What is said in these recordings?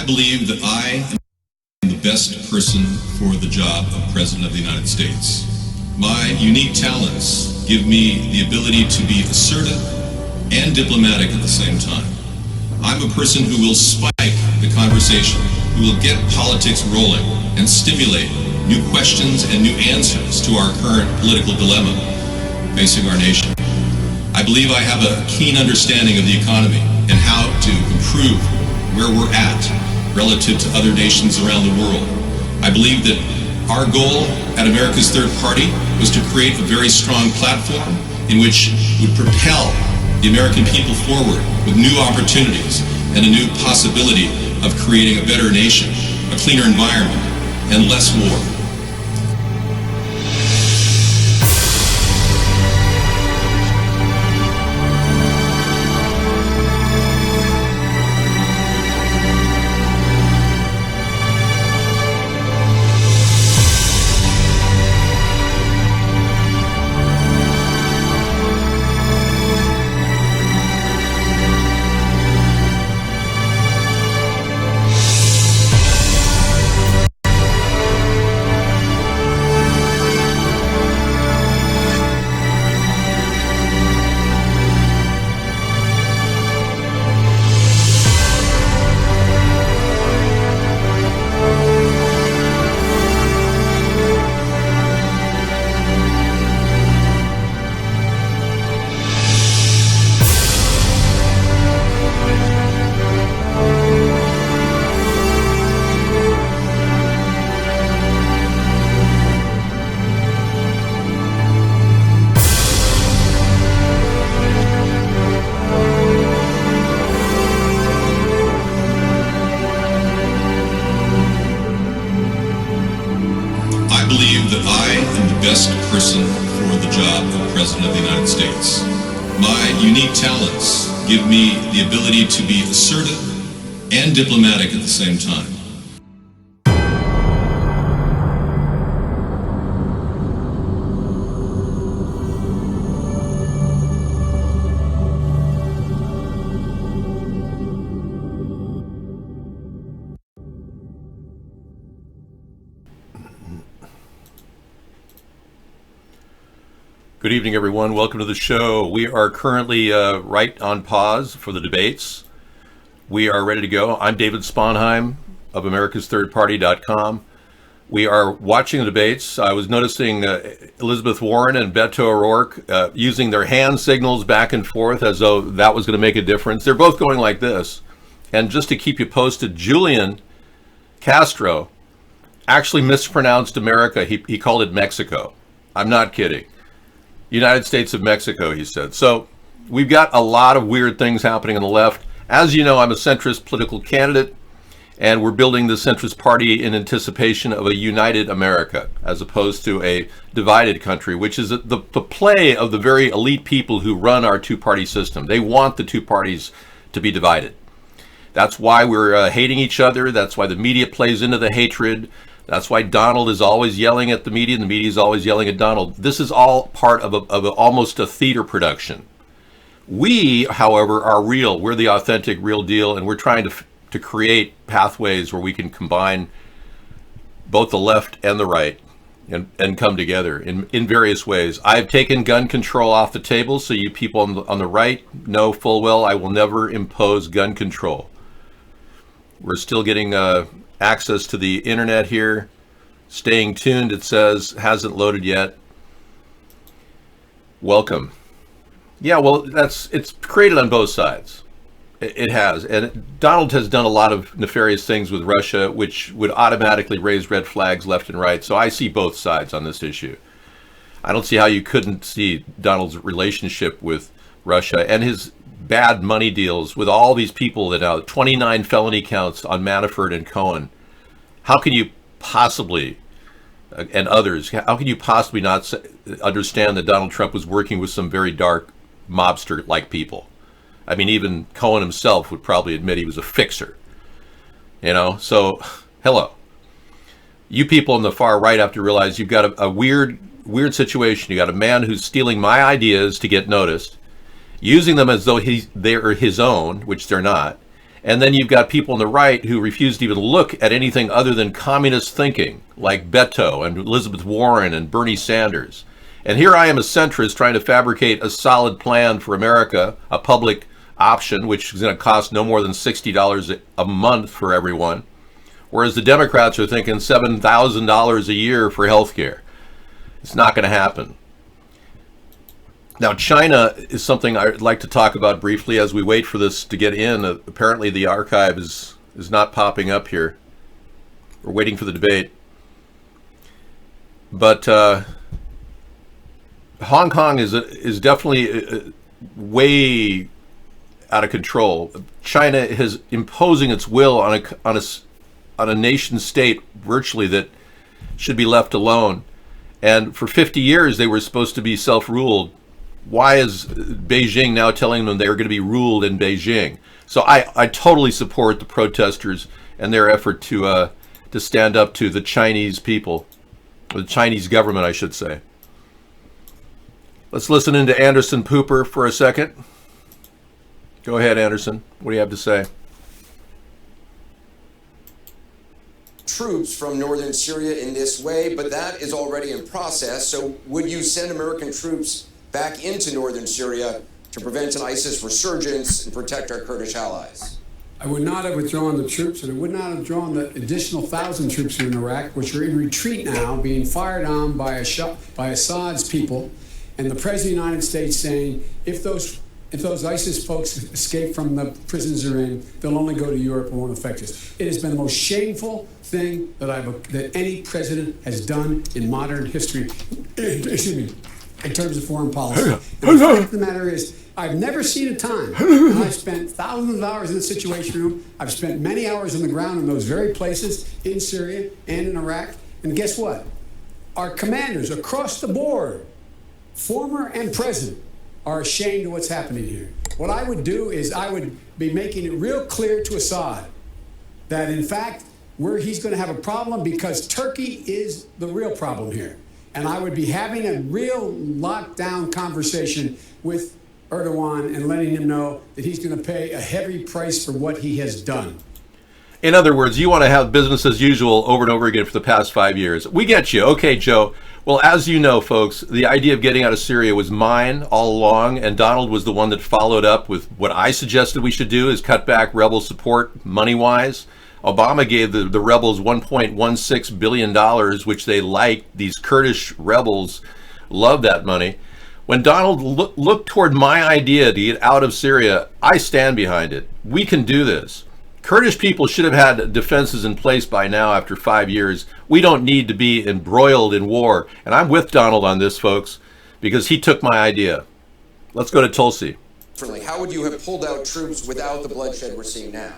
I believe that I am the best person for the job of President of the United States. My unique talents give me the ability to be assertive and diplomatic at the same time. I'm a person who will spike the conversation, who will get politics rolling and stimulate new questions and new answers to our current political dilemma facing our nation. I believe I have a keen understanding of the economy and how to improve where we're at relative to other nations around the world. I believe that our goal at America's Third Party was to create a very strong platform in which would propel the American people forward with new opportunities and a new possibility of creating a better nation, a cleaner environment, and less war. Person for the job of President of the United States. My unique talents give me the ability to be assertive and diplomatic at the same time. Good evening, everyone. Welcome to the show. We are currently right on pause for the debates. We are ready to go. I'm David Sponheim of AmericasThirdParty.com. We are watching the debates. I was noticing Elizabeth Warren and Beto O'Rourke using their hand signals back and forth as though that was going to make a difference. They're both going like this. And just to keep you posted, Julian Castro actually mispronounced America. He called it Mexico. I'm not kidding. United States of Mexico, he said. So we've got a lot of weird things happening on the left. As you know, I'm a centrist political candidate, and we're building the centrist party in anticipation of a united America, as opposed to a divided country, which is the play of the very elite people who run our two-party system. They want the two parties to be divided. That's why we're hating each other. That's why the media plays into the hatred. That's why Donald is always yelling at the media, and the media is always yelling at Donald. This is all part of almost a theater production. We, however, are real. We're the authentic, real deal, and we're trying to create pathways where we can combine both the left and the right and come together in various ways. I've taken gun control off the table, so you people on the right know full well I will never impose gun control. We're still getting access to the internet here. Staying tuned, it says, hasn't loaded yet. Welcome. Yeah, well, it's created on both sides. It has. And Donald has done a lot of nefarious things with Russia, which would automatically raise red flags left and right. So I see both sides on this issue. I don't see how you couldn't see Donald's relationship with Russia and his bad money deals with all these people that now 29 felony counts on Manafort and Cohen. How can you possibly, and others, how can you possibly not understand that Donald Trump was working with some very dark mobster-like people? I mean, even Cohen himself would probably admit he was a fixer. You know, so hello. You people on the far right have to realize you've got a weird situation. You got a man who's stealing my ideas to get noticed, using them as though they're his own, which they're not, And then you've got people on the right who refuse to even look at anything other than communist thinking, like Beto and Elizabeth Warren and Bernie Sanders. And here I am, a centrist, trying to fabricate a solid plan for America, a public option, which is going to cost no more than $60 a month for everyone. Whereas the Democrats are thinking $7,000 a year for health care. It's not going to happen. Now, China is something I'd like to talk about briefly as we wait for this to get in. Apparently, the archive is not popping up here. We're waiting for the debate. But Hong Kong is definitely way out of control. China is imposing its will on a nation state virtually that should be left alone. And for 50 years, they were supposed to be self-ruled. Why is Beijing now telling them they're going to be ruled in Beijing? So I totally support the protesters and their effort to stand up to the Chinese people, or the Chinese government, I should say. Let's listen into Anderson Pooper for a second. Go ahead, Anderson. What do you have to say? Troops from northern Syria in this way, but that is already in process. So would you send American troops back into northern Syria to prevent an ISIS resurgence and protect our Kurdish allies? I would not have withdrawn the troops, and I would not have drawn the additional 1,000 troops in Iraq, which are in retreat now, being fired on by Assad's people, and the President of the United States saying, if those ISIS folks escape from the prisons they're in, they'll only go to Europe and won't affect us. It has been the most shameful thing that any president has done in modern history. Excuse me. In terms of foreign policy. And the fact of the matter is, I've never seen a time, and I've spent thousands of hours in the Situation Room, I've spent many hours on the ground in those very places, in Syria and in Iraq, and guess what? Our commanders across the board, former and present, are ashamed of what's happening here. What I would do is I would be making it real clear to Assad that, in fact, he's going to have a problem because Turkey is the real problem here. And I would be having a real lockdown conversation with Erdogan and letting him know that he's going to pay a heavy price for what he has done. In other words, you want to have business as usual over and over again for the past 5 years. We get you. Okay, Joe. Well, as you know, folks, the idea of getting out of Syria was mine all along, and Donald was the one that followed up with what I suggested we should do, is cut back rebel support money-wise. Obama gave the rebels $1.16 billion, which they liked. These Kurdish rebels love that money. When Donald looked toward my idea to get out of Syria, I stand behind it. We can do this. Kurdish people should have had defenses in place by now after 5 years. We don't need to be embroiled in war. And I'm with Donald on this, folks, because he took my idea. Let's go to Tulsi. How would you have pulled out troops without the bloodshed we're seeing now?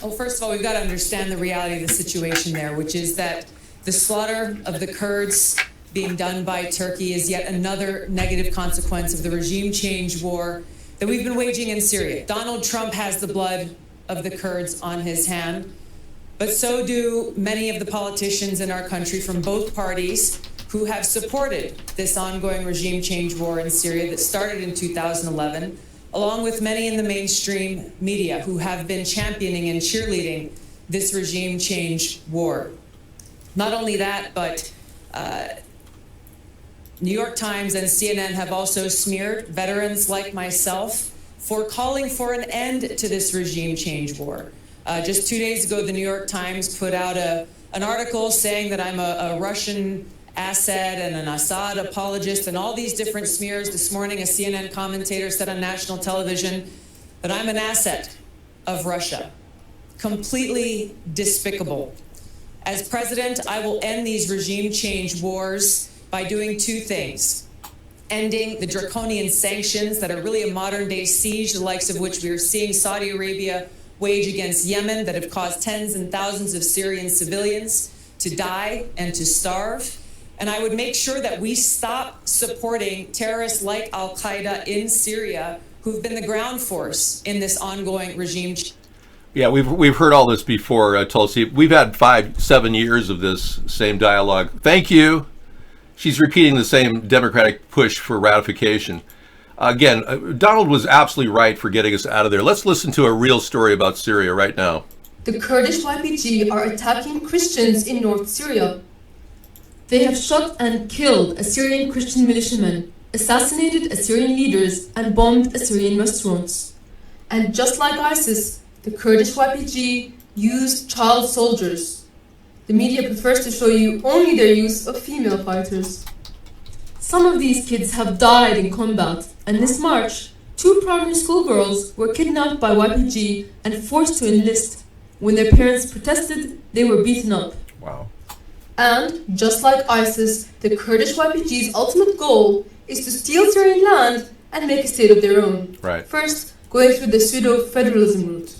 Well, first of all, we've got to understand the reality of the situation there, which is that the slaughter of the Kurds being done by Turkey is yet another negative consequence of the regime change war that we've been waging in Syria. Donald Trump has the blood of the Kurds on his hand, but so do many of the politicians in our country from both parties who have supported this ongoing regime change war in Syria that started in 2011. Along with many in the mainstream media who have been championing and cheerleading this regime change war. Not only that, but New York Times and CNN have also smeared veterans like myself for calling for an end to this regime change war. Just 2 days ago, the New York Times put out an article saying that I'm a Russian asset and an Assad apologist and all these different smears. This morning, a CNN commentator said on national television that I'm an asset of Russia. Completely despicable. As president, I will end these regime change wars by doing two things. Ending the draconian sanctions that are really a modern day siege, the likes of which we are seeing Saudi Arabia wage against Yemen, that have caused tens and thousands of Syrian civilians to die and to starve. And I would make sure that we stop supporting terrorists like Al-Qaeda in Syria, who've been the ground force in this ongoing regime. Yeah, we've heard all this before, Tulsi. We've had 5-7 years of this same dialogue. Thank you. She's repeating the same Democratic push for ratification. Again, Donald was absolutely right for getting us out of there. Let's listen to a real story about Syria right now. The Kurdish YPG are attacking Christians in North Syria. They have shot and killed Assyrian Christian militiamen, assassinated Assyrian leaders, and bombed Assyrian restaurants. And just like ISIS, the Kurdish YPG use child soldiers. The media prefers to show you only their use of female fighters. Some of these kids have died in combat, and this March, 2 primary school girls were kidnapped by YPG and forced to enlist. When their parents protested, they were beaten up. Wow. And, just like ISIS, the Kurdish YPG's ultimate goal is to steal Syrian land and make a state of their own. Right. First, going through the pseudo-federalism route.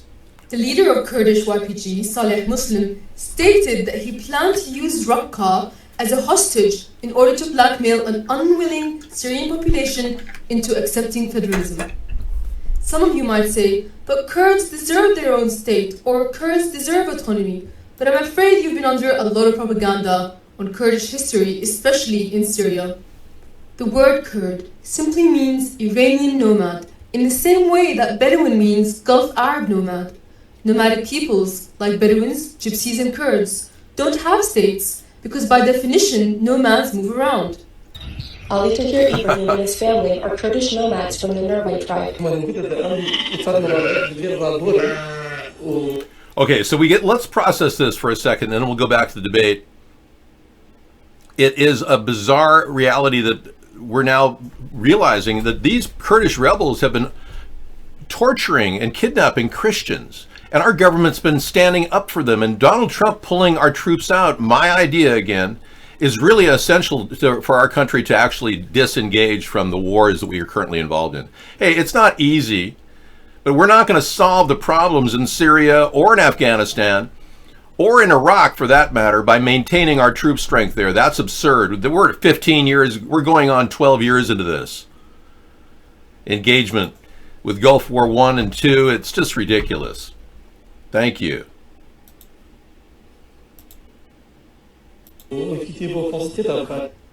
The leader of Kurdish YPG, Saleh Muslim, stated that he planned to use Raqqa as a hostage in order to blackmail an unwilling Syrian population into accepting federalism. Some of you might say, but Kurds deserve their own state, or Kurds deserve autonomy. But I'm afraid you've been under a lot of propaganda on Kurdish history, especially in Syria. The word Kurd simply means Iranian nomad, in the same way that Bedouin means Gulf Arab nomad. Nomadic peoples, like Bedouins, Gypsies and Kurds, don't have states, because by definition, nomads move around. Ali Tahir Ibrahim and his family are Kurdish nomads from the Nurway tribe. Okay, so let's process this for a second, then we'll go back to the debate. It is a bizarre reality that we're now realizing that these Kurdish rebels have been torturing and kidnapping Christians, and our government's been standing up for them. And Donald Trump pulling our troops out, my idea again, is really essential for our country to actually disengage from the wars that we are currently involved in. Hey, it's not easy, but we're not going to solve the problems in Syria or in Afghanistan or in Iraq, for that matter, by maintaining our troop strength there. That's absurd. We're at 15 years, we're going on 12 years into this engagement with Gulf War I and II. It's just ridiculous. Thank you.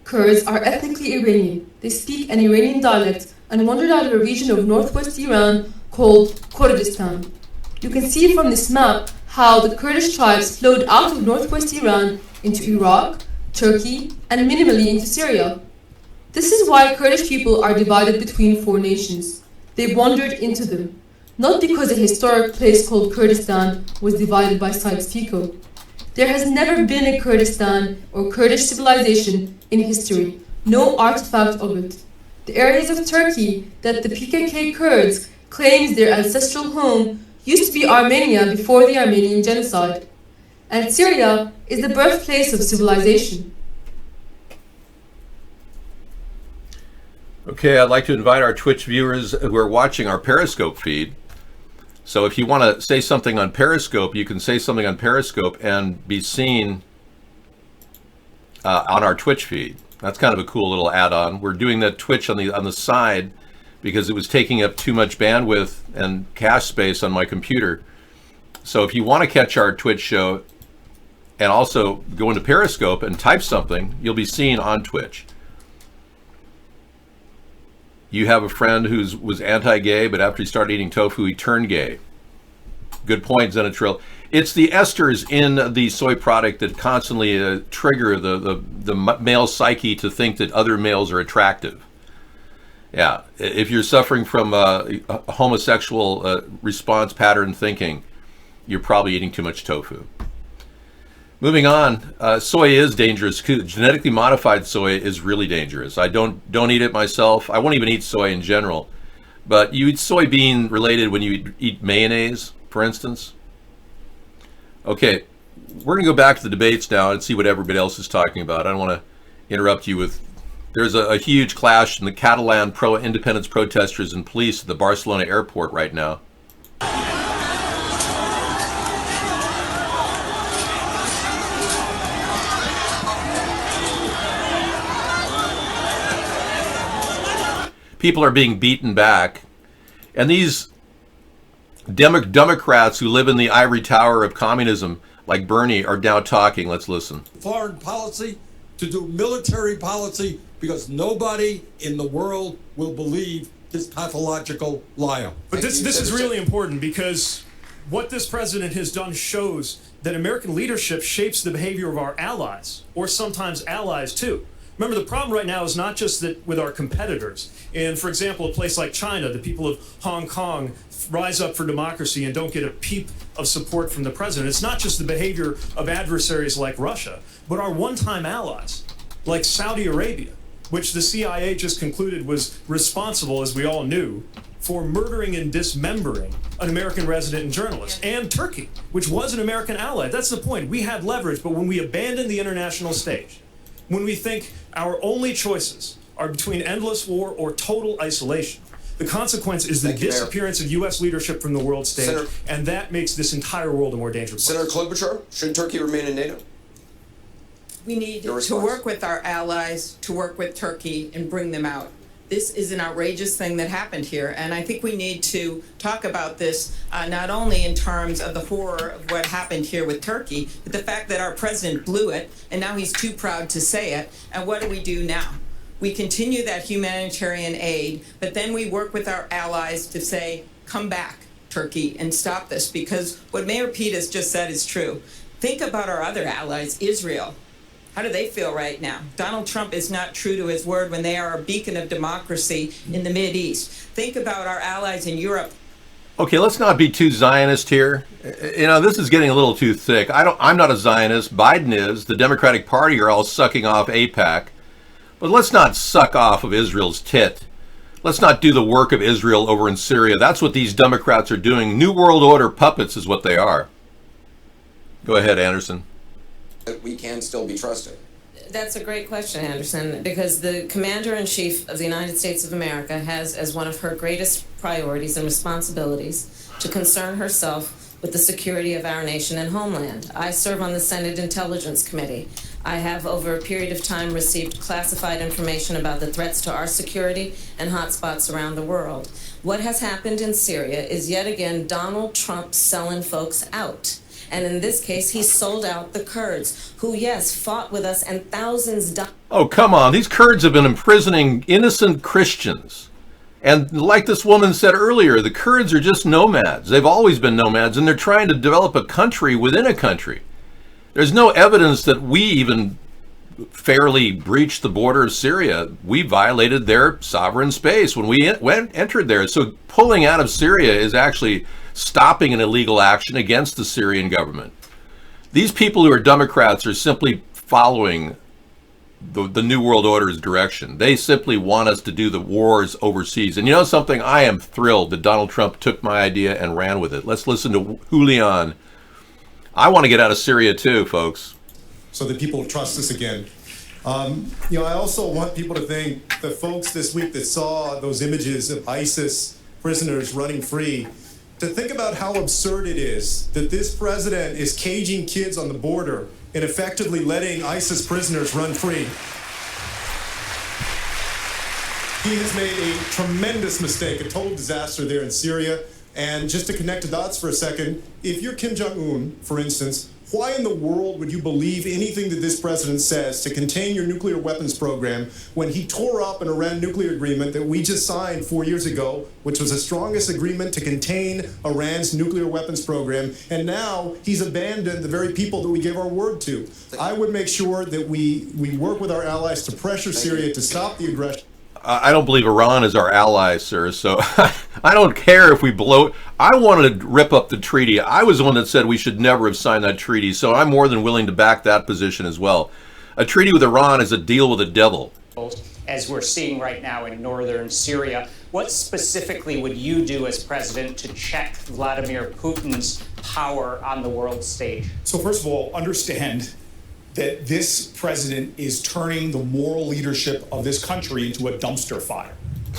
Kurds are ethnically Iranian. They speak an Iranian dialect and wandered out of a region of northwest Iran called Kurdistan. You can see from this map how the Kurdish tribes flowed out of northwest Iran into Iraq, Turkey, and minimally into Syria. This is why Kurdish people are divided between 4 nations. They wandered into them, not because a historic place called Kurdistan was divided by Sykes-Picot. There has never been a Kurdistan or Kurdish civilization in history, no artifact of it. The areas of Turkey that the PKK Kurds claims their ancestral home used to be Armenia before the Armenian genocide. And Syria is the birthplace of civilization. Okay, I'd like to invite our Twitch viewers who are watching our Periscope feed. So if you want to say something on Periscope, you can say something on Periscope and be seen on our Twitch feed. That's kind of a cool little add-on. We're doing that Twitch on the side because it was taking up too much bandwidth and cache space on my computer. So if you want to catch our Twitch show and also go into Periscope and type something, you'll be seen on Twitch. You have a friend who was anti-gay, but after he started eating tofu, he turned gay. Good point, Zenatril. It's the esters in the soy product that constantly trigger the male psyche to think that other males are attractive. Yeah, if you're suffering from a homosexual response pattern thinking, you're probably eating too much tofu. Moving on, soy is dangerous. Genetically modified soy is really dangerous. I don't eat it myself. I won't even eat soy in general. But you eat soybean related when you eat mayonnaise, for instance. Okay, we're going to go back to the debates now and see what everybody else is talking about. I don't want to interrupt you with... There's a huge clash in the Catalan pro-independence protesters and police at the Barcelona airport right now. People are being beaten back. And these Democrats who live in the ivory tower of communism, like Bernie, are now talking. Let's listen. Foreign policy, to do military policy, because nobody in the world will believe this pathological liar. But this is really important, because what this president has done shows that American leadership shapes the behavior of our allies, or sometimes allies too. Remember, the problem right now is not just that with our competitors. And for example, a place like China, the people of Hong Kong rise up for democracy and don't get a peep of support from the president. It's not just the behavior of adversaries like Russia, but our one-time allies, like Saudi Arabia, which the CIA just concluded was responsible, as we all knew, for murdering and dismembering an American resident and journalist, and Turkey, which was an American ally. That's the point. We had leverage, but when we abandon the international stage, when we think our only choices are between endless war or total isolation, the consequence is the disappearance of U.S. leadership from the world stage, and that makes this entire world a more dangerous place. Senator Klobuchar, should Turkey remain in NATO? We need to work with our allies, to work with Turkey and bring them out. This is an outrageous thing that happened here, and I think we need to talk about this not only in terms of the horror of what happened here with Turkey, but the fact that our president blew it, and now he's too proud to say it. And what do we do now? We continue that humanitarian aid, but then we work with our allies to say, come back, Turkey, and stop this, because what Mayor Pete has just said is true. Think about our other allies, Israel. How do they feel right now? Donald Trump is not true to his word when they are a beacon of democracy in the Mideast. Think about our allies in Europe. Okay, let's not be too Zionist here. You know, this is getting a little too thick. I'm not a Zionist. Biden is. The Democratic Party are all sucking off AIPAC. But let's not suck off of Israel's tit. Let's not do the work of Israel over in Syria. That's what these Democrats are doing. New World Order puppets is what they are. Go ahead, Anderson. We can still be trusted? That's a great question, Anderson, because the Commander-in-Chief of the United States of America has as one of her greatest priorities and responsibilities to concern herself with the security of our nation and homeland. I serve on the Senate Intelligence Committee. I have, over a period of time, received classified information about the threats to our security and hotspots around the world. What has happened in Syria is yet again Donald Trump selling folks out. And in this case, he sold out the Kurds, who, yes, fought with us, and thousands died. Oh, come on. These Kurds have been imprisoning innocent Christians. And like this woman said earlier, the Kurds are just nomads. They've always been nomads, and they're trying to develop a country within a country. There's no evidence that we even fairly breached the border of Syria. We violated their sovereign space when we entered there. So pulling out of Syria is actually stopping an illegal action against the Syrian government. These people who are Democrats are simply following the New World Order's direction. They simply want us to do the wars overseas. And you know something? I am thrilled that Donald Trump took my idea and ran with it. Let's listen to Julian. I want to get out of Syria too, folks. So that people trust us again. I also want people to think the folks this week that saw those images of ISIS prisoners running free, to think about how absurd it is that this president is caging kids on the border and effectively letting ISIS prisoners run free. He has made a tremendous mistake, a total disaster there in Syria. And just to connect the dots for a second, if you're Kim Jong-un, for instance, why in the world would you believe anything that this president says to contain your nuclear weapons program when he tore up an Iran nuclear agreement that we just signed 4 years ago, which was the strongest agreement to contain Iran's nuclear weapons program, and now he's abandoned the very people that we gave our word to? I would make sure that we work with our allies to pressure Syria to stop the aggression. I don't believe Iran is our ally, sir, so I don't care if we blow. I wanted to rip up the treaty. I was the one that said we should never have signed that treaty, so I'm more than willing to back that position as well. A treaty with Iran is a deal with the devil. As we're seeing right now in northern Syria, what specifically would you do as president to check Vladimir Putin's power on the world stage? So first of all, understand that this president is turning the moral leadership of this country into a dumpster fire.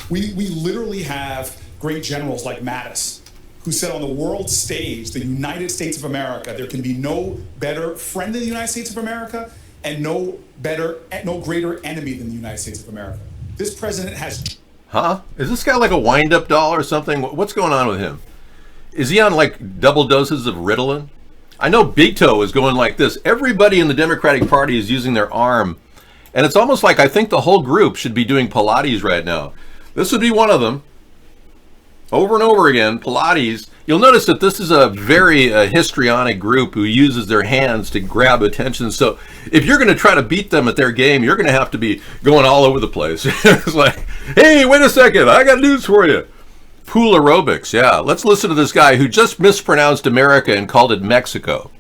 We literally have great generals like Mattis, who said on the world stage, the United States of America, there can be no better friend than the United States of America and no greater enemy than the United States of America. This president has... Huh? Is this guy like a wind-up doll or something? What's going on with him? Is he on like double doses of Ritalin? I know Big Toe is going like this. Everybody in the Democratic Party is using their arm. And it's almost like I think the whole group should be doing Pilates right now. This would be one of them. over and over again, Pilates. You'll notice that this is a very histrionic group who uses their hands to grab attention. So if you're going to try to beat them at their game, you're going to have to be going all over the place. It's like, hey, wait a second, I got news for you. Pool aerobics, yeah. Let's listen to this guy who just mispronounced America and called it Mexico.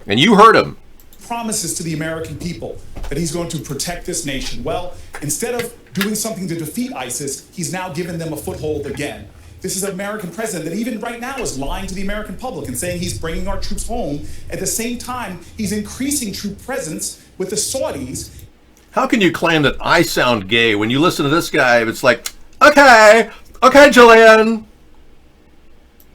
And you heard him. Promises to the American people that he's going to protect this nation. Well, instead of doing something to defeat ISIS, he's now given them a foothold again. This is an American president that even right now is lying to the American public and saying he's bringing our troops home. At the same time, he's increasing troop presence with the Saudis. How can you claim that I sound gay when you listen to this guy? It's like, okay, Julian.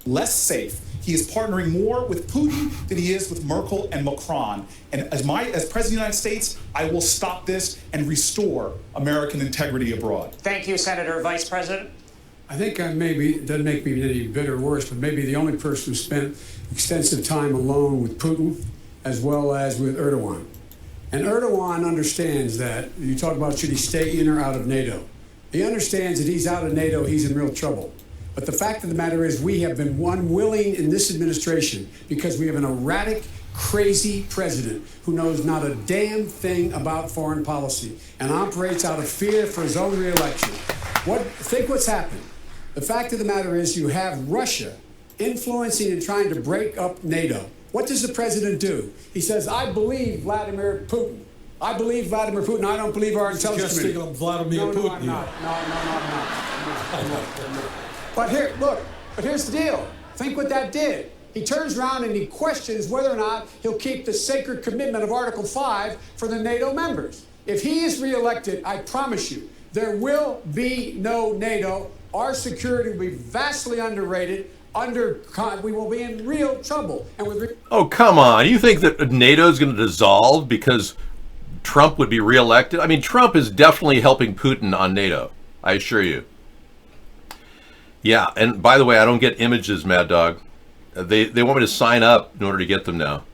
Less safe. He is partnering more with Putin than he is with Merkel and Macron. And as President of the United States, I will stop this and restore American integrity abroad. Thank you, Senator. Vice President. I think maybe, it doesn't make me any better or worse, but maybe the only person who spent extensive time alone with Putin as well as with Erdogan. And Erdogan understands that, you talk about should he stay in or out of NATO. He understands that he's out of NATO, he's in real trouble. But the fact of the matter is we have been unwilling in this administration because we have an erratic, crazy president who knows not a damn thing about foreign policy and operates out of fear for his own reelection. Think what's happened. The fact of the matter is you have Russia influencing and trying to break up NATO. What does the president do? He says, I believe Vladimir Putin. I believe Vladimir Putin. I don't believe our intelligence community. Just Vladimir Putin. No, I'm not. No. But here's the deal. Think what that did. He turns around and he questions whether or not he'll keep the sacred commitment of Article 5 for the NATO members. If he is reelected, I promise you, there will be no NATO. Our security will be vastly underrated. We will be in real trouble. Oh, come on. You think that NATO is going to dissolve because Trump would be reelected? I mean, Trump is definitely helping Putin on NATO. I assure you. Yeah, and by the way, I don't get images, Mad Dog. They want me to sign up in order to get them now.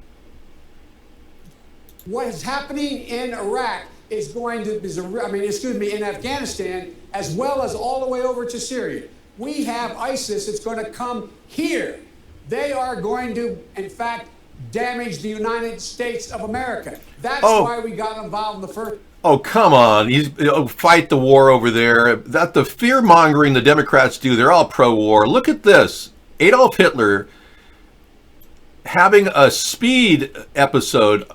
What is happening in Iraq is in Afghanistan, as well as all the way over to Syria. We have ISIS that's going to come here. They are going to, in fact, damage the United States of America. That's why we got involved in the first. Oh, come on. Fight the war over there. That the fear-mongering the Democrats do, they're all pro-war. Look at this. Adolf Hitler having a speed episode,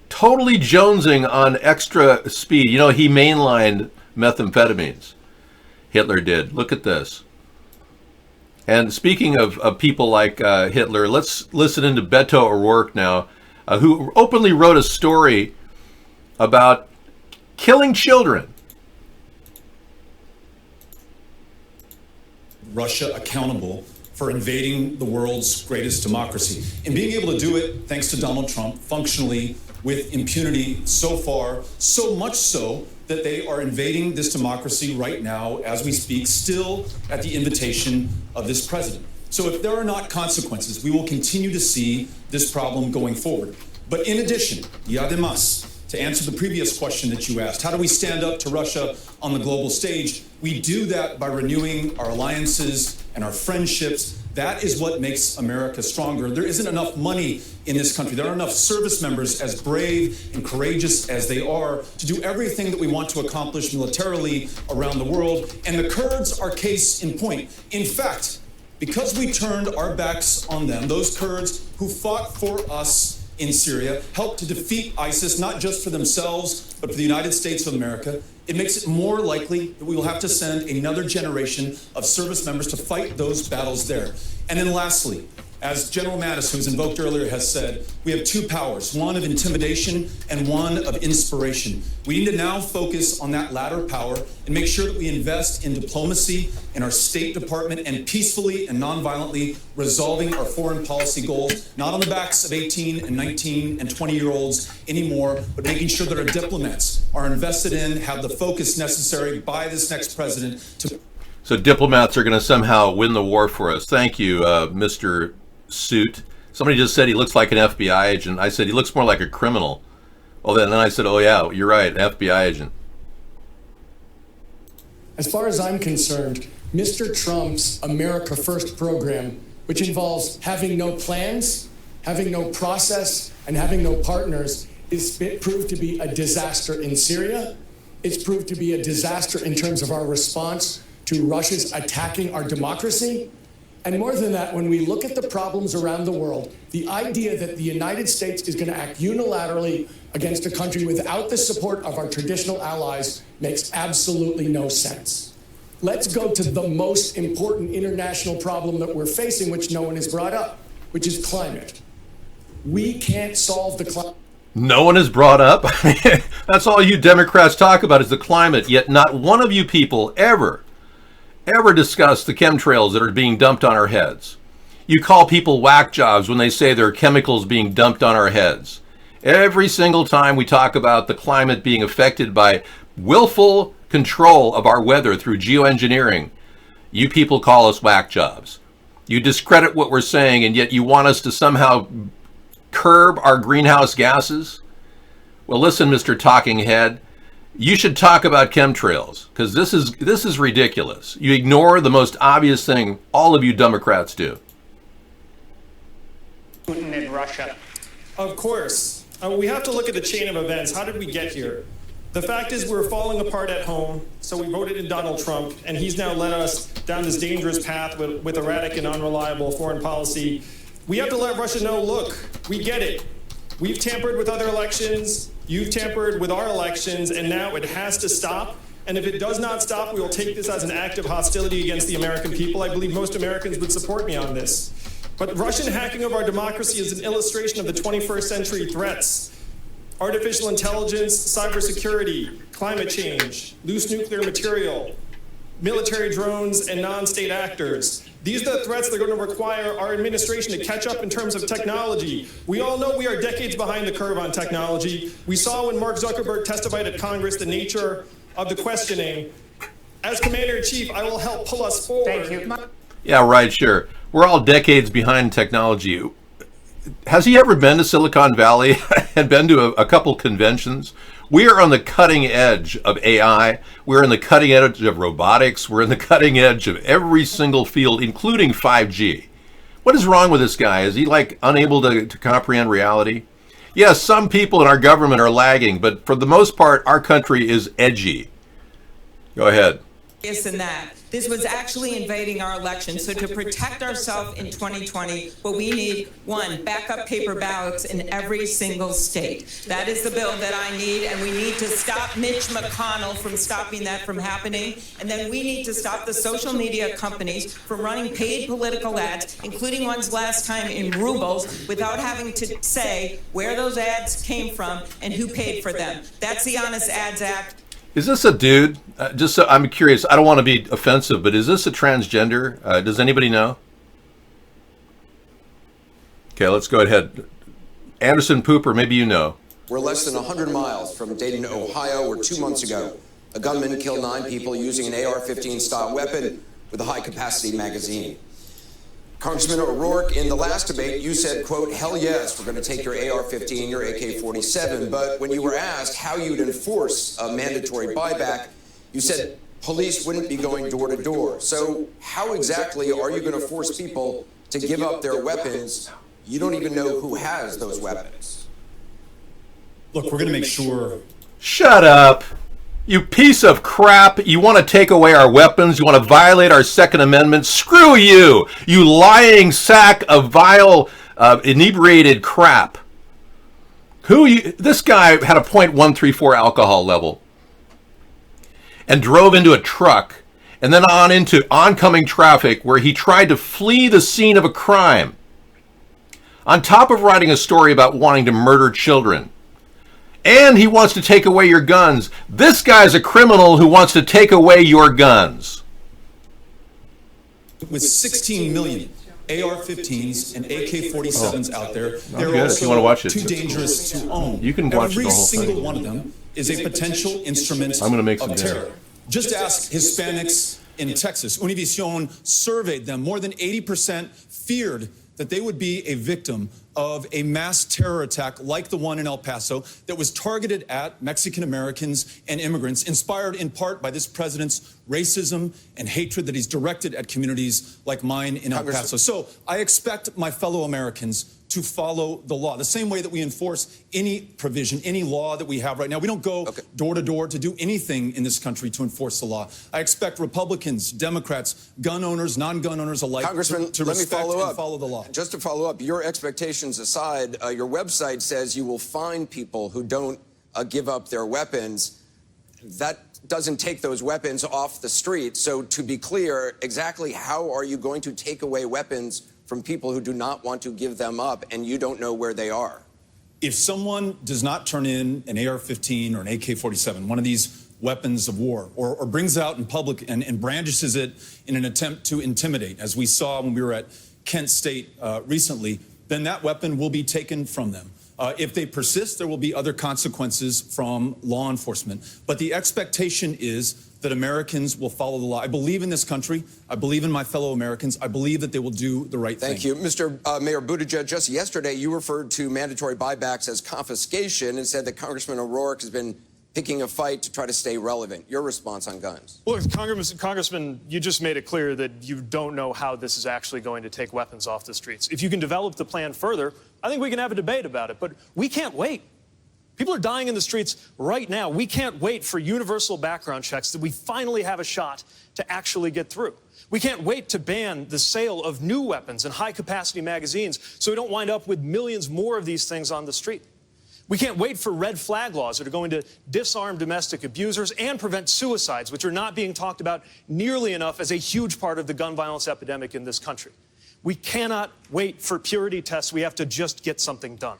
totally jonesing on extra speed. You know, he mainlined methamphetamines. Hitler did. Look at this. And speaking of people like Hitler, let's listen into Beto O'Rourke now, who openly wrote a story about killing children. Russia accountable for invading the world's greatest democracy. And being able to do it, thanks to Donald Trump, functionally with impunity so far, so much so that they are invading this democracy right now as we speak, still at the invitation of this president. So if there are not consequences, we will continue to see this problem going forward. But in addition, y además, to answer the previous question that you asked, how do we stand up to Russia on the global stage? We do that by renewing our alliances and our friendships. That is what makes America stronger. There isn't enough money in this country. There aren't enough service members as brave and courageous as they are to do everything that we want to accomplish militarily around the world. And the Kurds are case in point. In fact, because we turned our backs on them, those Kurds who fought for us in Syria, helped to defeat ISIS, not just for themselves, but for the United States of America, it makes it more likely that we will have to send another generation of service members to fight those battles there. And then lastly, as General Mattis, who was invoked earlier, has said, we have two powers, one of intimidation and one of inspiration. We need to now focus on that latter power and make sure that we invest in diplomacy in our State Department and peacefully and nonviolently resolving our foreign policy goals, not on the backs of 18 and 19 and 20-year-olds anymore, but making sure that our diplomats are invested in, have the focus necessary by this next president to... So diplomats are going to somehow win the war for us. Thank you, Mr. Suit. Somebody just said he looks like an FBI agent. I said he looks more like a criminal. Well, then I said, oh yeah, you're right, an FBI agent. As far as I'm concerned, Mr. Trump's America First program, which involves having no plans, having no process, and having no partners, is proved to be a disaster in Syria. It's proved to be a disaster in terms of our response to Russia's attacking our democracy. And more than that, when we look at the problems around the world, the idea that the United States is going to act unilaterally against a country without the support of our traditional allies makes absolutely no sense. Let's go to the most important international problem that we're facing, which no one has brought up, which is climate. We can't solve the climate. No one has brought up. That's all you Democrats talk about is the climate, yet not one of you people ever discuss the chemtrails that are being dumped on our heads. You call people whack jobs when they say there are chemicals being dumped on our heads. Every single time we talk about the climate being affected by willful control of our weather through geoengineering, you people call us whack jobs. You discredit what we're saying, and yet you want us to somehow curb our greenhouse gases? Well, listen, Mr. Talking Head, you should talk about chemtrails, because this is ridiculous. You ignore the most obvious thing all of you Democrats do. Putin in Russia. Of course. We have to look at the chain of events. How did we get here? The fact is we're falling apart at home, so we voted in Donald Trump, and he's now led us down this dangerous path with erratic and unreliable foreign policy. We have to let Russia know, look, we get it. We've tampered with other elections, you've tampered with our elections, and now it has to stop. And if it does not stop, we will take this as an act of hostility against the American people. I believe most Americans would support me on this. But Russian hacking of our democracy is an illustration of the 21st century threats. Artificial intelligence, cybersecurity, climate change, loose nuclear material, military drones, and non-state actors. These are the threats that are going to require our administration to catch up in terms of technology. We all know we are decades behind the curve on technology. We saw when Mark Zuckerberg testified at Congress the nature of the questioning. As Commander-in-Chief, I will help pull us forward. Thank you. Yeah, right, sure. We're all decades behind technology. Has he ever been to Silicon Valley and been to a couple conventions? We are on the cutting edge of AI. We're on the cutting edge of robotics. We're in the cutting edge of every single field, including 5G. What is wrong with this guy? Is he like unable to comprehend reality? Yes, some people in our government are lagging, but for the most part, our country is edgy. Go ahead. Yes, and that. This was actually invading our election. So to protect ourselves in 2020, what we need, one, backup paper ballots in every single state. That is the bill that I need, and we need to stop Mitch McConnell from stopping that from happening. And then we need to stop the social media companies from running paid political ads, including ones last time in rubles, without having to say where those ads came from and who paid for them. That's the Honest Ads Act. Is this a dude? Just so I'm curious. I don't want to be offensive, but is this a transgender? Does anybody know? Okay, let's go ahead. Anderson Pooper, maybe you know. We're less than 100 miles from Dayton, Ohio, where 2 months ago, a gunman killed 9 people using an AR-15 style weapon with a high-capacity magazine. Congressman O'Rourke, in the last debate, you said, quote, hell yes, we're going to take your AR-15, your AK-47. But when you were asked how you'd enforce a mandatory buyback, you said police wouldn't be going door to door. So how exactly are you going to force people to give up their weapons? You don't even know who has those weapons. Look, we're going to make sure. Shut up. You piece of crap. You want to take away our weapons? You want to violate our Second Amendment? Screw you, you lying sack of vile, inebriated crap. This guy had a .134 alcohol level and drove into a truck and then on into oncoming traffic where he tried to flee the scene of a crime. On top of writing a story about wanting to murder children. And he wants to take away your guns. This guy's a criminal who wants to take away your guns. With 16 million AR-15s and AK-47s out there, they're good. also if you want to watch it, too dangerous to own. You can watch Every the whole single thing. one of them is a potential instrument I'm gonna make of some terror. dinner. Just ask Hispanics in Texas. Univision surveyed them. More than 80% feared that they would be a victim of a mass terror attack like the one in El Paso that was targeted at Mexican Americans and immigrants, inspired in part by this president's racism and hatred that he's directed at communities like mine in El Paso. So I expect my fellow Americans to follow the law, the same way that we enforce any provision, any law that we have right now. We don't go door to door to do anything in this country to enforce the law. I expect Republicans, Democrats, gun owners, non-gun owners alike to respect and follow the law. Just to follow up, your expectations aside, your website says you will find people who don't give up their weapons. That doesn't take those weapons off the street. So to be clear, exactly how are you going to take away weapons from people who do not want to give them up and you don't know where they are? If someone does not turn in an AR-15 or an AK-47, one of these weapons of war, or brings it out in public and brandishes it in an attempt to intimidate, as we saw when we were at Kent State recently, then that weapon will be taken from them. If they persist, there will be other consequences from law enforcement. But the expectation is that Americans will follow the law. I believe in this country. I believe in my fellow Americans. I believe that they will do the right thing. Thank you. Mr. Mayor Buttigieg, just yesterday you referred to mandatory buybacks as confiscation and said that Congressman O'Rourke has been picking a fight to try to stay relevant. Your response on guns? Look, Congressman, you just made it clear that you don't know how this is actually going to take weapons off the streets. If you can develop the plan further, I think we can have a debate about it, but we can't wait. People are dying in the streets right now. We can't wait for universal background checks that we finally have a shot to actually get through. We can't wait to ban the sale of new weapons and high-capacity magazines so we don't wind up with millions more of these things on the street. We can't wait for red flag laws that are going to disarm domestic abusers and prevent suicides, which are not being talked about nearly enough as a huge part of the gun violence epidemic in this country. We cannot wait for purity tests. We have to just get something done.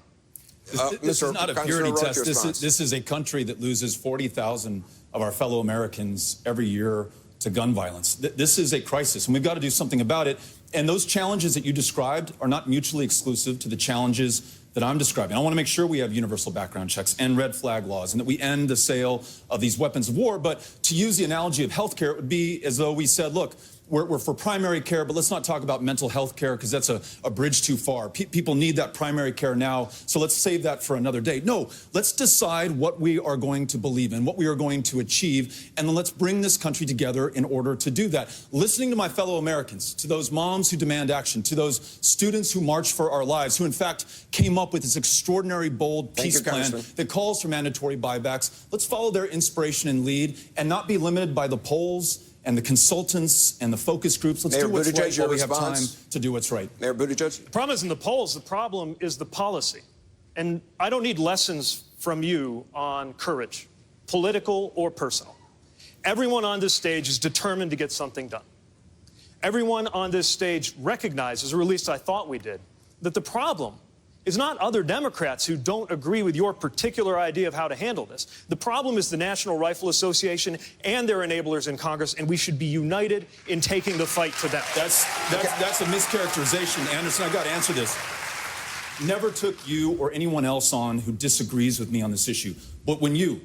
This is not a purity test. This is a country that loses 40,000 of our fellow Americans every year to gun violence. This is a crisis, and we've got to do something about it. And those challenges that you described are not mutually exclusive to the challenges that I'm describing. I want to make sure we have universal background checks and red flag laws and that we end the sale of these weapons of war. But to use the analogy of healthcare, it would be as though we said, look, we're for primary care, but let's not talk about mental health care because that's a bridge too far. People need that primary care now, so let's save that for another day. No, let's decide what we are going to believe in, what we are going to achieve, and then let's bring this country together in order to do that. Listening to my fellow Americans, to those moms who demand action, to those students who march for our lives, who in fact came up with this extraordinary, bold peace plan that calls for mandatory buybacks, let's follow their inspiration and lead and not be limited by the polls and the consultants and the focus groups. Let's do what's right while we have time to do what's right. Mayor Buttigieg? The problem isn't the polls. The problem is the policy. And I don't need lessons from you on courage, political or personal. Everyone on this stage is determined to get something done. Everyone on this stage recognizes, or at least I thought we did, that the problem is not other Democrats who don't agree with your particular idea of how to handle this. The problem is the National Rifle Association and their enablers in Congress, and we should be united in taking the fight to them. That's a mischaracterization, Anderson. I got to answer this. Never took you or anyone else on who disagrees with me on this issue. But when you,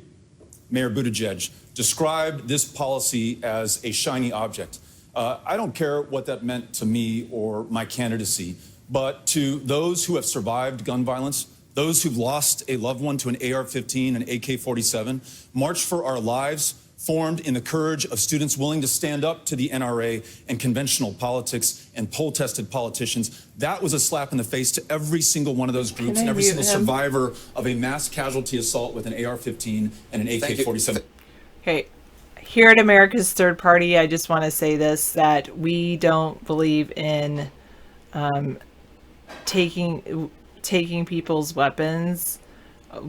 Mayor Buttigieg, described this policy as a shiny object, I don't care what that meant to me or my candidacy. But to those who have survived gun violence, those who've lost a loved one to an AR-15 and AK-47, March for Our Lives, formed in the courage of students willing to stand up to the NRA and conventional politics and poll-tested politicians. That was a slap in the face to every single one of those groups and every single survivor of a mass casualty assault with an AR-15 and an AK-47. Okay. Here at America's Third Party, I just want to say this, that we don't believe in taking people's weapons.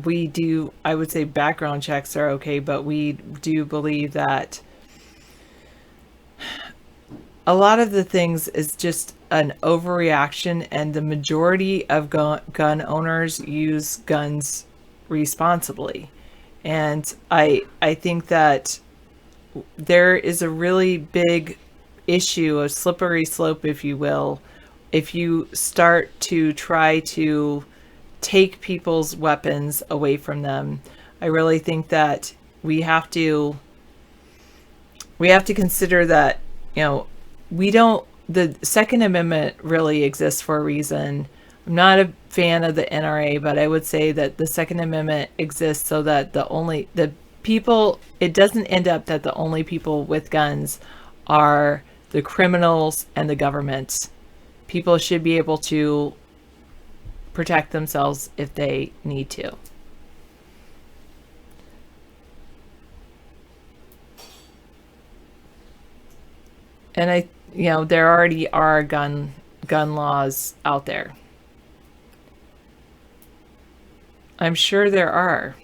We do, I would say background checks are okay, but we do believe that a lot of the things is just an overreaction, and the majority of gun owners use guns responsibly. And I think that there is a really big issue, a slippery slope, if you will, if you start to try to take people's weapons away from them. I really think that we have to consider that, you know, we don't the Second Amendment really exists for a reason. I'm not a fan of the NRA, but I would say that the Second Amendment exists so that it doesn't end up that the only people with guns are the criminals and the government. People should be able to protect themselves if they need to. And there already are gun laws out there. I'm sure there are.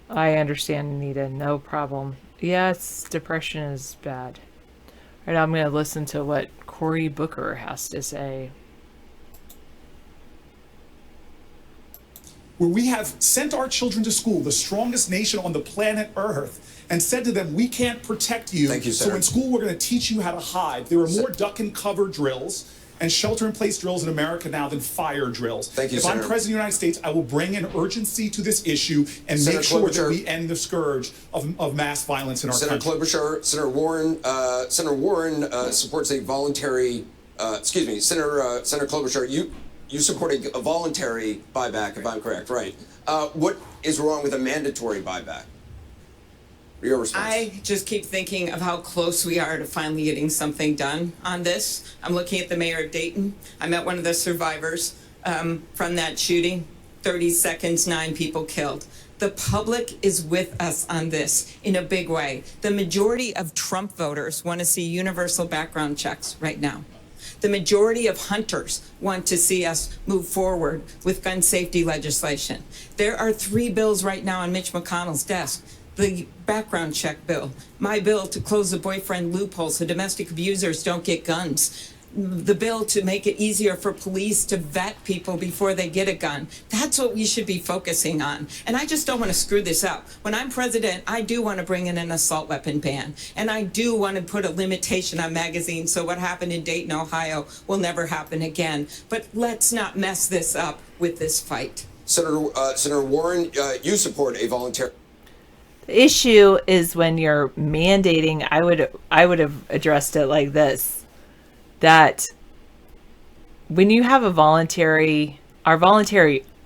I understand, Anita. No problem. Yes, depression is bad. All right, I'm going to listen to what Cory Booker has to say. Where we have sent our children to school, the strongest nation on the planet Earth, and said to them, we can't protect you. Thank you, so Senator. in school, we're going to teach you how to hide. There are more duck and cover drills and shelter-in-place drills in America now than fire drills. Thank you, if Senator. I'm president of the United States, I will bring an urgency to this issue and Senator make sure Klobuchar. that we end the scourge of mass violence in our Senator country. Klobuchar, Senator Warren supports a voluntary. Senator Klobuchar, you support a voluntary buyback, if I'm correct, right? What is wrong with a mandatory buyback? Your response. I just keep thinking of how close we are to finally getting something done on this. I'm looking at the mayor of Dayton. I met one of the survivors from that shooting. 30 seconds, 9 people killed. The public is with us on this in a big way. The majority of Trump voters want to see universal background checks right now. The majority of hunters want to see us move forward with gun safety legislation. There are 3 bills right now on Mitch McConnell's desk. The background check bill, my bill to close the boyfriend loophole so domestic abusers don't get guns, the bill to make it easier for police to vet people before they get a gun. That's what we should be focusing on. And I just don't want to screw this up. When I'm president, I do want to bring in an assault weapon ban. And I do want to put a limitation on magazines so what happened in Dayton, Ohio will never happen again. But let's not mess this up with this fight. Senator Warren, you support a voluntary. The issue is when you're mandating, I would have addressed it like this, that when you have our voluntary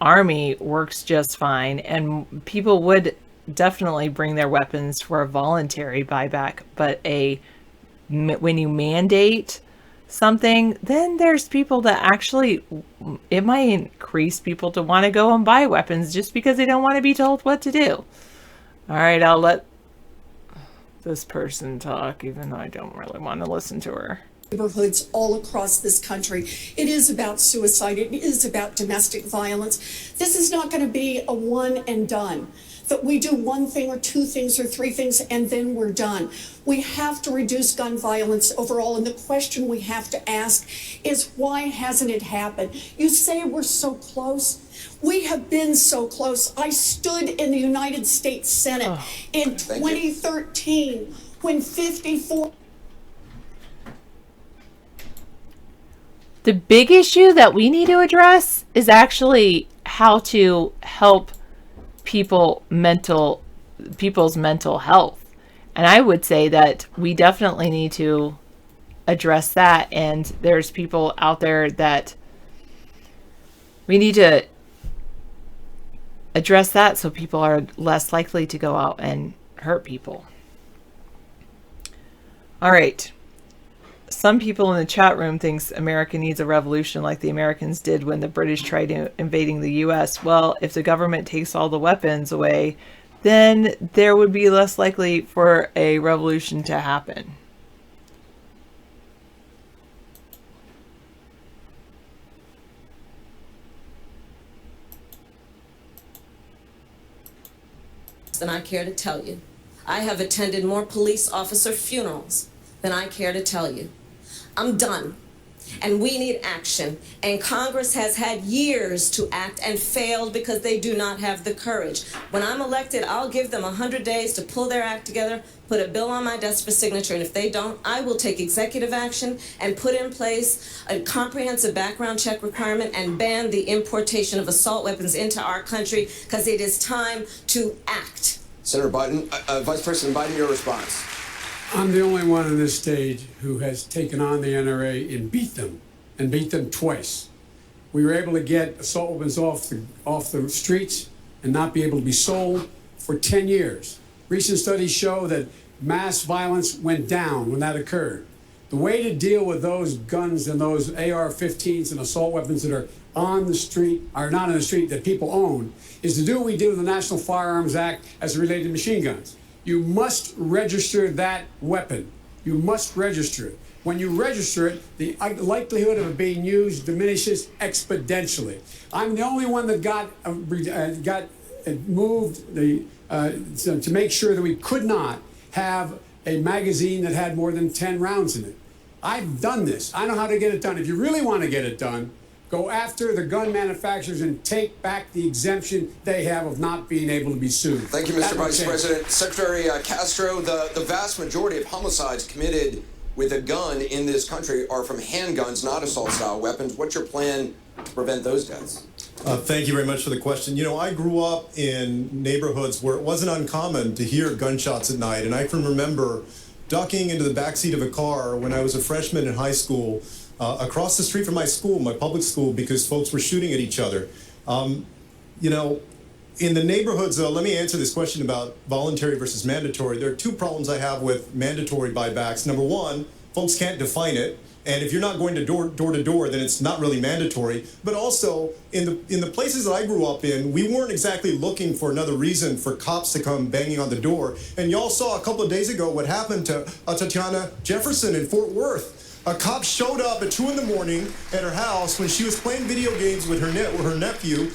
army works just fine, and people would definitely bring their weapons for a voluntary buyback, but when you mandate something, then there's people that actually, it might increase people to want to go and buy weapons just because they don't want to be told what to do. All right, I'll let this person talk, even though I don't really want to listen to her. Neighborhoods all across this country. It is about suicide. It is about domestic violence. This is not going to be a one and done, that we do one thing or 2 things or 3 things and then we're done. We have to reduce gun violence overall, and the question we have to ask is, why hasn't it happened? You say we're so close. We have been so close. I stood in the United States Senate in 2013 when 54... The big issue that we need to address is actually how to help people's mental health. And I would say that we definitely need to address that. And there's people out there that we need to address that so people are less likely to go out and hurt people. All right. Some people in the chat room thinks America needs a revolution like the Americans did when the British tried invading the U.S. Well, if the government takes all the weapons away, then there would be less likely for a revolution to happen. Than I care to tell you. I have attended more police officer funerals than I care to tell you. I'm done. And we need action. And Congress has had years to act and failed because they do not have the courage. When I'm elected, I'll give them 100 days to pull their act together, put a bill on my desk for signature, and if they don't, I will take executive action and put in place a comprehensive background check requirement and ban the importation of assault weapons into our country, because it is time to act. Senator Biden, Vice President Biden, your response. I'm the only one on this stage who has taken on the NRA and beat them twice. We were able to get assault weapons off the streets and not be able to be sold for 10 years. Recent studies show that mass violence went down when that occurred. The way to deal with those guns and those AR-15s and assault weapons that are on the street, are not on the street, that people own, is to do what we did with the National Firearms Act as related to machine guns. You must register that weapon. You must register it. When you register it, the likelihood of it being used diminishes exponentially. I'm the only one that got moved to make sure that we could not have a magazine that had more than 10 rounds in it. I've done this. I know how to get it done. If you really want to get it done, go after the gun manufacturers and take back the exemption they have of not being able to be sued. Thank you, Mr. Vice President. Secretary Castro, the vast majority of homicides committed with a gun in this country are from handguns, not assault-style weapons. What's your plan to prevent those deaths? Thank you very much for the question. You know, I grew up in neighborhoods where it wasn't uncommon to hear gunshots at night, and I can remember ducking into the backseat of a car when I was a freshman in high school, across the street from my school, my public school, because folks were shooting at each other. You know, in the neighborhoods, let me answer this question about voluntary versus mandatory. There are two problems I have with mandatory buybacks. Number one, folks can't define it. And if you're not going to door to door, then it's not really mandatory. But also, in the places that I grew up in, we weren't exactly looking for another reason for cops to come banging on the door. And y'all saw a couple of days ago what happened to Tatiana Jefferson in Fort Worth. A cop showed up at 2 in the morning at her house when she was playing video games with her nephew.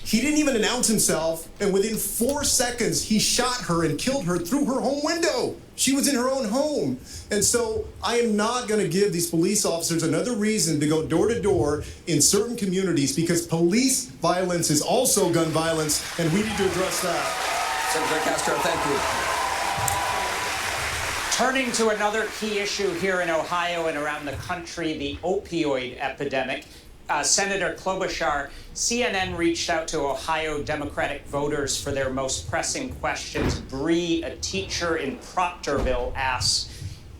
He didn't even announce himself, and within 4 seconds, he shot her and killed her through her home window. She was in her own home. And so I am not going to give these police officers another reason to go door to door in certain communities, because police violence is also gun violence, and we need to address that. Senator Castro, thank you. Turning to another key issue here in Ohio and around the country, the opioid epidemic. Senator Klobuchar, CNN reached out to Ohio Democratic voters for their most pressing questions. Bree, a teacher in Proctorville, asks,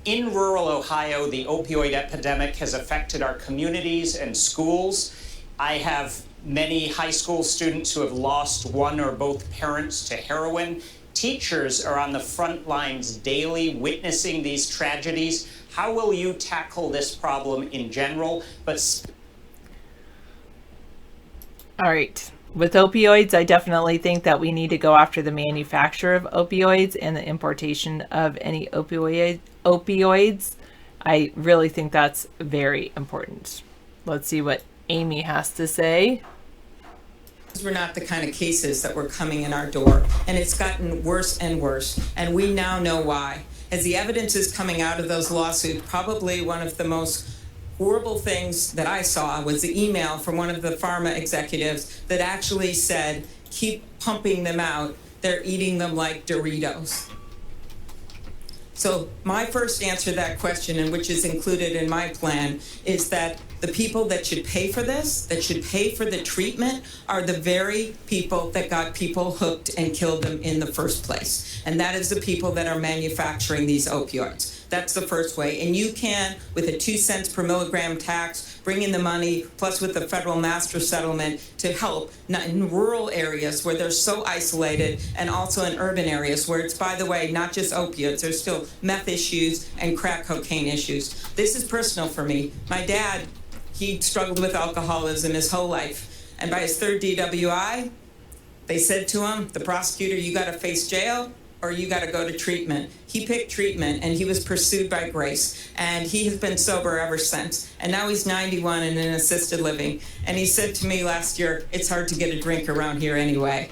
in rural Ohio, the opioid epidemic has affected our communities and schools. I have many high school students who have lost one or both parents to heroin. Teachers are on the front lines daily witnessing these tragedies. How will you tackle this problem in general, All right. With opioids, I definitely think that we need to go after the manufacture of opioids and the importation of any opioids. I really think that's very important. Let's see what Amy has to say. These were not the kind of cases that were coming in our door, and it's gotten worse and worse, and we now know why. As the evidence is coming out of those lawsuits, probably one of the most horrible things that I saw was the email from one of the pharma executives that actually said, keep pumping them out. They're eating them like Doritos. So my first answer to that question, and which is included in my plan, is that the people that should pay for this, that should pay for the treatment, are the very people that got people hooked and killed them in the first place. And that is the people that are manufacturing these opioids. That's the first way. And you can, with a 2 cents per milligram tax, bring in the money, plus with the federal master settlement, to help in rural areas where they're so isolated, and also in urban areas where it's, by the way, not just opiates. There's still meth issues and crack cocaine issues. This is personal for me. My dad, he struggled with alcoholism his whole life. And by his third DWI, they said to him, the prosecutor, you got to face jail or you got to go to treatment. He picked treatment, and he was pursued by Grace. And he has been sober ever since. And now he's 91 and in assisted living. And he said to me last year, it's hard to get a drink around here anyway.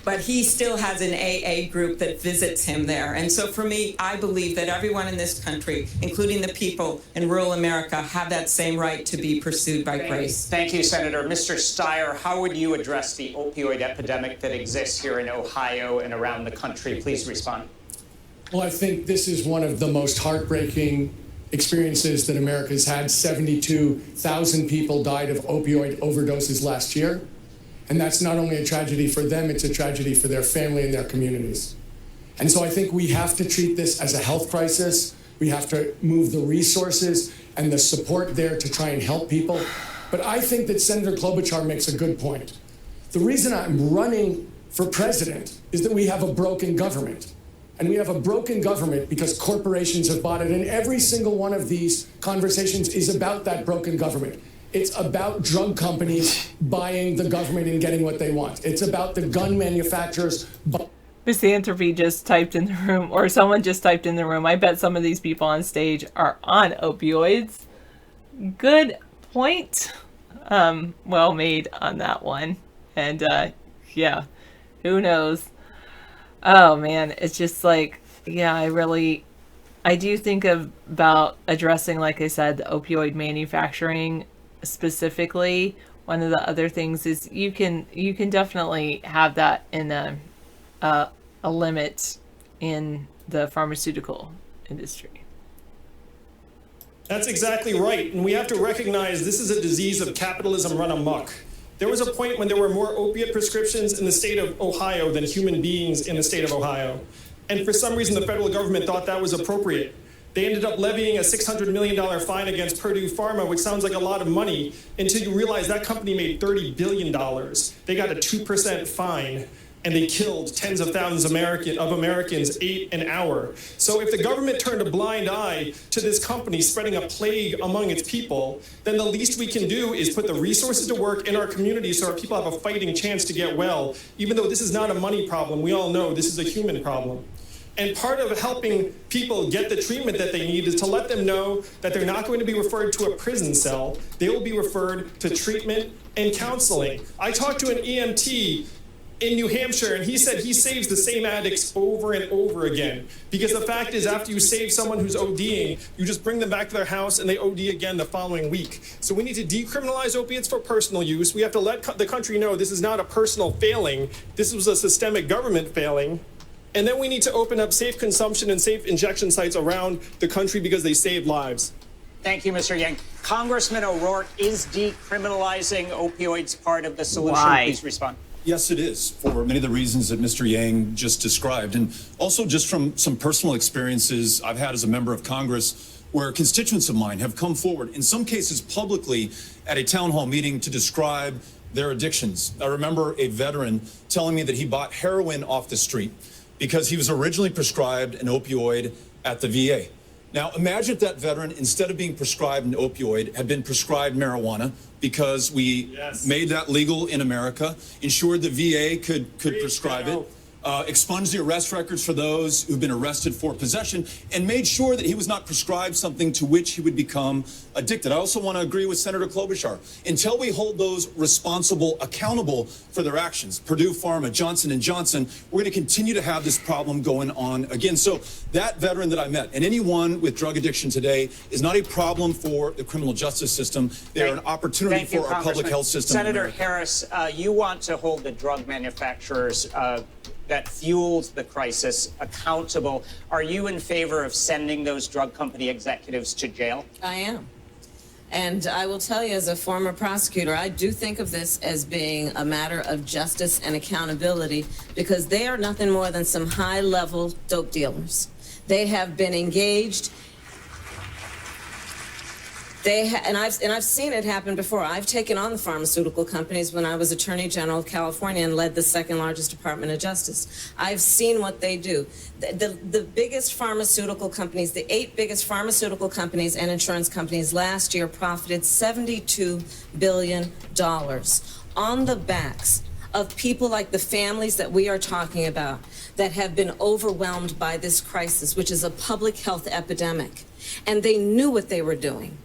But he still has an AA group that visits him there. And so for me, I believe that everyone in this country, including the people in rural America, have that same right to be pursued by Grace. Thank you, Senator. Mr. Steyer, how would you address the opioid epidemic that exists here in Ohio and around the country? Please respond. Well, I think this is one of the most heartbreaking experiences that America's had. 72,000 people died of opioid overdoses last year. And that's not only a tragedy for them, it's a tragedy for their family and their communities. And so I think we have to treat this as a health crisis. We have to move the resources and the support there to try and help people. But I think that Senator Klobuchar makes a good point. The reason I'm running for president is that we have a broken government. And we have a broken government because corporations have bought it. And every single one of these conversations is about that broken government. It's about drug companies buying the government and getting what they want. It's about the gun manufacturers. Misanthropy just typed in the room, or someone just typed in the room, I bet some of these people on stage are on opioids. Good point. Well made on that one. And yeah, who knows? Oh man, it's just like, yeah, I do think about addressing, like I said, the opioid manufacturing specifically. One of the other things is you can definitely have that in a limit in the pharmaceutical industry. That's exactly right. And we have to recognize this is a disease of capitalism run amok. There was a point when there were more opiate prescriptions in the state of Ohio than human beings in the state of Ohio. And for some reason, the federal government thought that was appropriate. They ended up levying a $600 million fine against Purdue Pharma, which sounds like a lot of money, until you realize that company made $30 billion. They got a 2% fine, and they killed tens of thousands of Americans 8 an hour. So if the government turned a blind eye to this company spreading a plague among its people, then the least we can do is put the resources to work in our communities so our people have a fighting chance to get well. Even though this is not a money problem, we all know this is a human problem. And part of helping people get the treatment that they need is to let them know that they're not going to be referred to a prison cell. They will be referred to treatment and counseling. I talked to an EMT in New Hampshire, and he said he saves the same addicts over and over again. Because the fact is, after you save someone who's ODing, you just bring them back to their house and they OD again the following week. So we need to decriminalize opiates for personal use. We have to let the country know this is not a personal failing. This was a systemic government failing. And then we need to open up safe consumption and safe injection sites around the country because they save lives. Thank you, Mr. Yang. Congressman O'Rourke, is decriminalizing opioids part of the solution? Why? Please respond. Yes, it is, for many of the reasons that Mr. Yang just described. And also just from some personal experiences I've had as a member of Congress where constituents of mine have come forward, in some cases publicly, at a town hall meeting to describe their addictions. I remember a veteran telling me that he bought heroin off the street because he was originally prescribed an opioid at the VA. Now, imagine if that veteran, instead of being prescribed an opioid, had been prescribed marijuana because we made that legal in America, ensured the VA could prescribe it, expunged the arrest records for those who've been arrested for possession, and made sure that he was not prescribed something to which he would become addicted. I also want to agree with Senator Klobuchar. Until we hold those responsible accountable for their actions, Purdue Pharma, Johnson & Johnson, we're going to continue to have this problem going on again. So that veteran that I met, and anyone with drug addiction today, is not a problem for the criminal justice system. They are an opportunity for our public health system. Senator Harris, you want to hold the drug manufacturers that fueled the crisis accountable. Are you in favor of sending those drug company executives to jail? I am. And I will tell you, as a former prosecutor, I do think of this as being a matter of justice and accountability because they are nothing more than some high-level dope dealers. They have been engaged. And I've seen it happen before. I've taken on the pharmaceutical companies when I was Attorney General of California and led the second largest Department of Justice. I've seen what they do. The biggest pharmaceutical companies, the 8 biggest pharmaceutical companies and insurance companies last year profited $72 billion on the backs of people like the families that we are talking about that have been overwhelmed by this crisis, which is a public health epidemic. And they knew what they were doing.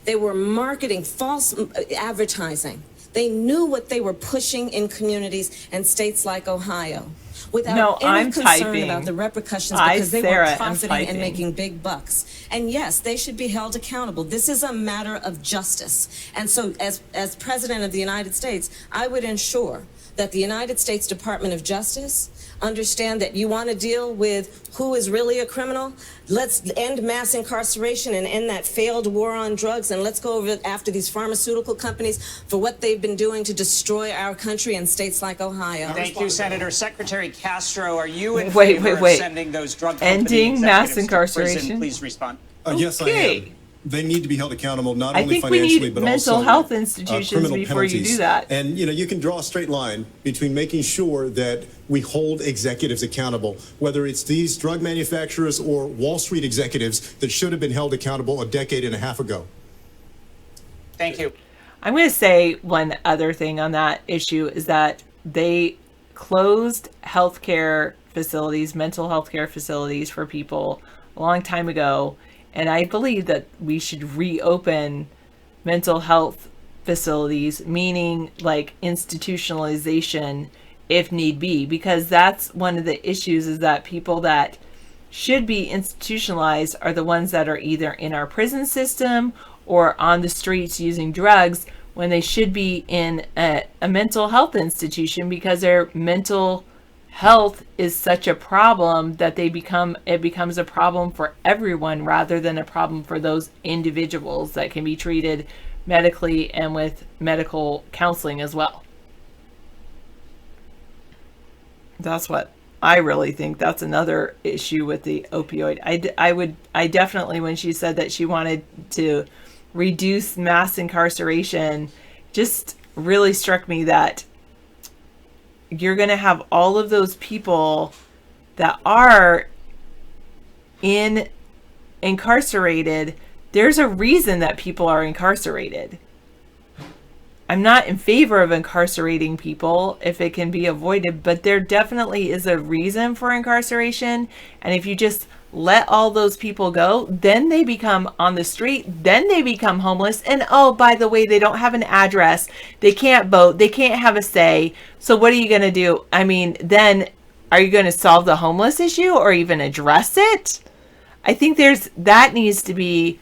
They were marketing false advertising. They knew what they were pushing in communities and states like Ohio without any concern about the reprepercussions because they were profiting and making big bucks. And yes, they should be held accountable. This is a matter of justice. And so as President of the United States, I would ensure that the United States Department of Justice understand that you want to deal with who is really a criminal, Let's end mass incarceration and end that failed war on drugs, and let's go over after these pharmaceutical companies for what they've been doing to destroy our country in states like Ohio. Thank you, Senator. Secretary Castro, are you in favor of sending those drug company ending mass executives to prison? incarceration? Please respond. Yes, I am. They need to be held accountable not I only think we financially need but mental also health institutions criminal before you penalties. do that. And you can draw a straight line between making sure that we hold executives accountable, whether it's these drug manufacturers or Wall Street executives that should have been held accountable a decade and a half ago. Thank you. I'm going to say one other thing on that issue is that they closed healthcare facilities, mental health care facilities for people a long time ago. And I believe that we should reopen mental health facilities, meaning like institutionalization if need be, because that's one of the issues is that people that should be institutionalized are the ones that are either in our prison system or on the streets using drugs when they should be in a mental health institution because their mental health is such a problem that it becomes a problem for everyone rather than a problem for those individuals that can be treated medically and with medical counseling as well. That's what I really think. That's another issue with the opioid. I definitely, when she said that she wanted to reduce mass incarceration, just really struck me that you're going to have all of those people that are incarcerated. There's a reason that people are incarcerated. I'm not in favor of incarcerating people if it can be avoided, but there definitely is a reason for incarceration. And if you just let all those people go, then they become on the street, then they become homeless. And oh, by the way, they don't have an address. They can't vote. They can't have a say. So what are you going to do? I mean, then are you going to solve the homeless issue or even address it? I think that needs to be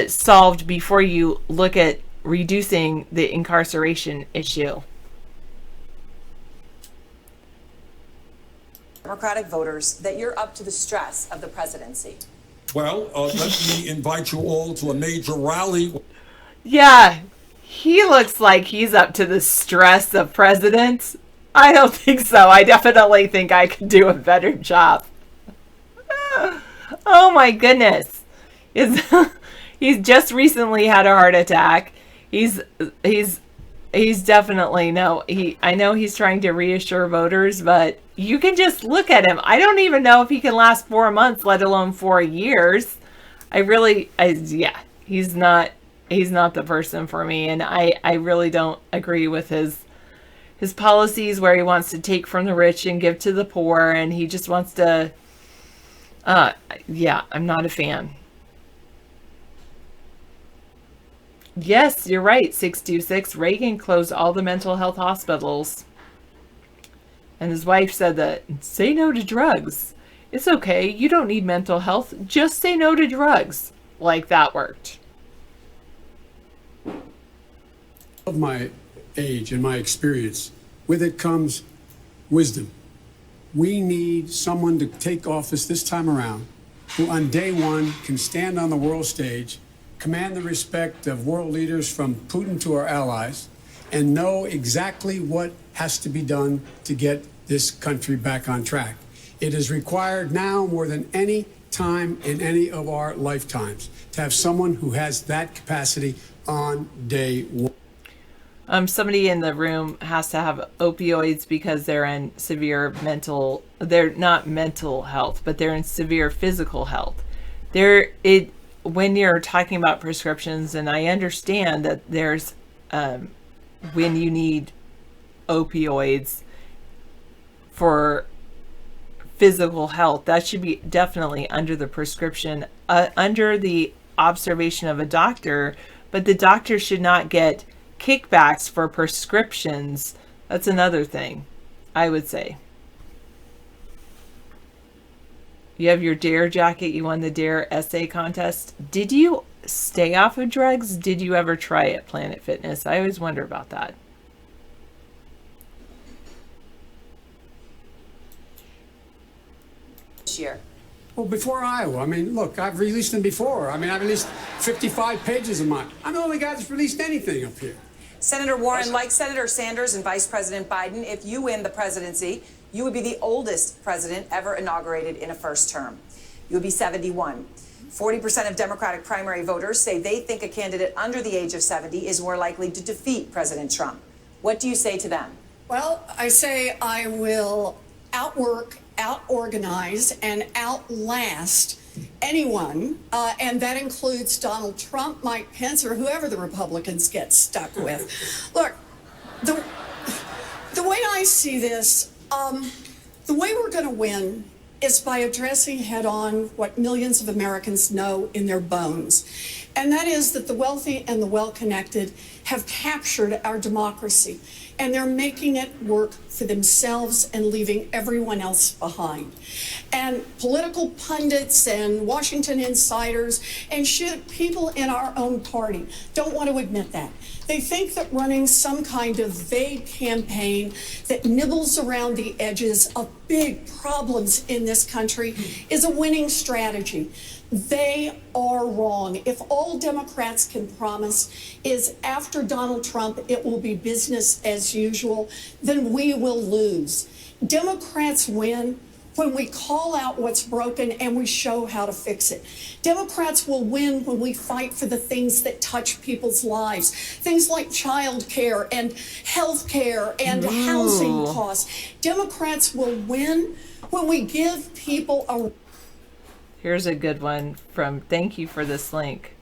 solved before you look at reducing the incarceration issue. Democratic voters that you're up to the stress of the presidency. Well, let me invite you all to a major rally. Yeah, he looks like he's up to the stress of presidents. I don't think so. I definitely think I could do a better job. Oh my goodness. He's just recently had a heart attack. He's definitely I know he's trying to reassure voters, but you can just look at him. I don't even know if he can last 4 months, let alone 4 years. He's not the person for me. And I really don't agree with his policies where he wants to take from the rich and give to the poor. And he just wants to, I'm not a fan. Yes, you're right, 626. Reagan closed all the mental health hospitals. And his wife said that, say no to drugs. It's okay, you don't need mental health, just say no to drugs. Like that worked. Of my age and my experience, with it comes wisdom. We need someone to take office this time around who on day one can stand on the world stage, command the respect of world leaders from Putin to our allies, and know exactly what has to be done to get this country back on track. It is required now more than any time in any of our lifetimes to have someone who has that capacity on day one. Somebody in the room has to have opioids because they're in severe they're not mental health, but they're in severe physical health. When you're talking about prescriptions, and I understand that there's when you need opioids for physical health, that should be definitely under the prescription, under the observation of a doctor, but the doctor should not get kickbacks for prescriptions. That's another thing, I would say. You have your DARE jacket. You won the DARE essay contest. Did you stay off of drugs? Did you ever try it, Planet Fitness? I always wonder about that. This year. Well, before Iowa. I mean, look, I've released them before. I mean, I've released 55 pages of mine. I'm the only guy that's released anything up here. Senator Warren, like Senator Sanders and Vice President Biden, if you win the presidency, you would be the oldest president ever inaugurated in a first term. You would be 71. 40% of Democratic primary voters say they think a candidate under the age of 70 is more likely to defeat President Trump. What do you say to them? Well, I say I will outwork, outorganize, and outlast anyone, and that includes Donald Trump, Mike Pence, or whoever the Republicans get stuck with. Look, the way I see this, the way we're going to win is by addressing head-on what millions of Americans know in their bones, and that is that the wealthy and the well-connected have captured our democracy, and they're making it work for themselves and leaving everyone else behind. And political pundits and Washington insiders and people in our own party don't want to admit that. They think that running some kind of vague campaign that nibbles around the edges of big problems in this country is a winning strategy. They are wrong. If all Democrats can promise is after Donald Trump, it will be business as usual, then we will lose. Democrats win when we call out what's broken and we show how to fix it. Democrats will win when we fight for the things that touch people's lives. Things like child care and health care and housing costs. Democrats will win when we give people a... Here's a good one from, thank you for this link,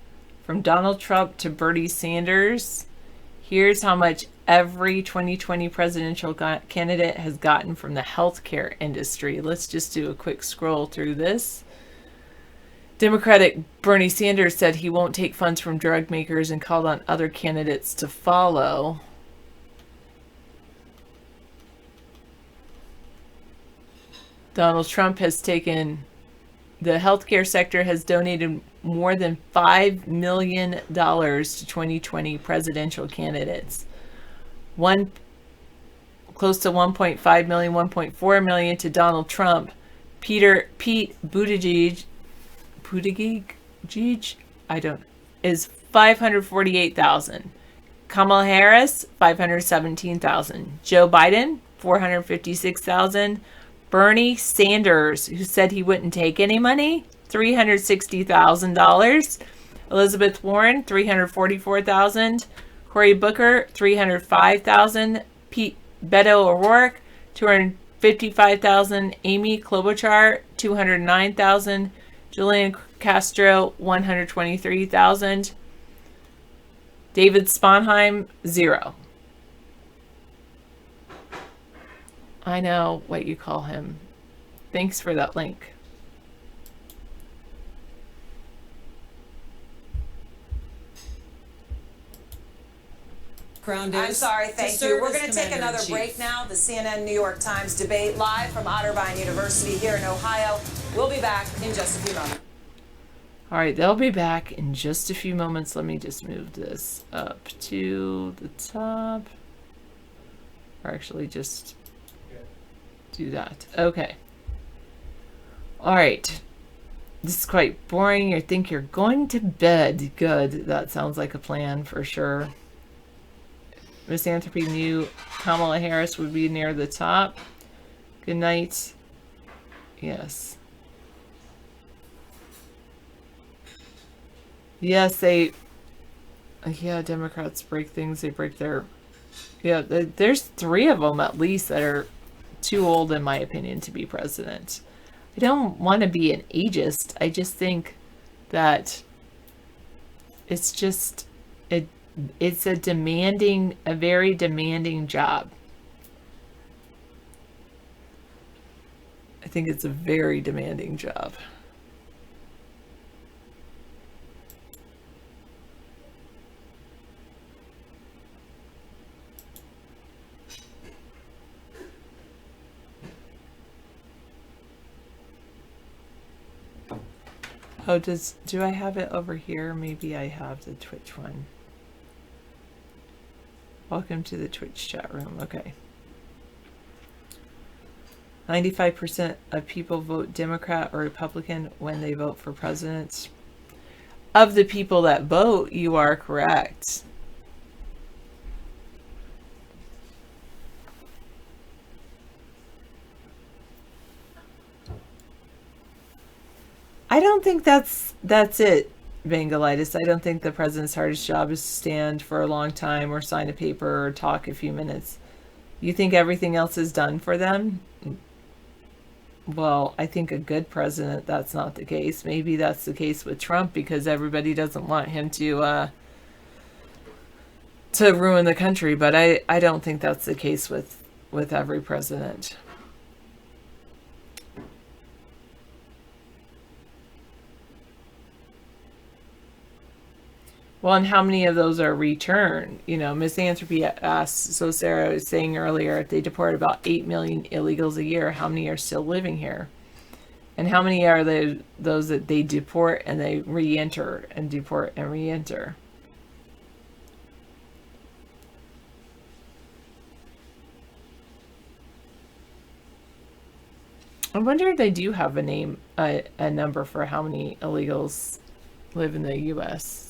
from Donald Trump to Bernie Sanders. Here's how much every 2020 presidential candidate has gotten from the healthcare industry. Let's just do a quick scroll through this. Democratic Bernie Sanders said he won't take funds from drug makers and called on other candidates to follow. Donald Trump has taken... The healthcare sector has donated more than $5 million to 2020 presidential candidates. Close to 1.5 million, 1.4 million to Donald Trump. Pete Buttigieg, is 548,000. Kamala Harris, 517,000. Joe Biden, 456,000. Bernie Sanders, who said he wouldn't take any money, $360,000. Elizabeth Warren, $344,000. Cory Booker, $305,000. Beto O'Rourke, $255,000. Amy Klobuchar, $209,000. Julian Castro, $123,000. David Sponheim, $0. I know what you call him. Thanks for that link. I'm sorry, thank you. We're going to take another break now. The CNN New York Times debate live from Otterbein University here in Ohio. We'll be back in just a few moments. All right, they'll be back in just a few moments. Let me just move this up to the top. Or actually just do that. Okay. All right. This is quite boring. You think you're going to bed. Good. That sounds like a plan for sure. Misanthropy knew Kamala Harris would be near the top. Good night. Yes. Yes, Democrats break things. They break their... Yeah, there's 3 of them at least that are too old, in my opinion, to be president. I don't want to be an ageist. I just think that it's just... It's a very demanding job. I think it's a very demanding job. Oh, do I have it over here? Maybe I have the Twitch one. Welcome to the Twitch chat room. Okay. 95% of people vote Democrat or Republican when they vote for presidents. Of the people that vote, you are correct. I don't think that's it, Bangalitis. I don't think the president's hardest job is to stand for a long time or sign a paper or talk a few minutes. You think everything else is done for them? Well, I think a good president, that's not the case. Maybe that's the case with Trump because everybody doesn't want him to ruin the country. But I don't think that's the case with every president. Well, and how many of those are returned? You know, Misanthropy asked, so Sarah was saying earlier, if they deport about 8 million illegals a year, how many are still living here? And how many are those that they deport and they re-enter and deport and re-enter? I wonder if they do have a number for how many illegals live in the U.S.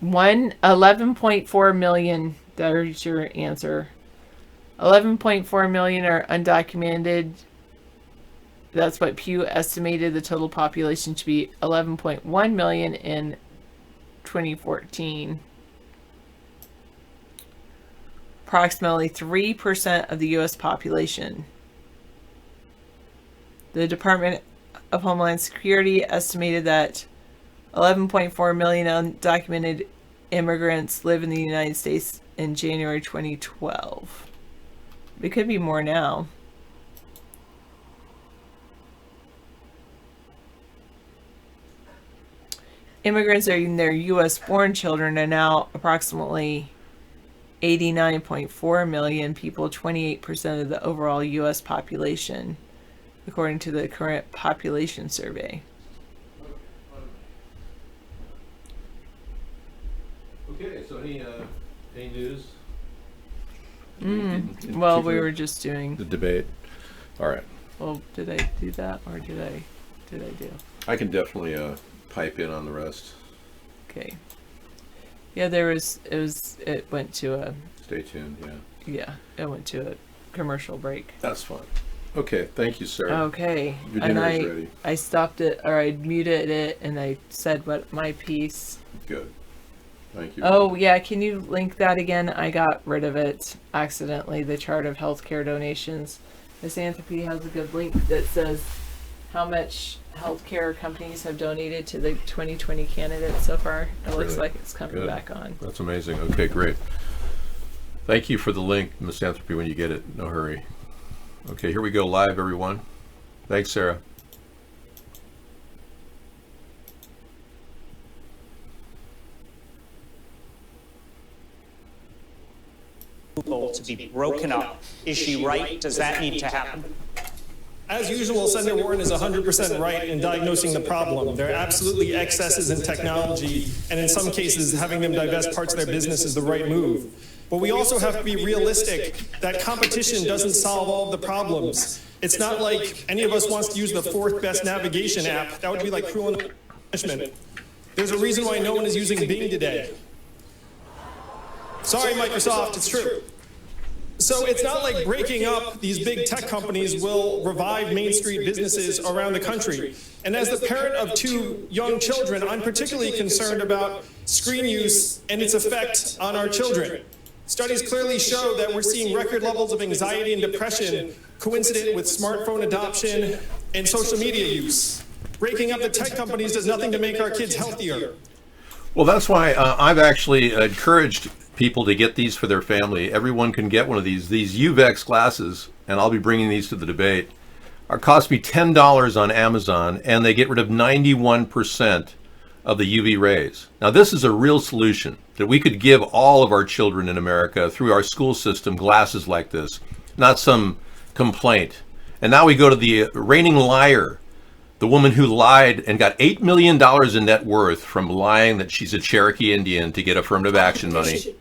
One 11.4 million. There's your answer. 11.4 million are undocumented. That's what Pew estimated the total population to be. 11.1 million in 2014. Approximately 3% of the U.S. population. The Department of Homeland Security estimated that 11.4 million undocumented immigrants live in the United States in January 2012. It could be more now. Immigrants and their U.S. born children are now approximately 89.4 million people, 28% of the overall U.S. population, according to the current population survey. Okay, so any news? Well, we were just doing the debate. All right. Well, did I do that or did I do? I can definitely pipe in on the rest. Okay. Yeah, it went to a. Stay tuned. Yeah. Yeah, it went to a commercial break. That's fine. Okay, thank you, Sarah. Okay, Your and dinner is ready. I stopped it, or I muted it, and I said what my piece. Good. Thank you. Oh yeah, can you link that again? I got rid of it accidentally. The chart of healthcare donations. Misanthropy has a good link that says how much healthcare companies have donated to the 2020 candidates so far. It looks like it's coming back on. That's amazing. Okay, great. Thank you for the link, Misanthropy, when you get it. No hurry. Okay, here we go live, everyone. Thanks, Sarah. To be broken up. Is she right? Does that need to happen? As usual, Senator Warren is 100% right in diagnosing the problem. There are absolutely excesses in technology, and in some cases, having them divest parts of their business is the right move. But we also have to be realistic that competition doesn't solve all of the problems. It's not like any of us wants to use the fourth best navigation app. That would be like cruel punishment. There's a reason why no one is using Bing today. Sorry, Microsoft, it's true. So it's not like breaking up these big tech companies will revive Main Street businesses around the country. And as the parent of 2 young children, I'm particularly concerned about screen use and its effect on our children. Studies clearly show that we're seeing record levels of anxiety and depression coincident with smartphone adoption and social media use. Breaking up the tech companies does nothing to make our kids healthier. Well, that's why I've actually encouraged people to get these for their family. Everyone can get one of these UVEX glasses, and I'll be bringing these to the debate. Cost me $10 on Amazon, and they get rid of 91% of the UV rays. Now, this is a real solution that we could give all of our children in America through our school system, glasses like this, not some complaint. And now we go to the reigning liar, The woman who lied and got $8 million in net worth from lying that she's a Cherokee Indian to get affirmative action money.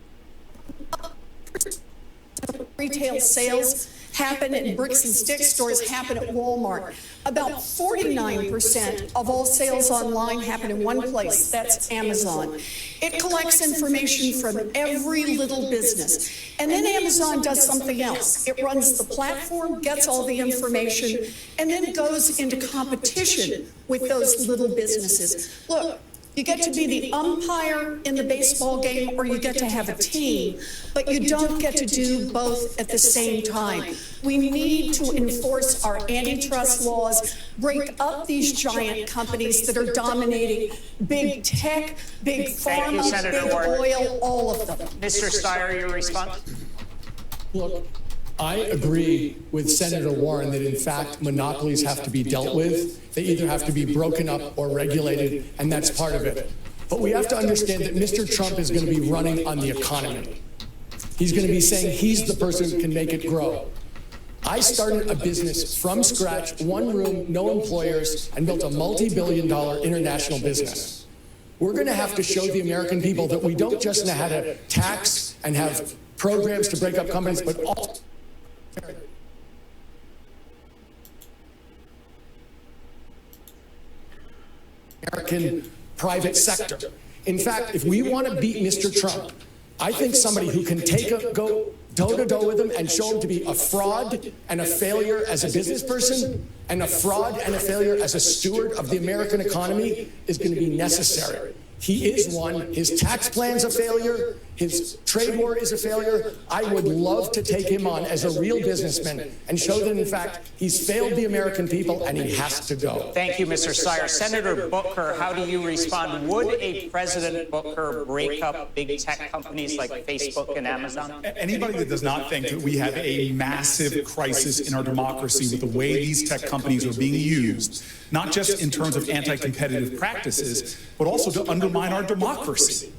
Retail sales happen at bricks and sticks stores, happen at Walmart. About 49% of all sales online happen in one place, that's Amazon. It collects information from every little business. And then Amazon does something else. It runs the platform, gets all the information, and then goes into competition with those little businesses. Look, you get to be the umpire in the baseball game, or you get to have a team, but you don't get to do both at the same time. We need to enforce our antitrust laws, break up these giant companies that are dominating big tech, big pharma, big oil, all of them. Mr. Steyer, your response? Look, I agree with Senator Warren that, in fact, monopolies have to be dealt with. They either have to be broken up or regulated, and that's part of it. But we have to understand that Mr. Trump is going to be running on the economy. He's going to be saying he's the person who can make it grow. I started a business from scratch, one room, no employers, and built a multi-billion-dollar international business. We're going to have to show the American people that we don't just know how to tax and have programs to break up companies, but also American private sector. In fact, if we want to beat Mr. Trump, I think somebody who can go toe-to-toe with him and show him to be a fraud and a failure as a business person and a fraud and a failure as a steward of the American economy is going to be necessary. He is one. His tax plan's a failure. His trade war is a failure. I would love to take him on as a real businessman and show that, in fact, he's failed the American people and he has to go. Thank you, Mr. Steyer. Senator Booker, how do you respond? Would a President Booker break up big tech companies like Facebook and Amazon? Anybody that does not think that we have a massive crisis in our democracy with the way these tech companies are being used, not just in terms of anti-competitive practices, but also to undermine our democracy.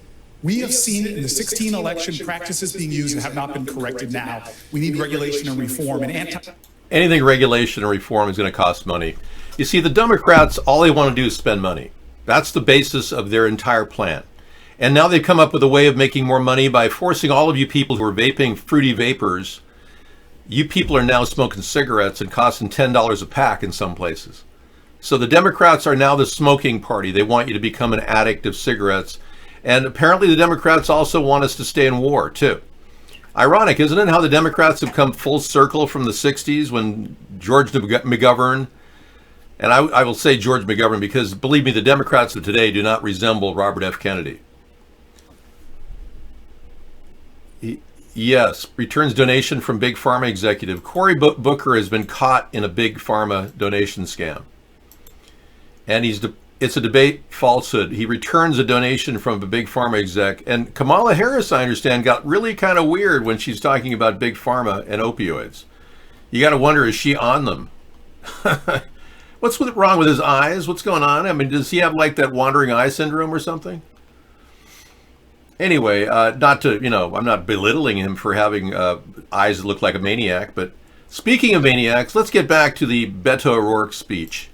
We have seen it in the 2016 election, practices being used and have not been corrected now. We need regulation and reform. Anything regulation and reform is going to cost money. You see, the Democrats, all they want to do is spend money. That's the basis of their entire plan. And now they've come up with a way of making more money by forcing all of you people who are vaping fruity vapors. You people are now smoking cigarettes and costing $10 a pack in some places. So the Democrats are now the smoking party. They want you to become an addict of cigarettes. And apparently the Democrats also want us to stay in war, too. Ironic, isn't it, how the Democrats have come full circle from the 60s when George McGovern, and I will say George McGovern because, believe me, the Democrats of today do not resemble Robert F. Kennedy. Yes, returns donation from Big Pharma executive. Cory Booker has been caught in a Big Pharma donation scam. And it's a debate falsehood. He returns a donation from a Big Pharma exec. And Kamala Harris, I understand, got really kind of weird when she's talking about Big Pharma and opioids. You got to wonder, is she on them? What's wrong with his eyes? What's going on? I mean, does he have like that wandering eye syndrome or something? Anyway, not to, I'm not belittling him for having eyes that look like a maniac. But speaking of maniacs, let's get back to the Beto O'Rourke speech.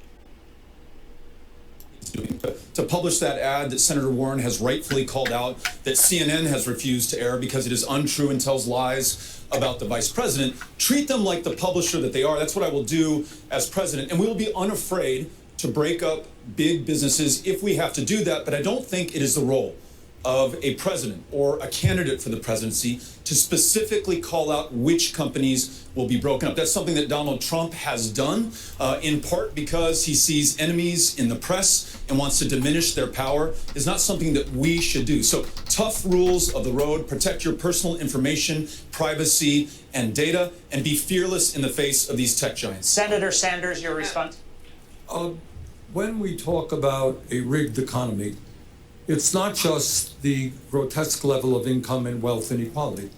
To publish that ad that Senator Warren has rightfully called out that CNN has refused to air because it is untrue and tells lies about the vice president. Treat them like the publisher that they are. That's what I will do as president. And we will be unafraid to break up big businesses if we have to do that. But I don't think it is the role of a president or a candidate for the presidency to specifically call out which companies will be broken up. That's something that Donald Trump has done, in part because he sees enemies in the press and wants to diminish their power. Is not something that we should do. So tough rules of the road, protect your personal information, privacy, and data, and be fearless in the face of these tech giants. Senator Sanders, your response? When we talk about a rigged economy, it's not just the grotesque level of income and wealth inequality.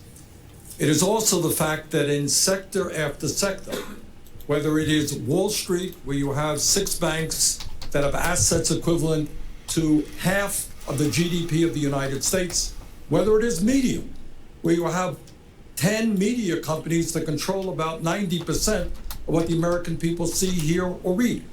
It is also the fact that in sector after sector, whether it is Wall Street, where you have 6 banks that have assets equivalent to half of the GDP of the United States, whether it is media, where you have 10 media companies that control about 90% of what the American people see, hear, or read,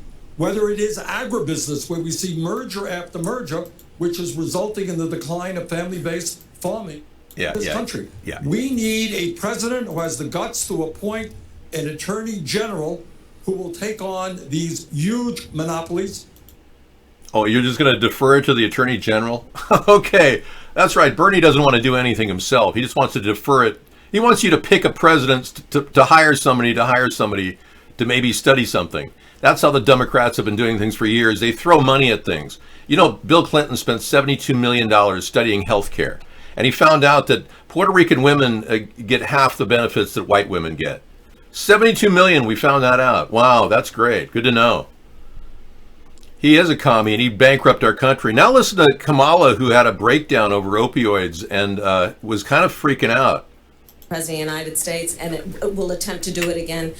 whether it is agribusiness, where we see merger after merger, which is resulting in the decline of family-based farming in this country. We need a president who has the guts to appoint an attorney general who will take on these huge monopolies. Oh, you're just going to defer to the attorney general? Okay, that's right. Bernie doesn't want to do anything himself. He just wants to defer it. He wants you to pick a president to hire somebody to maybe study something. That's how the Democrats have been doing things for years. They throw money at things. You know, Bill Clinton spent $72 million studying health care. And he found out that Puerto Rican women get half the benefits that white women get. 72 million, we found that out. Wow, that's great. Good to know. He is a commie and he bankrupted our country. Now listen to Kamala, who had a breakdown over opioids and was kind of freaking out. President of the United States, and it will attempt to do it again.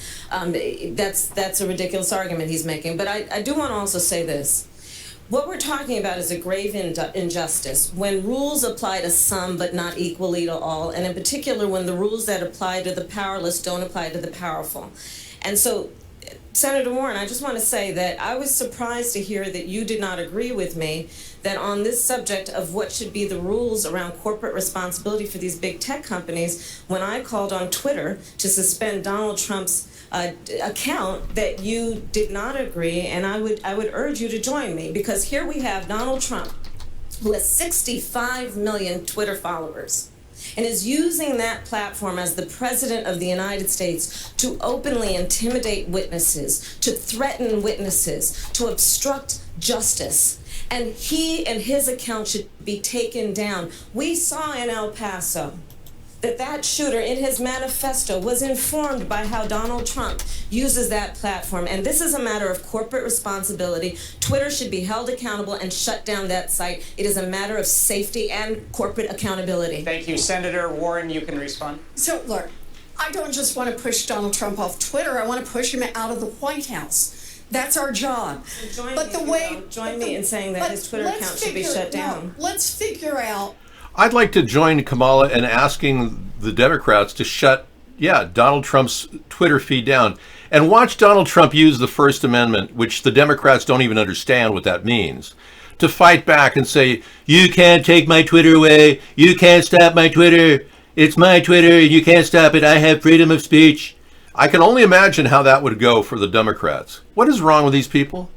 That's a ridiculous argument he's making. But I do want to also say this. What we're talking about is a grave injustice when rules apply to some but not equally to all, and in particular when the rules that apply to the powerless don't apply to the powerful. And so, Senator Warren, I just want to say that I was surprised to hear that you did not agree with me that on this subject of what should be the rules around corporate responsibility for these big tech companies, when I called on Twitter to suspend Donald Trump's account, that you did not agree, and I would urge you to join me, because here we have Donald Trump, who has 65 million Twitter followers, and is using that platform as the president of the United States to openly intimidate witnesses, to threaten witnesses, to obstruct justice. And he and his account should be taken down. We saw in El Paso that shooter in his manifesto was informed by how Donald Trump uses that platform. And this is a matter of corporate responsibility. Twitter should be held accountable and shut down that site. It is a matter of safety and corporate accountability. Thank you. Senator Warren, you can respond. So, look, I don't just want to push Donald Trump off Twitter. I want to push him out of the White House. That's our job. Join me in saying that his Twitter account should be shut down. Let's figure out. I'd like to join Kamala in asking the Democrats to shut, Donald Trump's Twitter feed down. And watch Donald Trump use the First Amendment, which the Democrats don't even understand what that means, to fight back and say, you can't take my Twitter away. You can't stop my Twitter. It's my Twitter. You can't stop it. I have freedom of speech. I can only imagine how that would go for the Democrats. What is wrong with these people?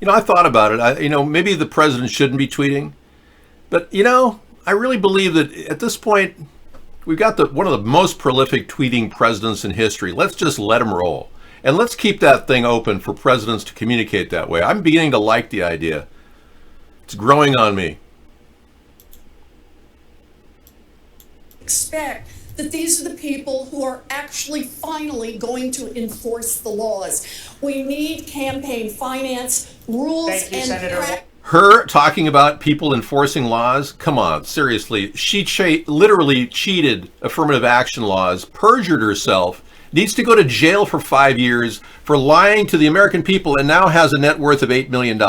I thought about it. Maybe the president shouldn't be tweeting. But, I really believe that at this point, we've got one of the most prolific tweeting presidents in history. Let's just let him roll. And let's keep that thing open for presidents to communicate that way. I'm beginning to like the idea. It's growing on me. Expect that these are the people who are actually finally going to enforce the laws. We need campaign finance, rules, Thank you, Senator. Her talking about people enforcing laws? Come on, seriously. She literally cheated affirmative action laws, perjured herself, needs to go to jail for 5 years for lying to the American people, and now has a net worth of $8 million.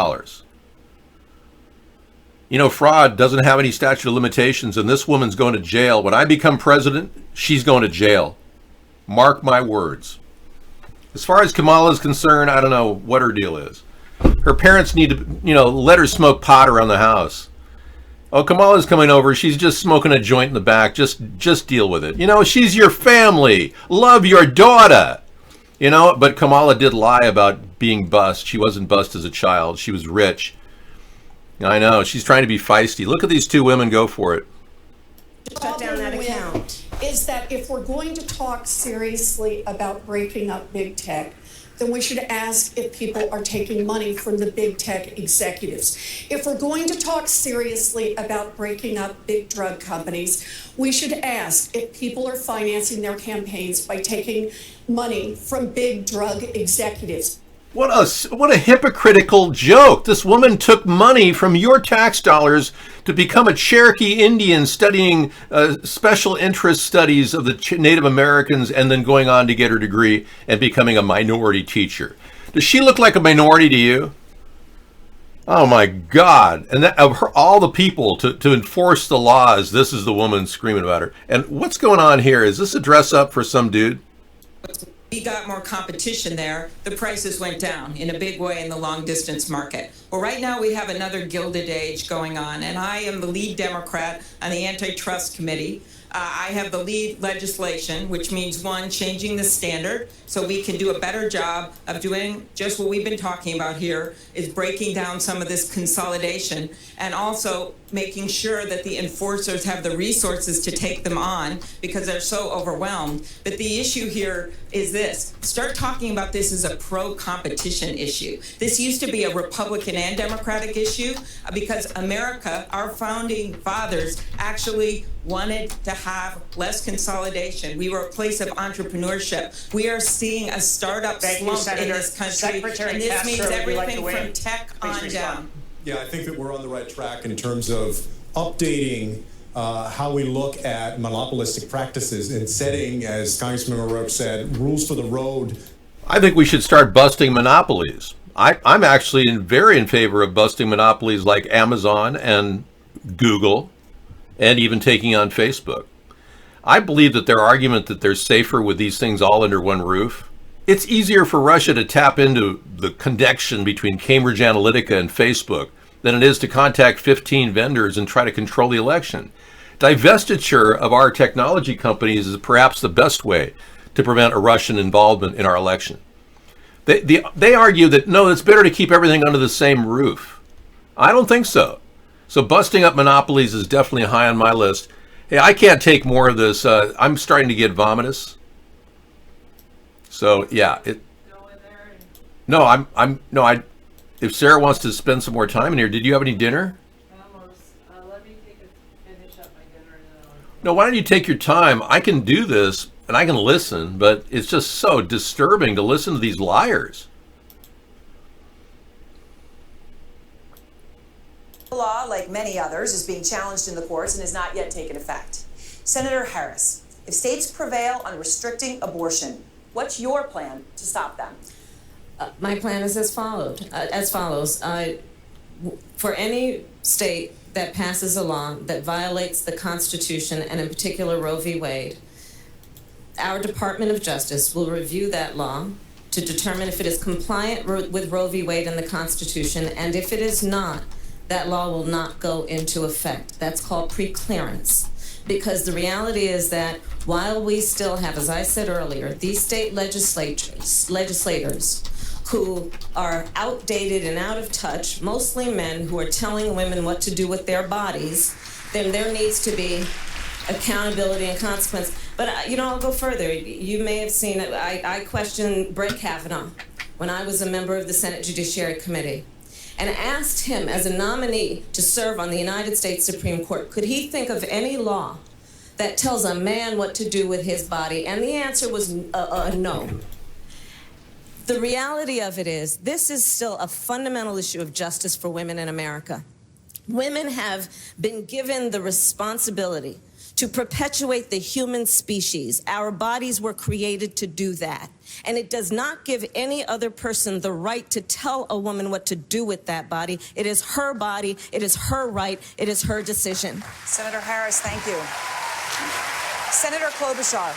Fraud doesn't have any statute of limitations, and this woman's going to jail. When I become president, she's going to jail. Mark my words. As far as Kamala is concerned, I don't know what her deal is. Her parents need to, let her smoke pot around the house. Oh, Kamala's coming over. She's just smoking a joint in the back. Just deal with it. She's your family. Love your daughter. But Kamala did lie about being bussed. She wasn't bussed as a child. She was rich. I know. She's trying to be feisty. Look at these two women go for it. Shut down that account. Is that if we're going to talk seriously about breaking up big tech, then we should ask if people are taking money from the big tech executives. If we're going to talk seriously about breaking up big drug companies, we should ask if people are financing their campaigns by taking money from big drug executives. What a hypocritical joke. This woman took money from your tax dollars to become a Cherokee Indian studying special interest studies of the Native Americans and then going on to get her degree and becoming a minority teacher. Does she look like a minority to you? Oh my God. And of all the people to enforce the laws, this is the woman screaming about her. And what's going on here? Is this a dress up for some dude? We got more competition there, the prices went down in a big way in the long distance market. Well, right now we have another Gilded Age going on, and I am the lead Democrat on the Antitrust Committee. I have the lead legislation, which means, one, changing the standard so we can do a better job of doing just what we've been talking about here, is breaking down some of this consolidation, and also making sure that the enforcers have the resources to take them on because they're so overwhelmed. But the issue here is this. Start talking about this as a pro-competition issue. This used to be a Republican and Democratic issue because America, our founding fathers, actually wanted to have less consolidation. We were a place of entrepreneurship. We are seeing a startup slump in this country, and this means everything from tech on down. Yeah, I think that we're on the right track in terms of updating how we look at monopolistic practices and setting, as Congressman O'Rourke said, rules for the road. I think we should start busting monopolies. I'm actually very in favor of busting monopolies like Amazon and Google, and even taking on Facebook. I believe that their argument that they're safer with these things all under one roof, it's easier for Russia to tap into the connection between Cambridge Analytica and Facebook than it is to contact 15 vendors and try to control the election. Divestiture of our technology companies is perhaps the best way to prevent a Russian involvement in our election. They argue that, no, it's better to keep everything under the same roof. I don't think so. So busting up monopolies is definitely high on my list. Hey, I can't take more of this. I'm starting to get vomitous. So yeah, if Sarah wants to spend some more time in here, did you have any dinner? Almost. Let me finish up my dinner. No, why don't you take your time? I can do this and I can listen, but it's just so disturbing to listen to these liars. The law, like many others, is being challenged in the courts and has not yet taken effect. Senator Harris, if states prevail on restricting abortion, what's your plan to stop them? My plan is as follows. For any state that passes a law that violates the Constitution, and in particular Roe v. Wade, our Department of Justice will review that law to determine if it is compliant with Roe v. Wade and the Constitution, and if it is not, that law will not go into effect. That's called preclearance. Because the reality is that while we still have, as I said earlier, these state legislators who are outdated and out of touch, mostly men who are telling women what to do with their bodies, then there needs to be accountability and consequence. But, I'll go further. You may have seen it. I questioned Brett Kavanaugh when I was a member of the Senate Judiciary Committee, and asked him, as a nominee to serve on the United States Supreme Court, could he think of any law that tells a man what to do with his body? And the answer was no. The reality of it is, this is still a fundamental issue of justice for women in America. Women have been given the responsibility to perpetuate the human species. Our bodies were created to do that. And it does not give any other person the right to tell a woman what to do with that body. It is her body, it is her right, it is her decision. Senator Harris, thank you. Senator Klobuchar,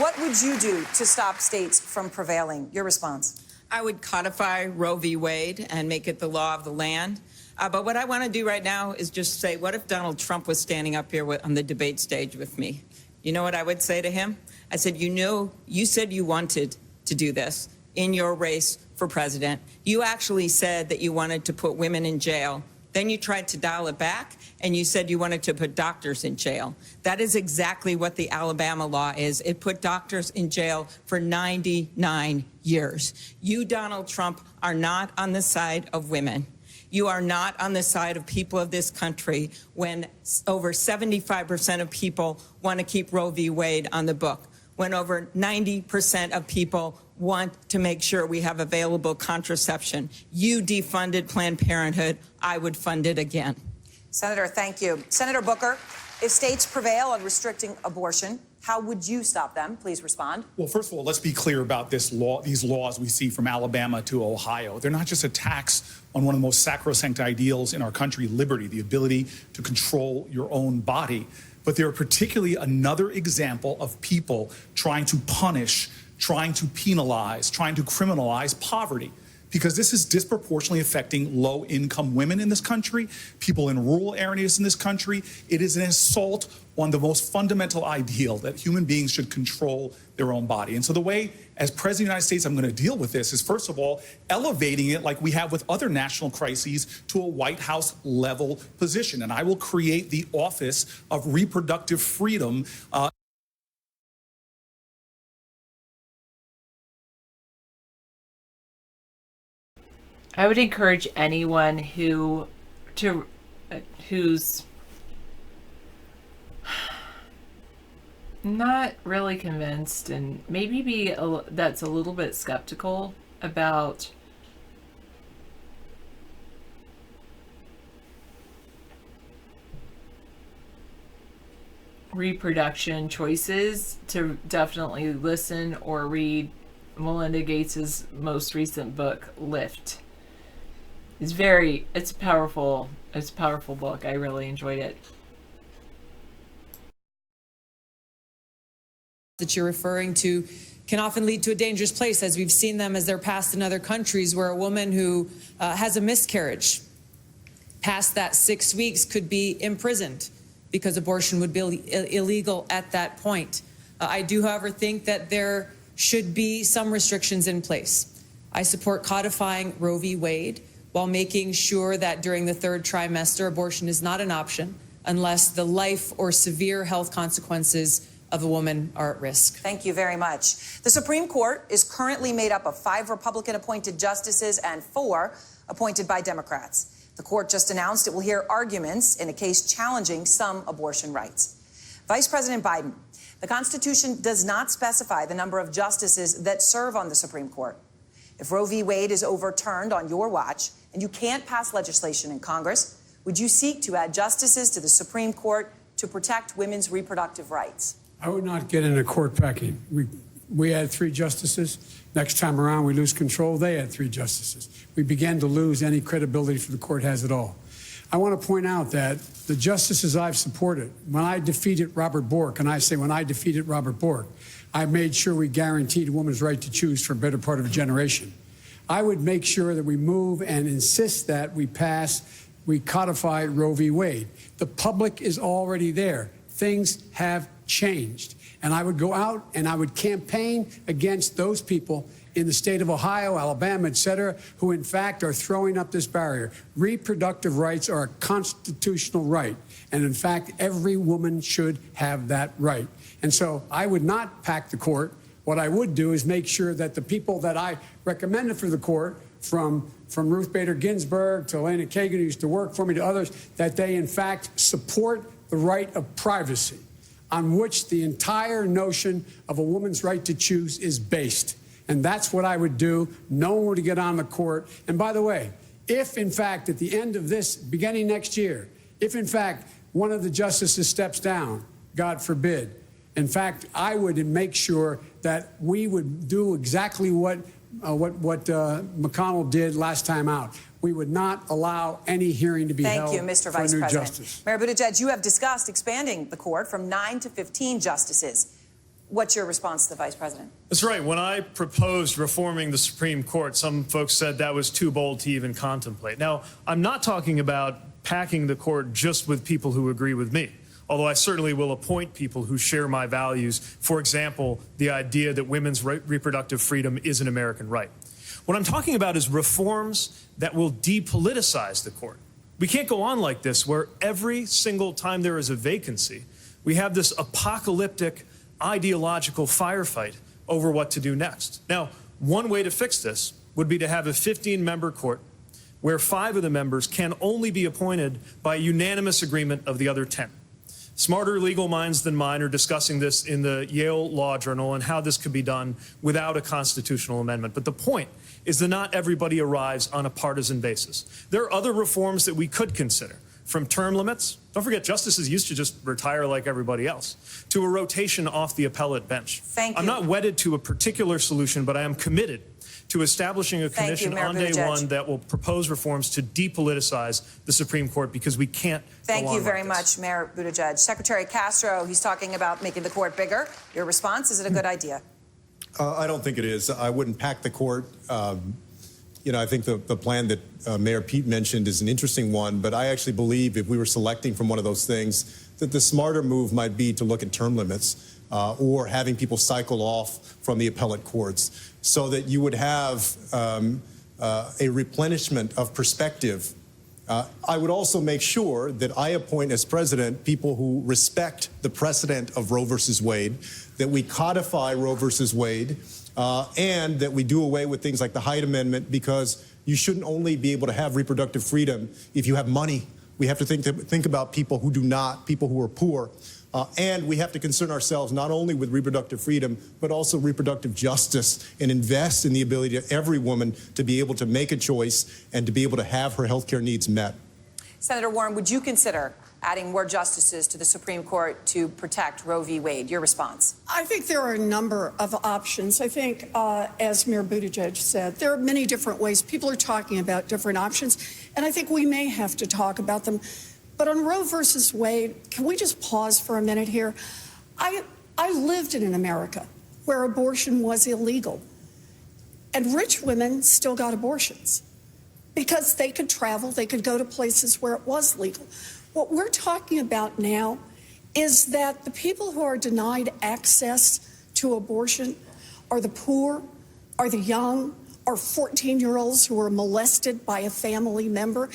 what would you do to stop states from prevailing? Your response. I would codify Roe v. Wade and make it the law of the land. But what I want to do right now is just say, what if Donald Trump was standing up here on the debate stage with me? You know what I would say to him? I said, you said you wanted to do this in your race for president. You actually said that you wanted to put women in jail. Then you tried to dial it back, and you said you wanted to put doctors in jail. That is exactly what the Alabama law is. It put doctors in jail for 99 years. You, Donald Trump, are not on the side of women. You are not on the side of people of this country when over 75% of people want to keep Roe v. Wade on the book, when over 90% of people want to make sure we have available contraception. You defunded Planned Parenthood. I would fund it again. Senator, thank you. Senator Booker, if states prevail on restricting abortion, how would you stop them? Please respond. Well, first of all, let's be clear about these laws we see from Alabama to Ohio. They're not just attacks on one of the most sacrosanct ideals in our country, liberty, the ability to control your own body. but they're particularly another example of people trying to punish, trying to penalize, trying to criminalize poverty. Because this is disproportionately affecting low-income women in this country, people in rural areas in this country. It is an assault on the most fundamental ideal that human beings should control their own body. And so the way, as President of the United States, I'm going to deal with this is, first of all, elevating it like we have with other national crises to a White House level position. And I will create the Office of Reproductive Freedom. I would encourage anyone who's not really convinced and maybe that's a little bit skeptical about reproduction choices to definitely listen or read Melinda Gates's most recent book, Lift. It's a powerful book. I really enjoyed it. That you're referring to can often lead to a dangerous place, as we've seen them as they're passed in other countries, where a woman who has a miscarriage past that 6 weeks could be imprisoned because abortion would be illegal at that point. I do, however, think that there should be some restrictions in place. I support codifying Roe v. Wade while making sure that during the third trimester, abortion is not an option unless the life or severe health consequences of a woman are at risk. Thank you very much. The Supreme Court is currently made up of 5 Republican-appointed justices and 4 appointed by Democrats. The court just announced it will hear arguments in a case challenging some abortion rights. Vice President Biden, the Constitution does not specify the number of justices that serve on the Supreme Court. If Roe v. Wade is overturned on your watch and you can't pass legislation in Congress, would you seek to add justices to the Supreme Court to protect women's reproductive rights? I would not get into court packing. We had 3 justices. Next time around, we lose control. They had 3 justices. We began to lose any credibility for the court has at all. I want to point out that the justices I've supported, when I defeated Robert Bork, and I say when I defeated Robert Bork, I made sure we guaranteed a woman's right to choose for a better part of a generation. I would make sure that we move and insist that we codify Roe v. Wade. The public is already there. Things have changed. And I would go out and I would campaign against those people in the state of Ohio, Alabama, et cetera, who in fact are throwing up this barrier. Reproductive rights are a constitutional right. And in fact, every woman should have that right. And so I would not pack the court. What I would do is make sure that the people that I recommended for the court, from Ruth Bader Ginsburg to Elena Kagan, who used to work for me, to others, that they in fact support the right of privacy, on which the entire notion of a woman's right to choose is based. And that's what I would do. No one would get on the court. And by the way, if in fact at the end of this, beginning next year, if in fact one of the justices steps down, God forbid, in fact, I would make sure that we would do exactly what McConnell did last time out. We would not allow any hearing to be held. Thank you, Mr. for Vice a new President. justice. Mayor Buttigieg, you have discussed expanding the court from 9 to 15 justices. What's your response to the Vice President? That's right. When I proposed reforming the Supreme Court, some folks said that was too bold to even contemplate. Now, I'm not talking about packing the court just with people who agree with me, although I certainly will appoint people who share my values. For example, the idea that women's reproductive freedom is an American right. What I'm talking about is reforms that will depoliticize the court. We can't go on like this, where every single time there is a vacancy, we have this apocalyptic ideological firefight over what to do next. Now, one way to fix this would be to have a 15-member court where 5 of the members can only be appointed by unanimous agreement of the other 10. Smarter legal minds than mine are discussing this in the Yale Law Journal and how this could be done without a constitutional amendment. But the point is that not everybody arrives on a partisan basis. There are other reforms that we could consider, from term limits. Don't forget, justices used to just retire like everybody else, to a rotation off the appellate bench. Thank you. I'm not wedded to a particular solution, but I am committed to establishing a Thank you, commission Mayor on day Buttigieg. one that will propose reforms to depoliticize the Supreme Court, because we can't Thank go you on very like this. much, Mayor Buttigieg. Secretary Castro, he's talking about making the court bigger. Your response, is it a good idea? I don't think it is. I wouldn't pack the court. I think the plan that Mayor Pete mentioned is an interesting one, but I actually believe if we were selecting from one of those things, that the smarter move might be to look at term limits or having people cycle off from the appellate courts so that you would have a replenishment of perspective. I would also make sure that I appoint as president people who respect the precedent of Roe versus Wade, that we codify Roe versus Wade, and that we do away with things like the Hyde Amendment, because you shouldn't only be able to have reproductive freedom if you have money. We have to think about people who do not, people who are poor. And we have to concern ourselves not only with reproductive freedom, but also reproductive justice, and invest in the ability of every woman to be able to make a choice and to be able to have her health care needs met. Senator Warren, would you consider adding more justices to the Supreme Court to protect Roe v. Wade? Your response? I think there are a number of options. I think, as Mayor Buttigieg said, there are many different ways. People are talking about different options, and I think we may have to talk about them. But on Roe versus Wade, can we just pause for a minute here? I lived in an America where abortion was illegal, and rich women still got abortions because they could travel, they could go to places where it was legal. What we're talking about now is that the people who are denied access to abortion are the poor, are the young, are 14-year-olds who were molested by a family member.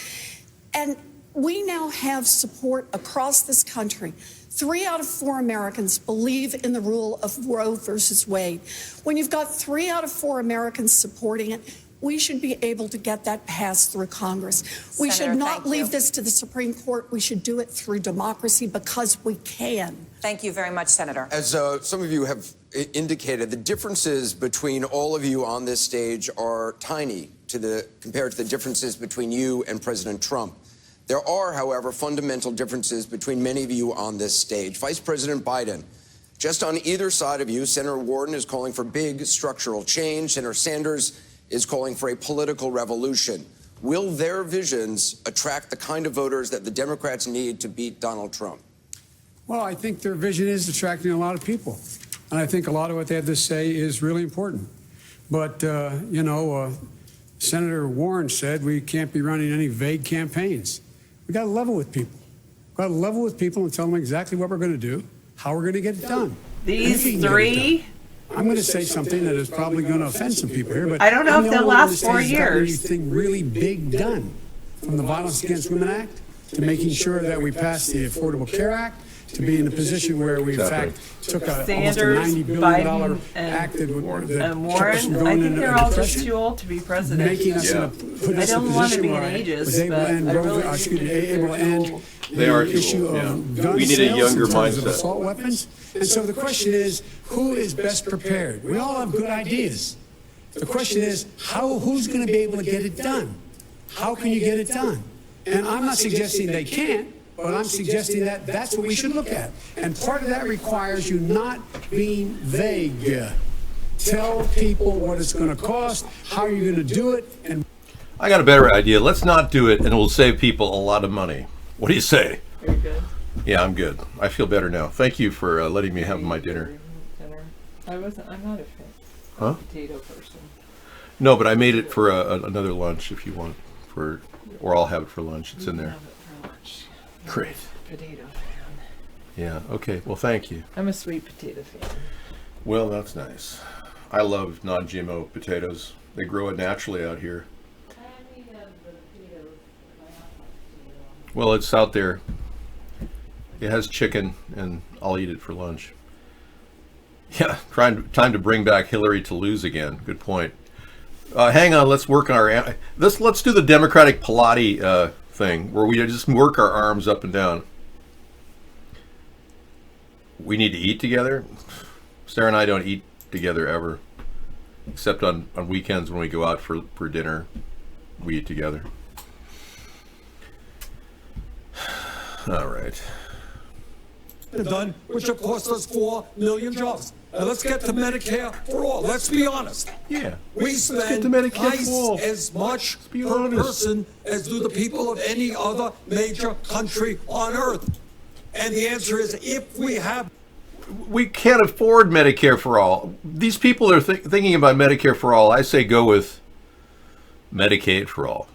And we now have support across this country. 3 out of 4 Americans believe in the rule of Roe versus Wade. When you've got 3 out of 4 Americans supporting it, we should be able to get that passed through Congress. We Senator, should not thank you. leave this to the Supreme Court. We should do it through democracy because we can. Thank you very much, Senator. As some of you have indicated, the differences between all of you on this stage are tiny compared to the differences between you and President Trump. There are, however, fundamental differences between many of you on this stage. Vice President Biden, just on either side of you, Senator Warren is calling for big structural change. Senator Sanders is calling for a political revolution. Will their visions attract the kind of voters that the Democrats need to beat Donald Trump? Well, I think their vision is attracting a lot of people. And I think a lot of what they have to say is really important. But, Senator Warren said we can't be running any vague campaigns. We got to level with people. We've got to level with people and tell them exactly what we're going to do, how we're going to get it done. These three? I'm going to say something that is probably going to offend some people here, but I don't know I'm if the they'll only one on last the 4 stage that's got years. anything really big done, from the Violence Against Women Act to making sure that we pass the Affordable Care Act, to be in a position where we, in fact, took almost a Sanders, $90 billion Biden, act that kept us Warren, from I going think into they're a all just depression, too old to be president. making us in a, put I us in a don't want to position be where an I was ageist, able but to end, I really able to end They are the too issue old, of yeah. gun We need a sales younger in terms of mindset. assault weapons. And so the question is, who is best prepared? We all have good ideas. The question is, who's going to be able to get it done? How can you get it done? And I'm not suggesting they can't, but I'm suggesting that that's what we should look at. And part of that requires you not being vague. Tell people what it's going to cost, how you're going to do it, and I got a better idea. Let's not do it, and it will save people a lot of money. What do you say? Are you good? Yeah, I'm good. I feel better now. Thank you for letting me have my dinner. I'm not a potato person. No, but I made it for another lunch if you want, or I'll have it for lunch. It's in there. Great. Potato fan. Yeah, okay. Well, thank you. I'm a sweet potato fan. Well, that's nice. I love non-GMO potatoes. They grow it naturally out here. Well, it's out there. It has chicken, and I'll eat it for lunch. Yeah, time to bring back Hillary to lose again. Good point. Hang on, let's work on our... Let's do the Democratic Pilates thing, where we just work our arms up and down. We need to eat together. Sarah and I don't eat together ever, except on weekends when we go out for dinner. We eat together. All right. Done, which will cost us 4 million jobs. And let's get to Medicare for all. Let's be honest. Yeah. We Let's get spend to Medicare twice for all. as much be per honest. person as do the people of any other major country on earth. And the answer is, if we have... We can't afford Medicare for all. These people are thinking about Medicare for all. I say go with Medicaid for all.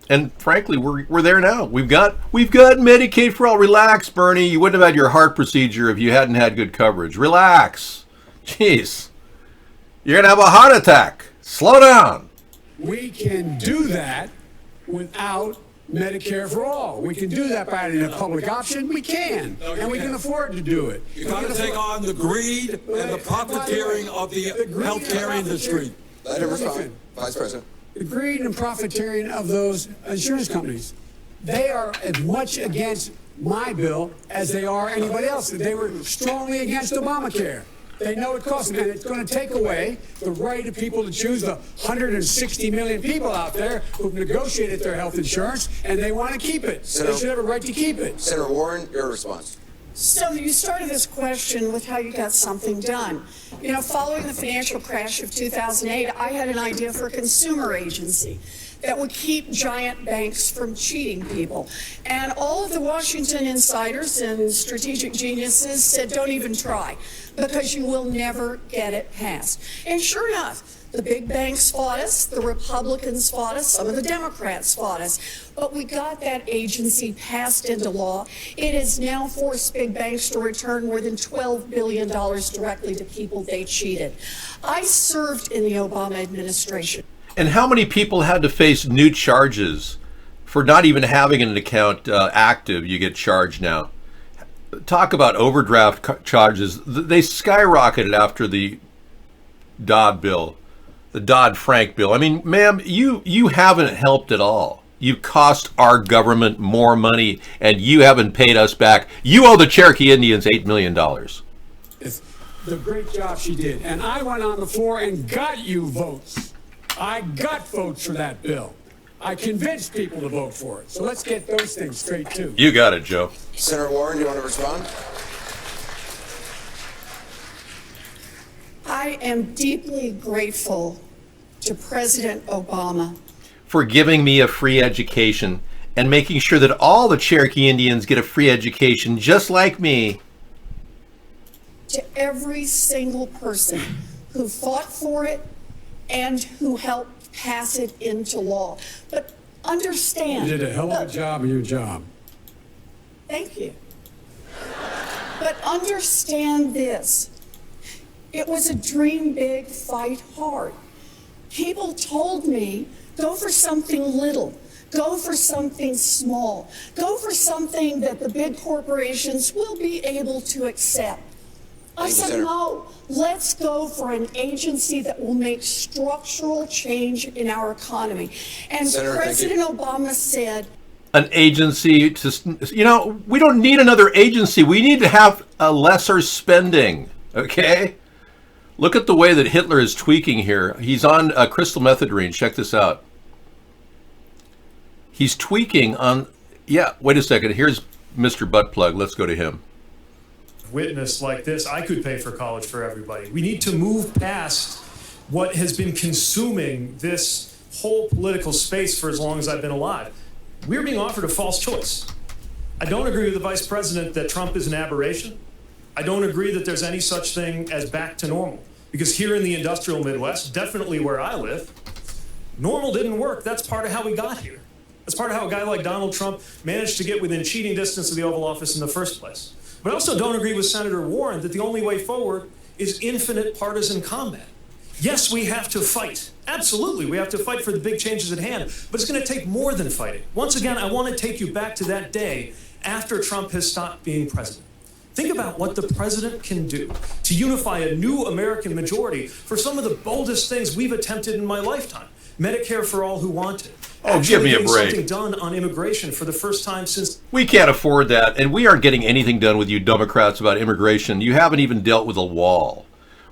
And frankly, we're there now. We've got Medicaid for all. Relax, Bernie. You wouldn't have had your heart procedure if you hadn't had good coverage. Relax. Jeez. You're going to have a heart attack. Slow down. We can do that without Medicare for all. We can do that by adding a public option. We can. And we can afford to do it. You got to take on the greed and the profiteering of the healthcare industry. Let him respond, Vice President. The greed and profiteering of those insurance companies. They are as much against my bill as they are anybody else. They were strongly against Obamacare. They know it costs them, and it's going to take away the right of people to choose, the 160 million people out there who've negotiated their health insurance, and they want to keep it. So they should have a right to keep it. Senator Warren, your response. So you started this question with how you got something done. You know, following the financial crash of 2008, I had an idea for a consumer agency that would keep giant banks from cheating people. And all of the Washington insiders and strategic geniuses said, don't even try, because you will never get it passed. And sure enough, the big banks fought us, the Republicans fought us, some of the Democrats fought us, but we got that agency passed into law. It has now forced big banks to return more than $12 billion directly to people they cheated. I served in the Obama administration. And how many people had to face new charges for not even having an account active? You get charged now. Talk about overdraft charges. They skyrocketed after the Dodd-Frank bill. I mean, ma'am, you haven't helped at all. You cost our government more money, and you haven't paid us back. You owe the Cherokee Indians $8 million. It's the great job she did. And I went on the floor and got you votes. I got votes for that bill. I convinced people to vote for it. So let's get those things straight, too. You got it, Joe. Senator Warren, do you want to respond? I am deeply grateful to President Obama for giving me a free education and making sure that all the Cherokee Indians get a free education just like me. To every single person who fought for it and who helped pass it into law. But understand... You did a hell of a job of your job. Thank you. But understand this. It was a dream big, fight hard. People told me, go for something little. Go for something small. Go for something that the big corporations will be able to accept. I said, no, let's go for an agency that will make structural change in our economy. And Senator, President Obama said, an agency to, we don't need another agency. We need to have a lesser spending, okay? Look at the way that Hitler is tweaking here. He's on crystal methadone. Check this out. He's tweaking on, wait a second. Here's Mr. Buttplug. Let's go to him. Witness like this, I could pay for college for everybody. We need to move past what has been consuming this whole political space for as long as I've been alive. We're being offered a false choice. I don't agree with the Vice President that Trump is an aberration. I don't agree that there's any such thing as back to normal. Because here in the industrial Midwest, definitely where I live, normal didn't work. That's part of how we got here. That's part of how a guy like Donald Trump managed to get within cheating distance of the Oval Office in the first place. But I also don't agree with Senator Warren that the only way forward is infinite partisan combat. Yes, we have to fight. Absolutely, we have to fight for the big changes at hand. But it's going to take more than fighting. Once again, I want to take you back to that day after Trump has stopped being president. Think about what the president can do to unify a new American majority for some of the boldest things we've attempted in my lifetime. Medicare for all who want it. Oh, give me a break. Something done on immigration for the first time since... We can't afford that, and we aren't getting anything done with you Democrats about immigration. You haven't even dealt with a wall.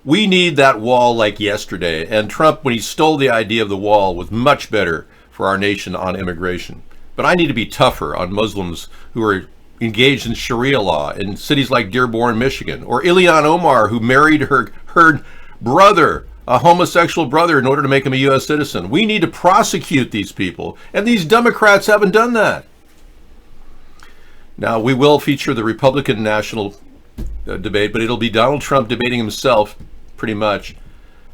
We need that wall like yesterday, and Trump, when he stole the idea of the wall, was much better for our nation on immigration. But I need to be tougher on Muslims who are engaged in Sharia law in cities like Dearborn, Michigan, or Ilhan Omar, who married her brother, a homosexual brother, in order to make him a U.S. citizen. We need to prosecute these people, and these Democrats haven't done that. Now, we will feature the Republican national debate, but it'll be Donald Trump debating himself, pretty much.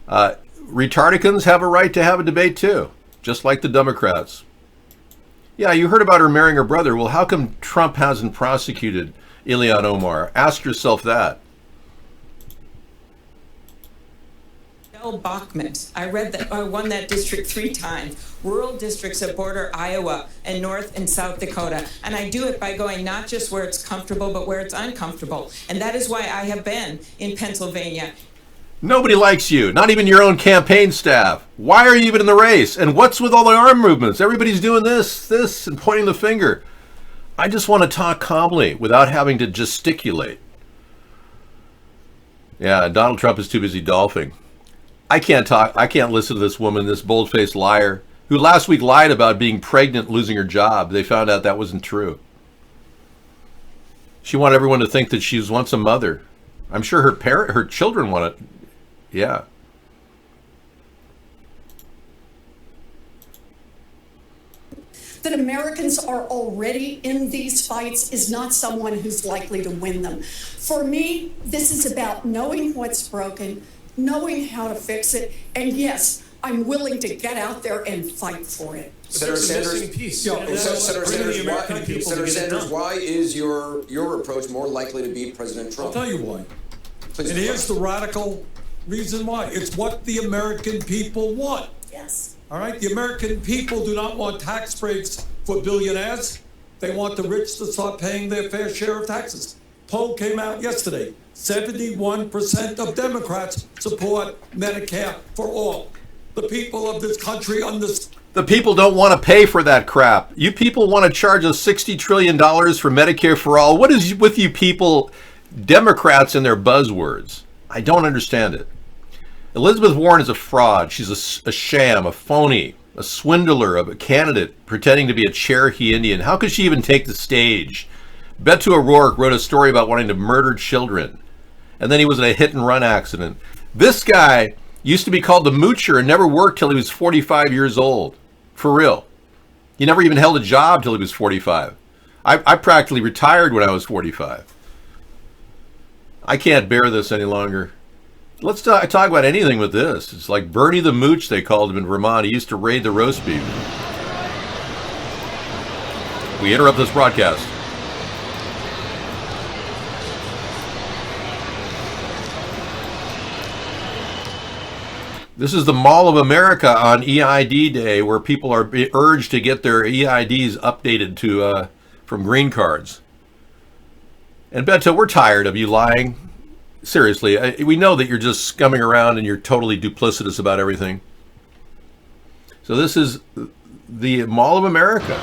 Retardicans have a right to have a debate, too, just like the Democrats. Yeah, you heard about her marrying her brother. Well, how come Trump hasn't prosecuted Ilhan Omar? Ask yourself that. Bill Bachman. I read that. I won that district 3 times. Rural districts that border Iowa and North and South Dakota. And I do it by going not just where it's comfortable, but where it's uncomfortable. And that is why I have been in Pennsylvania. Nobody likes you, not even your own campaign staff. Why are you even in the race? And what's with all the arm movements? Everybody's doing this, and pointing the finger. I just want to talk calmly without having to gesticulate. Yeah, Donald Trump is too busy golfing. I can't listen to this woman, this bold-faced liar, who last week lied about being pregnant, losing her job. They found out that wasn't true. She wanted everyone to think that she was once a mother. I'm sure her children want it. Yeah. That Americans are already in these fights is not someone who's likely to win them. For me, this is about knowing what's broken, knowing how to fix it, and yes, I'm willing to get out there and fight for it. Senator Sanders, why is your approach more likely to beat President Trump? I'll tell you why. And here's the radical reason why. It's what the American people want. Yes. All right? The American people do not want tax breaks for billionaires. They want the rich to start paying their fair share of taxes. Poll came out yesterday. 71% of Democrats support Medicare for all. The people of this country understand. The people don't want to pay for that crap. You people want to charge us $60 trillion for Medicare for all. What is with you people, Democrats and their buzzwords? I don't understand it. Elizabeth Warren is a fraud. She's a sham, a phony, a swindler of a candidate pretending to be a Cherokee Indian. How could she even take the stage? Beto O'Rourke wrote a story about wanting to murder children, and then he was in a hit-and-run accident. This guy used to be called the Moocher and never worked till he was 45 years old. For real. He never even held a job till he was 45. I practically retired when I was 45. I can't bear this any longer. Let's talk about anything with this. It's like Bernie the Mooch, they called him in Vermont. He used to raid the roast beef. We interrupt this broadcast. This is the Mall of America on EID Day, where people are urged to get their EIDs updated to from green cards. And Beto, we're tired of you lying. Seriously, we know that you're just scumming around and you're totally duplicitous about everything. So this is the Mall of America.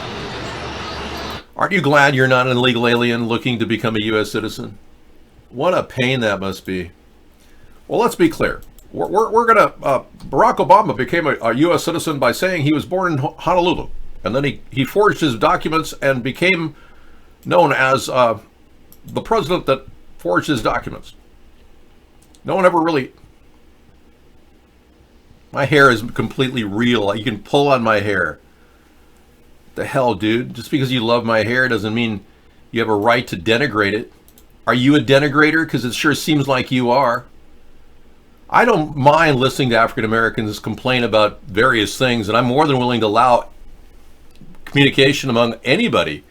Aren't you glad you're not an illegal alien looking to become a U.S. citizen? What a pain that must be. Well, let's be clear. We're going to... Barack Obama became a U.S. citizen by saying he was born in Honolulu. And then he forged his documents and became known as the president that forged his documents. No one ever really... My hair is completely real. You can pull on my hair. The hell, dude? Just because you love my hair doesn't mean you have a right to denigrate it. Are you a denigrator? Because it sure seems like you are. I don't mind listening to African Americans complain about various things, and I'm more than willing to allow communication among anybody.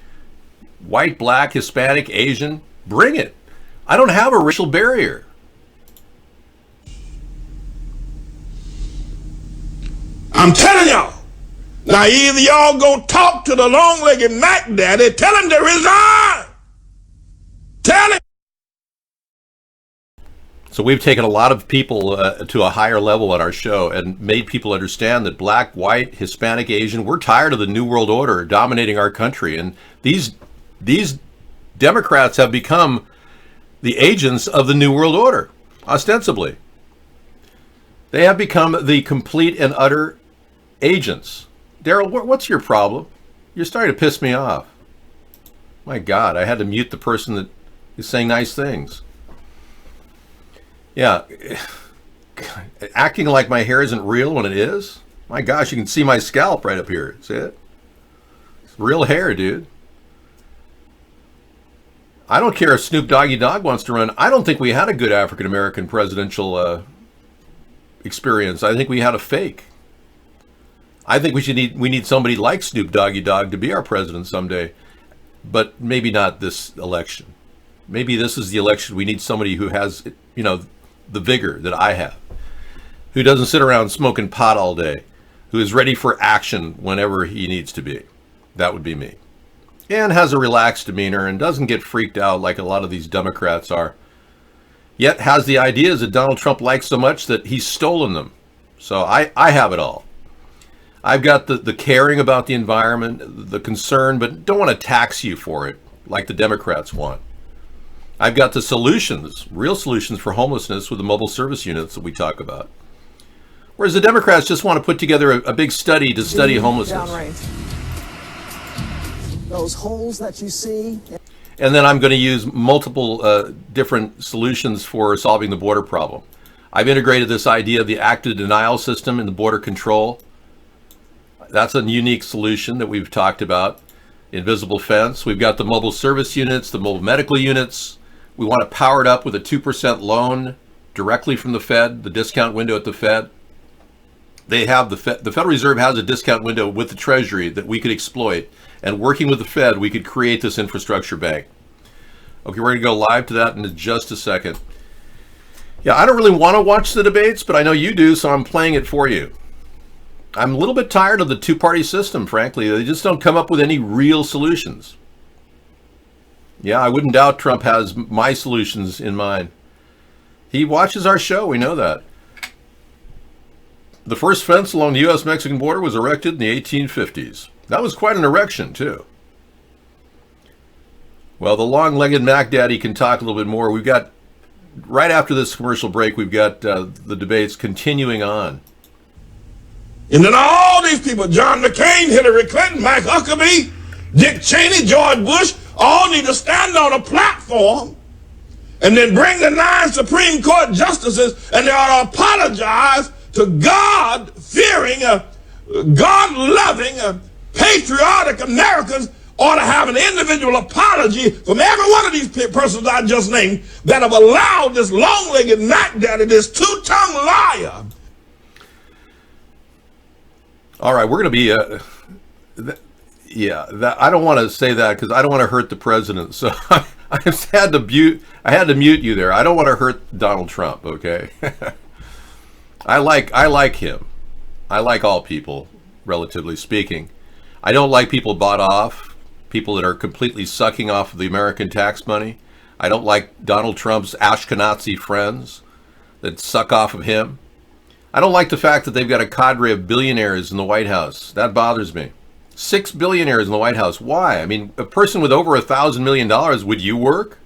White, black, Hispanic, Asian, bring it. I don't have a racial barrier. I'm telling y'all. Now either y'all go talk to the long-legged Mac Daddy, tell him to resign. Tell him. So we've taken a lot of people to a higher level at our show and made people understand that black, white, Hispanic, Asian, we're tired of the New World Order dominating our country. And these Democrats have become the agents of the New World Order, ostensibly. They have become the complete and utter agents. Daryl, what's your problem? You're starting to piss me off. My God, I had to mute the person that is saying nice things. Yeah, acting like my hair isn't real when it is? My gosh, you can see my scalp right up here. See it? It's real hair, dude. I don't care if Snoop Doggy Dogg wants to run. I don't think we had a good African-American presidential experience. I think we had a fake. I think we need somebody like Snoop Doggy Dogg to be our president someday, but maybe not this election. Maybe this is the election. We need somebody who has, you know, the vigor that I have, who doesn't sit around smoking pot all day, who is ready for action whenever he needs to be. That would be me. And has a relaxed demeanor and doesn't get freaked out like a lot of these Democrats are, yet has the ideas that Donald Trump likes so much that he's stolen them. So I have it all. I've got the caring about the environment, the concern, but don't want to tax you for it like the Democrats want. I've got the solutions, real solutions for homelessness with the mobile service units that we talk about. Whereas the Democrats just want to put together a big study to study homelessness. Those holes that you see. And then I'm going to use multiple different solutions for solving the border problem. I've integrated this idea of the active denial system in the border control. That's a unique solution that we've talked about. Invisible fence. We've got the mobile service units, the mobile medical units. We want to power it up with a 2% loan directly from the Fed, the discount window at the Fed. They have the Federal Reserve has a discount window with the Treasury that we could exploit. And working with the Fed, we could create this infrastructure bank. Okay, we're going to go live to that in just a second. Yeah, I don't really want to watch the debates, but I know you do, so I'm playing it for you. I'm a little bit tired of the two-party system, frankly. They just don't come up with any real solutions. Yeah, I wouldn't doubt Trump has my solutions in mind. He watches our show, we know that. The first fence along the U.S.-Mexican border was erected in the 1850s. That was quite an erection, too. Well, the long-legged Mac Daddy can talk a little bit more. We've got, right after this commercial break, we've got the debates continuing on. And then all these people, John McCain, Hillary Clinton, Mike Huckabee, Dick Cheney, George Bush, all need to stand on a platform and then bring the 9 Supreme Court justices and they ought to apologize to God-fearing, God-loving, patriotic Americans ought to have an individual apology from every one of these persons I just named that have allowed this long-legged Mac Daddy, this two-tongued liar. All right, we're going to be, I don't want to say that because I don't want to hurt the president. So I had to mute you there. I don't want to hurt Donald Trump. Okay, I like him. I like all people, relatively speaking. I don't like people bought off, people that are completely sucking off of the American tax money. I don't like Donald Trump's Ashkenazi friends that suck off of him. I don't like the fact that they've got a cadre of billionaires in the White House. That bothers me. 6 billionaires in the White House. Why? I mean, a person with over $1,000 million, would you work?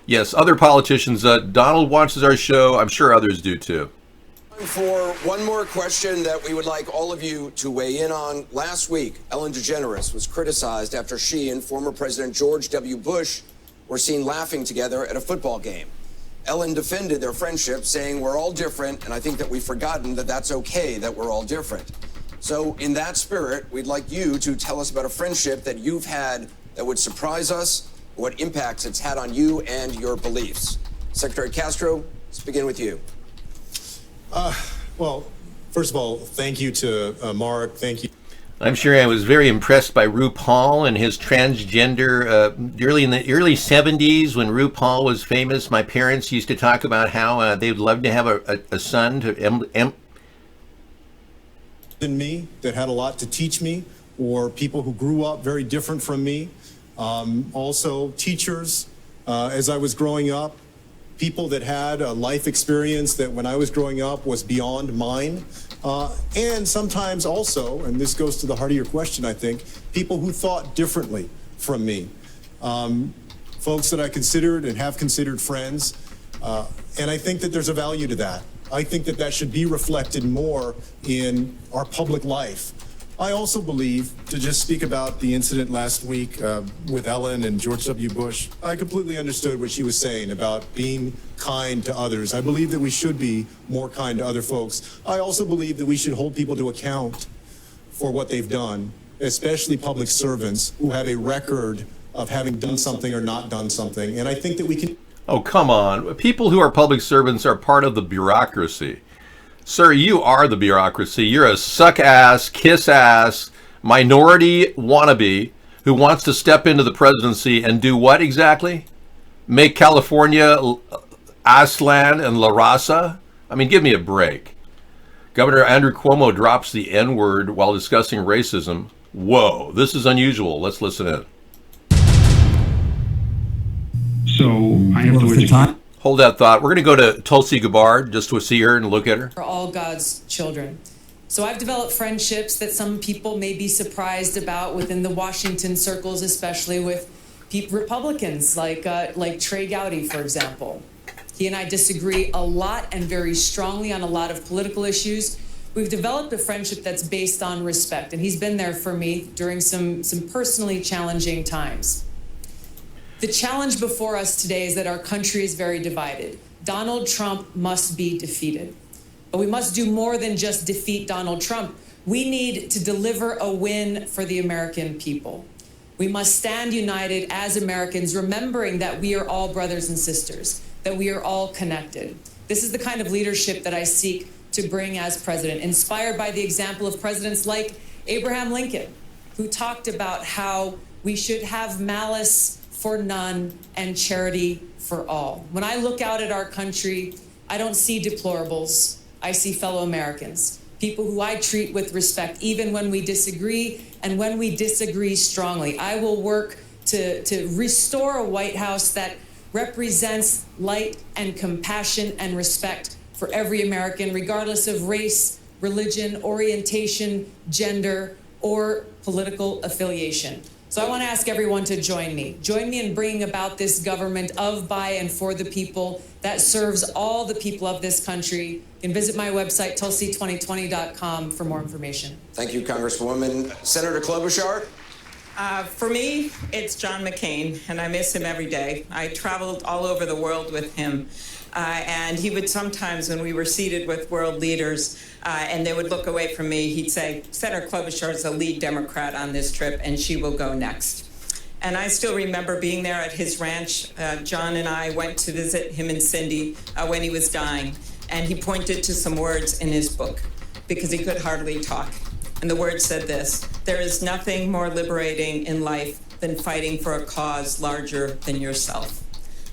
Yes, other politicians. Donald watches our show. I'm sure others do too. For one more question that we would like all of you to weigh in on. Last week, Ellen DeGeneres was criticized after she and former President George W. Bush were seen laughing together at a football game. Ellen defended their friendship, saying we're all different, and I think that we've forgotten that that's okay, that we're all different. So in that spirit, we'd like you to tell us about a friendship that you've had that would surprise us, what impacts it's had on you and your beliefs. Secretary Castro, let's begin with you. Well, first of all, thank you to Mark. Thank you. I'm sure I was very impressed by RuPaul and his transgender. In the early 70s, when RuPaul was famous, my parents used to talk about how they'd love to have a son to than me that had a lot to teach me, or people who grew up very different from me. Also, teachers as I was growing up, people that had a life experience that when I was growing up was beyond mine. And sometimes also, and this goes to the heart of your question, I think, people who thought differently from me. Folks that I considered and have considered friends. And I think that there's a value to that. I think that that should be reflected more in our public life. I also believe, to just speak about the incident last week with Ellen and George W. Bush, I completely understood what she was saying about being kind to others. I believe that we should be more kind to other folks. I also believe that we should hold people to account for what they've done, especially public servants who have a record of having done something or not done something. And I think that we can... Oh, come on. People who are public servants are part of the bureaucracy. Sir, you are the bureaucracy. You're a suck-ass, kiss-ass, minority wannabe who wants to step into the presidency and do what exactly? Make California Aslan and La Raza? I mean, give me a break. Governor Andrew Cuomo drops the N-word while discussing racism. Whoa, this is unusual. Let's listen in. So I have to... Hold that thought. We're going to go to Tulsi Gabbard just to see her and look at her. For all God's children. So I've developed friendships that some people may be surprised about within the Washington circles, especially with Republicans like Trey Gowdy, for example. He and I disagree a lot and very strongly on a lot of political issues. We've developed a friendship that's based on respect, and he's been there for me during some personally challenging times. The challenge before us today is that our country is very divided. Donald Trump must be defeated. But we must do more than just defeat Donald Trump. We need to deliver a win for the American people. We must stand united as Americans, remembering that we are all brothers and sisters, that we are all connected. This is the kind of leadership that I seek to bring as president, inspired by the example of presidents like Abraham Lincoln, who talked about how we should have malice for none and charity for all. When I look out at our country, I don't see deplorables. I see fellow Americans, people who I treat with respect, even when we disagree and when we disagree strongly. I will work to restore a White House that represents light and compassion and respect for every American, regardless of race, religion, orientation, gender, or political affiliation. So I want to ask everyone to join me. Join me in bringing about this government of, by, and for the people that serves all the people of this country. You can visit my website, tulsi2020.com, for more information. Thank you, Congresswoman. Senator Klobuchar? For me, it's John McCain, and I miss him every day. I traveled all over the world with him. And he would sometimes, when we were seated with world leaders, and they would look away from me, he'd say, Senator Klobuchar is the lead Democrat on this trip, and she will go next. And I still remember being there at his ranch. John and I went to visit him and Cindy when he was dying, and he pointed to some words in his book because he could hardly talk. And the words said this: there is nothing more liberating in life than fighting for a cause larger than yourself.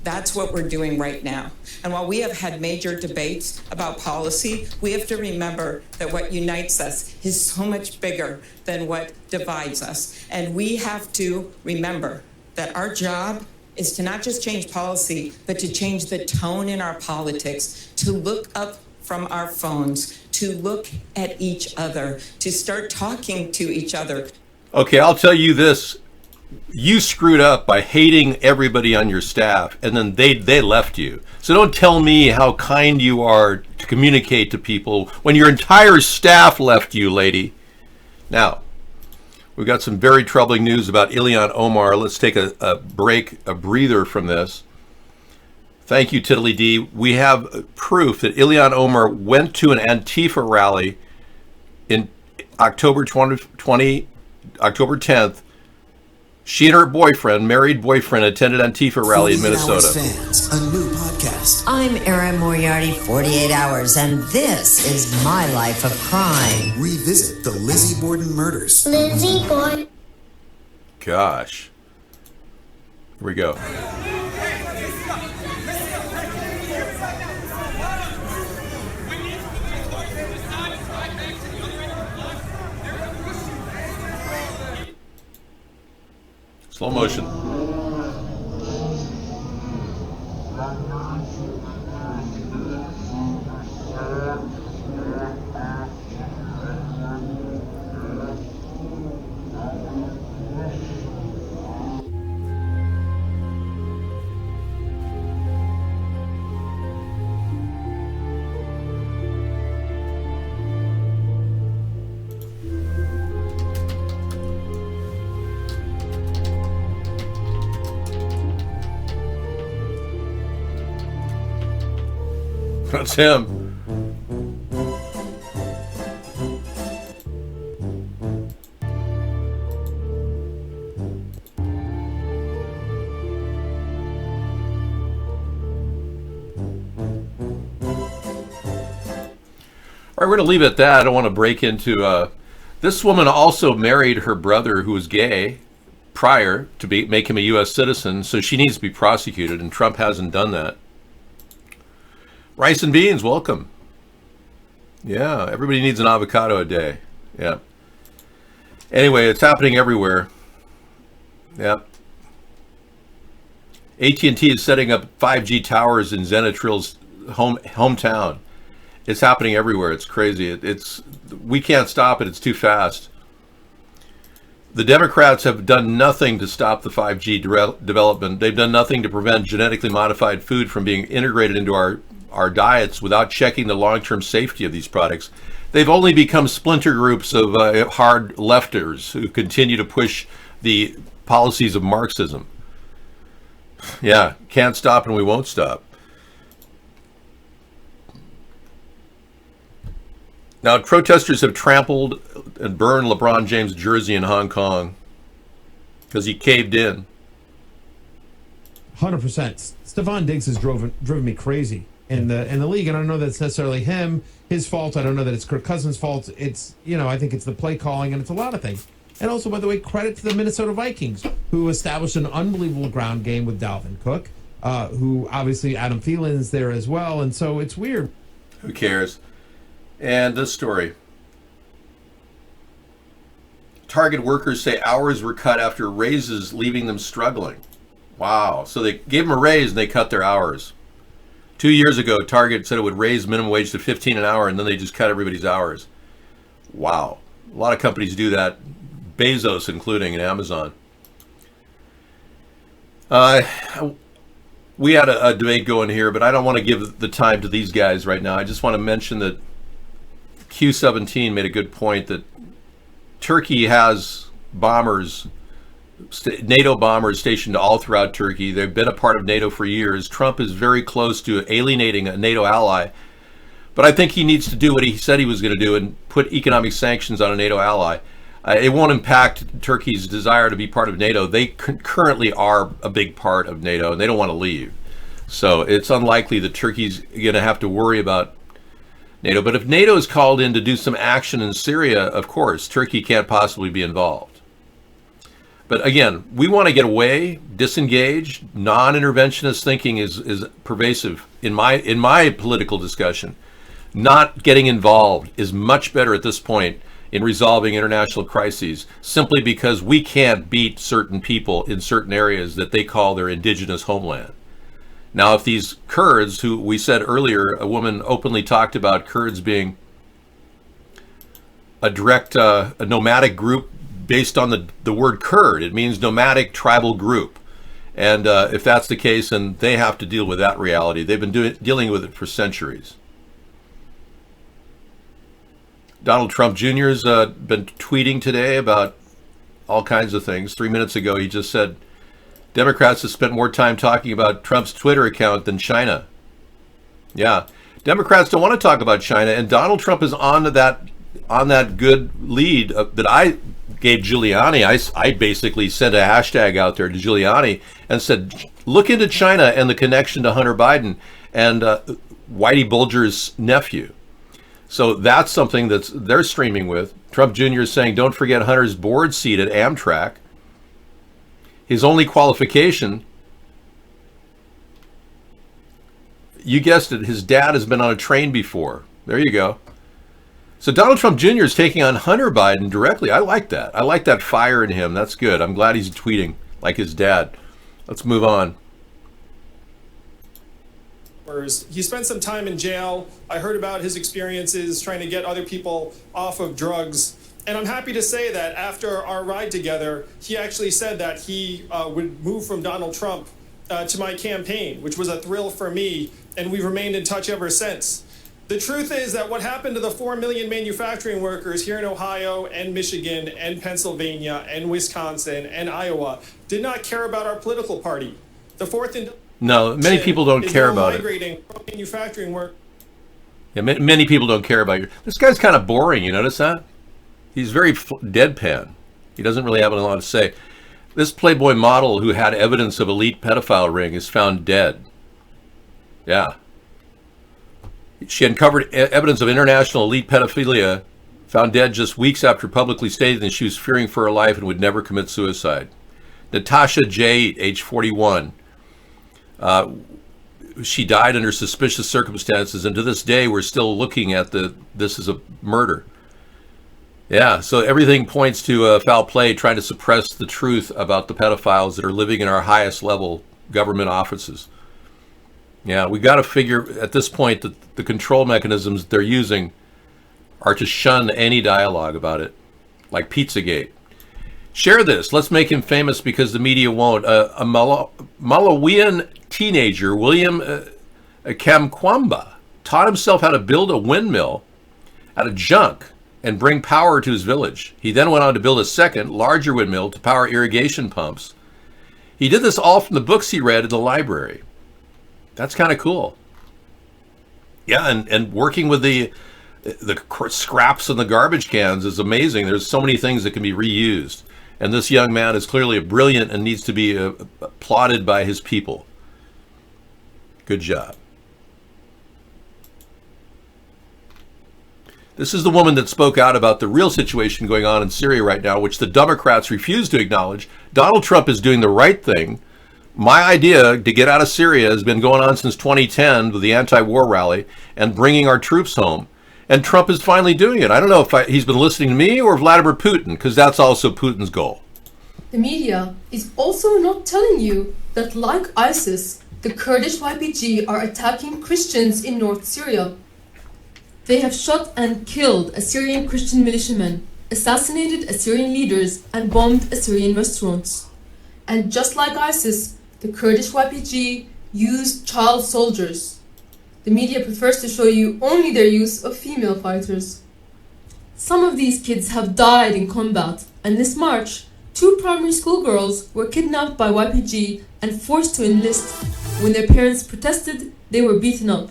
That's what we're doing right now. And while we have had major debates about policy, we have to remember that what unites us is so much bigger than what divides us. And we have to remember that our job is to not just change policy, but to change the tone in our politics, to look up from our phones, to look at each other, to start talking to each other. Okay, I'll tell you this. You screwed up by hating everybody on your staff, and then they left you. So don't tell me how kind you are to communicate to people when your entire staff left you, lady. Now, we've got some very troubling news about Ilhan Omar. Let's take a break, a breather from this. Thank you, Tiddly D. We have proof that Ilhan Omar went to an Antifa rally in October 10th. She and her boyfriend, married boyfriend, attended Antifa rally in Minnesota. Fans, a new podcast. I'm Erin Moriarty, 48 Hours, and this is My Life of Crime. Revisit the Lizzie Borden murders. Lizzie Borden. Gosh. Here we go. Slow motion. That's him. All right, we're going to leave it at that. I don't want to break into... this woman also married her brother, who was gay, prior to make him a U.S. citizen, so she needs to be prosecuted, and Trump hasn't done that. Rice and beans, welcome. Yeah, everybody needs an avocado a day. Yeah. Anyway, it's happening everywhere. Yeah. AT&T is setting up 5G towers in Zenitril's hometown. It's happening everywhere. It's crazy. We can't stop it. It's too fast. The Democrats have done nothing to stop the 5G development. They've done nothing to prevent genetically modified food from being integrated into our diets without checking the long-term safety of these products. They've only become splinter groups of hard lefters who continue to push the policies of Marxism. Yeah, can't stop and we won't stop. Now, protesters have trampled and burned LeBron James' jersey in Hong Kong because he caved in. 100%. Stephon Diggs has driven me crazy in the league, and I don't know that it's necessarily his fault. I don't know that it's Kirk Cousins' fault. It's, I think it's the play calling, and it's a lot of things. And also, by the way, credit to the Minnesota Vikings, who established an unbelievable ground game with Dalvin Cook, who obviously Adam Thielen's there as well, and so it's weird. Who cares? And this story. Target workers say hours were cut after raises, leaving them struggling. Wow. So they gave them a raise and they cut their hours. 2 years ago, Target said it would raise minimum wage to $15 an hour, and then they just cut everybody's hours. Wow. A lot of companies do that, Bezos including, and Amazon. We had a debate going here, but I don't want to give the time to these guys right now. I just want to mention that Q17 made a good point that Turkey has bombers, NATO bombers stationed all throughout Turkey. They've been a part of NATO for years. Trump is very close to alienating a NATO ally. But I think he needs to do what he said he was going to do and put economic sanctions on a NATO ally. It won't impact Turkey's desire to be part of NATO. They currently are a big part of NATO, and they don't want to leave. So it's unlikely that Turkey's going to have to worry about NATO. But if NATO is called in to do some action in Syria, of course, Turkey can't possibly be involved. But again, we want to get away, disengage. Non-interventionist thinking is pervasive in my political discussion. Not getting involved is much better at this point in resolving international crises, simply because we can't beat certain people in certain areas that they call their indigenous homeland. Now, if these Kurds, who we said earlier, a woman openly talked about Kurds being a direct, a nomadic group based on the word Kurd. It means nomadic tribal group. And if that's the case, then they have to deal with that reality. They've been dealing with it for centuries. Donald Trump Jr. has been tweeting today about all kinds of things. 3 minutes ago, he just said, Democrats have spent more time talking about Trump's Twitter account than China. Yeah, Democrats don't want to talk about China, and Donald Trump is on that good lead that I gave Giuliani. I basically sent a hashtag out there to Giuliani and said, look into China and the connection to Hunter Biden and Whitey Bulger's nephew. So that's something they're streaming with. Trump Jr. is saying, don't forget Hunter's board seat at Amtrak. His only qualification, you guessed it, his dad has been on a train before. There you go. So Donald Trump Jr. is taking on Hunter Biden directly. I like that. I like that fire in him. That's good. I'm glad he's tweeting like his dad. Let's move on. He spent some time in jail. I heard about his experiences trying to get other people off of drugs. And I'm happy to say that after our ride together, he actually said that he would move from Donald Trump to my campaign, which was a thrill for me, and we've remained in touch ever since. The truth is that what happened to the 4 million manufacturing workers here in Ohio and Michigan and Pennsylvania and Wisconsin and Iowa did not care about our political party. The fourth No, many people don't care about it. Migrating from manufacturing work. Yeah, many people don't care about you. This guy's kind of boring. You notice that? He's very deadpan. He doesn't really have a lot to say. This Playboy model who had evidence of elite pedophile ring is found dead. Yeah. She uncovered evidence of international elite pedophilia, found dead just weeks after publicly stating that she was fearing for her life and would never commit suicide. Natasha J., age 41. She died under suspicious circumstances, and to this day, we're still looking at this as a murder. Yeah, so everything points to foul play, trying to suppress the truth about the pedophiles that are living in our highest level government offices. Yeah, we got to figure at this point that the control mechanisms they're using are to shun any dialogue about it, like Pizzagate. Share this. Let's make him famous because the media won't. A Malawian teenager, William Kamkwamba, taught himself how to build a windmill out of junk and bring power to his village. He then went on to build a second, larger windmill to power irrigation pumps. He did this all from the books he read in the library. That's kind of cool. Yeah, and working with the scraps in the garbage cans is amazing. There's so many things that can be reused. And this young man is clearly brilliant and needs to be applauded by his people. Good job. This is the woman that spoke out about the real situation going on in Syria right now, which the Democrats refuse to acknowledge. Donald Trump is doing the right thing. My idea to get out of Syria has been going on since 2010 with the anti-war rally and bringing our troops home. And Trump is finally doing it. I don't know if he's been listening to me or Vladimir Putin, because that's also Putin's goal. The media is also not telling you that, like ISIS, the Kurdish YPG are attacking Christians in North Syria. They have shot and killed Assyrian Christian militiamen, assassinated Assyrian leaders, and bombed Assyrian restaurants. And just like ISIS, the Kurdish YPG used child soldiers. The media prefers to show you only their use of female fighters. Some of these kids have died in combat, and this March, 2 primary school girls were kidnapped by YPG and forced to enlist. When their parents protested, they were beaten up.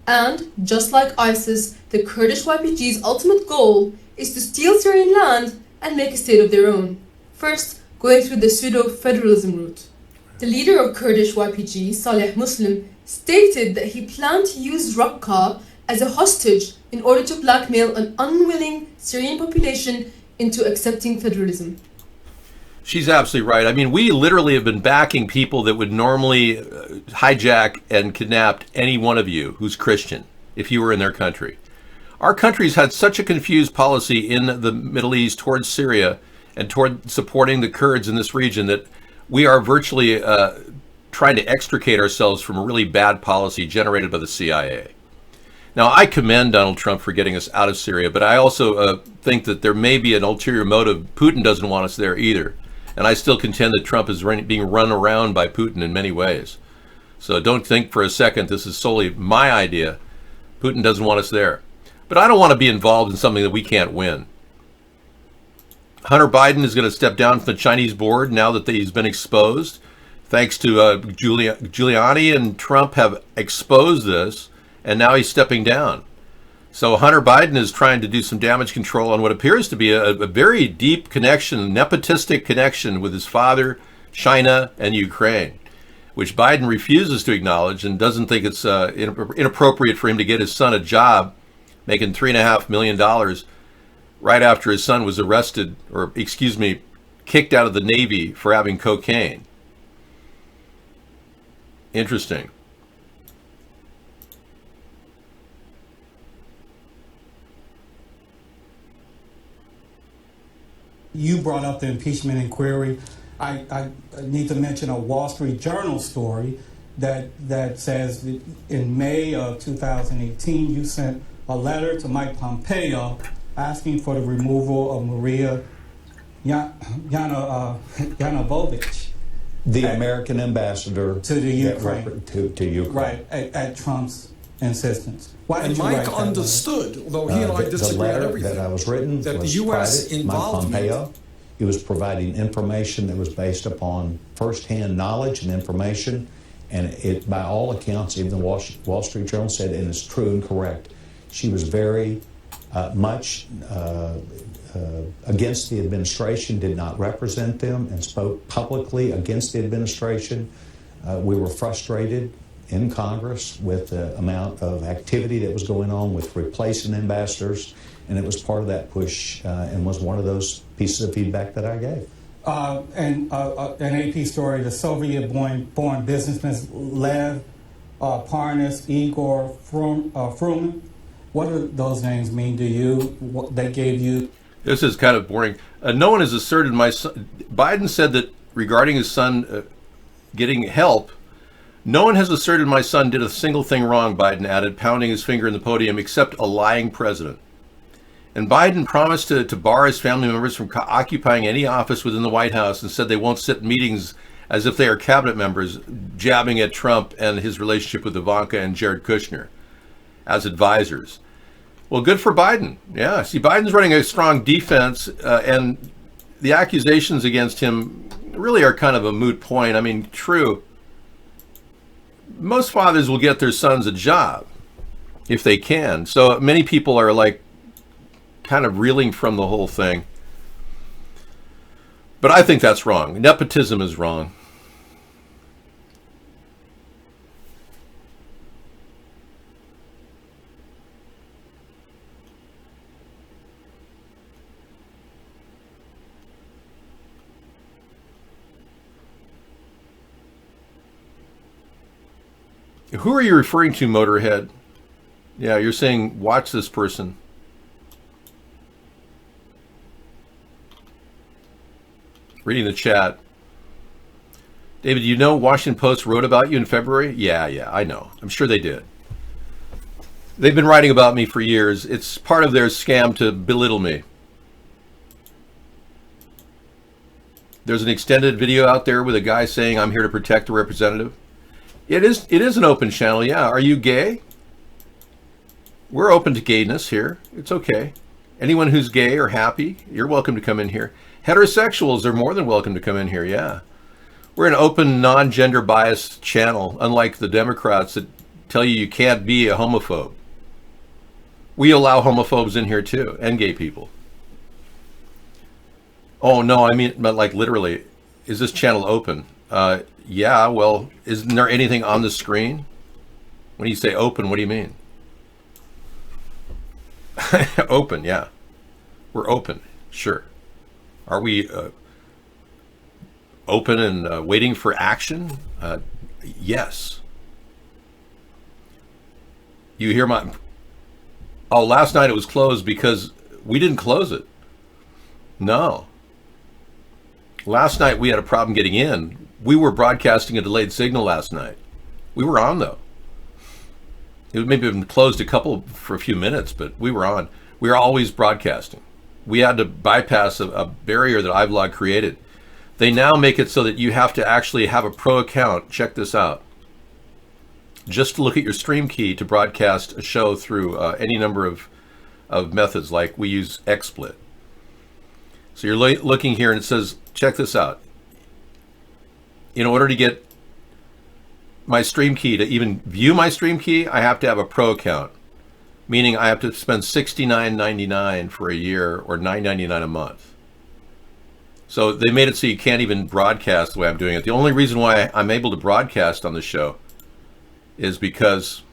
And, just like ISIS, the Kurdish YPG's ultimate goal is to steal Syrian land and make a state of their own, first going through the pseudo-federalism route. The leader of Kurdish YPG, Saleh Muslim, stated that he planned to use Raqqa as a hostage in order to blackmail an unwilling Syrian population into accepting federalism. She's absolutely right. I mean, we literally have been backing people that would normally hijack and kidnap any one of you who's Christian if you were in their country. Our country's had such a confused policy in the Middle East towards Syria and toward supporting the Kurds in this region that we are virtually trying to extricate ourselves from a really bad policy generated by the CIA. Now, I commend Donald Trump for getting us out of Syria, but I also think that there may be an ulterior motive. Putin doesn't want us there either. And I still contend that Trump is being run around by Putin in many ways. So don't think for a second this is solely my idea. Putin doesn't want us there. But I don't want to be involved in something that we can't win. Hunter Biden is going to step down from the Chinese board now that he's been exposed. Thanks to Giuliani and Trump have exposed this, and now he's stepping down. So Hunter Biden is trying to do some damage control on what appears to be a very deep connection, nepotistic connection with his father, China, and Ukraine, which Biden refuses to acknowledge and doesn't think it's inappropriate for him to get his son a job making $3.5 million right after his son was arrested, or kicked out of the Navy for having cocaine. Interesting. You brought up the impeachment inquiry. I need to mention a Wall Street Journal story that says that in May of 2018, you sent a letter to Mike Pompeo asking for the removal of Maria Yovanovitch, the American ambassador to the Ukraine, to Ukraine, right? At Trump's insistence. Why did and you Mike write that understood, although he and I disagree on everything, that was written that was the U.S. private. Mike Pompeo, he was providing information that was based upon first-hand knowledge and information, And it, by all accounts, even the Wall Street Journal said, and it's true and correct, she was very much against the administration, did not represent them, and spoke publicly against the administration. We were frustrated in Congress with the amount of activity that was going on with replacing ambassadors, and it was part of that push and was one of those pieces of feedback that I gave. And an AP story, the Soviet-born businessmen Lev Parnas, Igor Fruman. What do those names mean to you? What they gave you? This is kind of boring. No one has asserted my son. Biden said that regarding his son getting help, no one has asserted my son did a single thing wrong, Biden added, pounding his finger in the podium, except a lying president. And Biden promised to bar his family members from occupying any office within the White House and said they won't sit in meetings as if they are cabinet members, jabbing at Trump and his relationship with Ivanka and Jared Kushner as advisors. Well, good for Biden. Yeah, see, Biden's running a strong defense, and the accusations against him really are kind of a moot point. I mean, true, most fathers will get their sons a job if they can. So many people are like kind of reeling from the whole thing. But I think that's wrong. Nepotism is wrong. Who are you referring to, Motorhead? Yeah, you're saying watch this person. Reading the chat. David, you know Washington Post wrote about you in February? Yeah, I know. I'm sure they did. They've been writing about me for years. It's part of their scam to belittle me. There's an extended video out there with a guy saying I'm here to protect a representative. It is an open channel, yeah. Are you gay? We're open to gayness here. It's okay. Anyone who's gay or happy, you're welcome to come in here. Heterosexuals are more than welcome to come in here, yeah. We're an open, non-gender biased channel, unlike the Democrats that tell you can't be a homophobe. We allow homophobes in here too, and gay people. Oh no, I mean, but like literally, is this channel open? Yeah, well, isn't there anything on the screen? When you say open, what do you mean? Open, yeah. We're open, sure. Are we open and waiting for action? Yes. You hear my... Oh, last night it was closed because we didn't close it. No. Last night we had a problem getting in. We were broadcasting a delayed signal last night. We were on, though. It maybe been closed for a few minutes, but we were on. We are always broadcasting. We had to bypass a barrier that iVlog created. They now make it so that you have to actually have a pro account. Check this out. Just to look at your stream key to broadcast a show through any number of methods, like we use XSplit. So you're looking here and it says, check this out. In order to get my stream key, to even view my stream key, I have to have a pro account, meaning I have to spend $69.99 for a year or $9.99 a month. So they made it so you can't even broadcast the way I'm doing it. The only reason why I'm able to broadcast on the show is because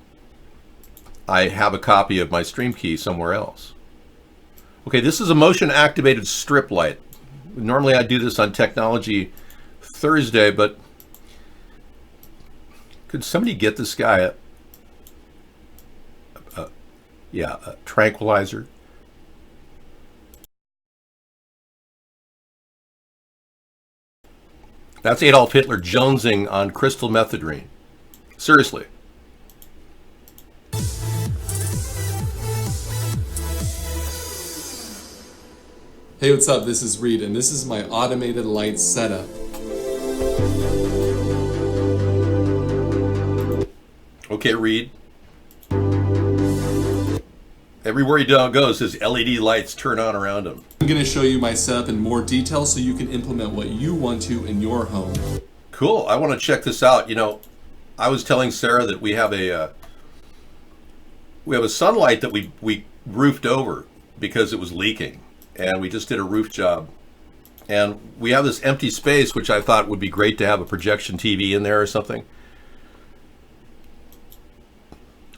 I have a copy of my stream key somewhere else. Okay, this is a motion activated strip light. Normally I do this on Technology Thursday, but could somebody get this guy a tranquilizer? That's Adolf Hitler jonesing on crystal methadone. Seriously. Hey, what's up? This is Reed, and this is my automated light setup. Okay, Reed. Everywhere he goes, his LED lights turn on around him. I'm going to show you my setup in more detail so you can implement what you want to in your home. Cool. I want to check this out. You know, I was telling Sarah that we have a sunlight that we roofed over because it was leaking, and we just did a roof job. And we have this empty space, which I thought would be great to have a projection TV in there or something.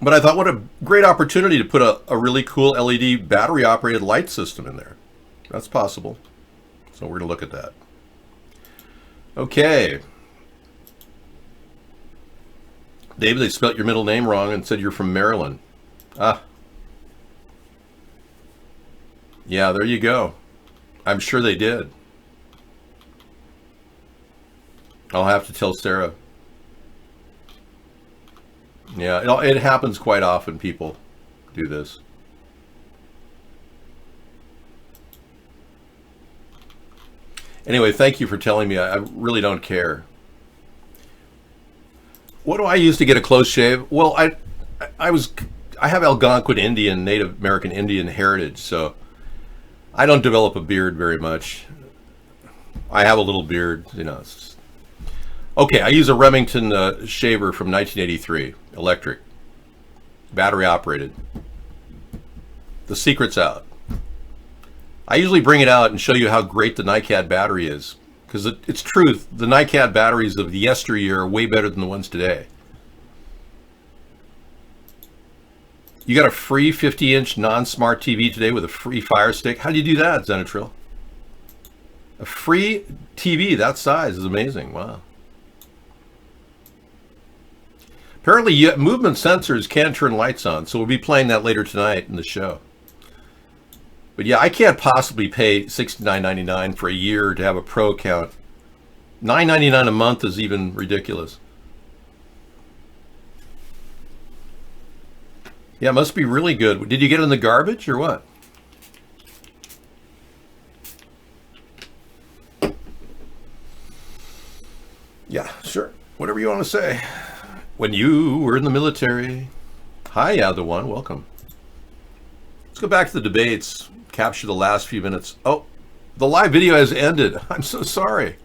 But I thought, what a great opportunity to put a really cool LED battery-operated light system in there. That's possible. So we're going to look at that. Okay. David, they spelt your middle name wrong and said you're from Maryland. Ah. Yeah, there you go. I'm sure they did. I'll have to tell Sarah. Yeah, it happens quite often. People do this. Anyway, thank you for telling me. I really don't care. What do I use to get a close shave? Well, I have Algonquin Indian, Native American Indian heritage, so I don't develop a beard very much. I have a little beard, you know. Okay, I use a Remington shaver from 1983, electric, battery operated. The secret's out. I usually bring it out and show you how great the NiCad battery is, because it's truth. The NiCad batteries of the yesteryear are way better than the ones today. You got a free 50-inch non-smart TV today with a free Fire Stick. How do you do that, Zenetril? A free TV that size is amazing. Wow. Apparently, movement sensors can turn lights on, so we'll be playing that later tonight in the show. But yeah, I can't possibly pay $69.99 for a year to have a pro account. $9.99 a month is even ridiculous. Yeah, it must be really good. Did you get it in the garbage or what? Yeah, sure. Whatever you want to say. When you were in the military. Hi, other one. Welcome. Let's go back to the debates. Capture the last few minutes. Oh, the live video has ended. I'm so sorry.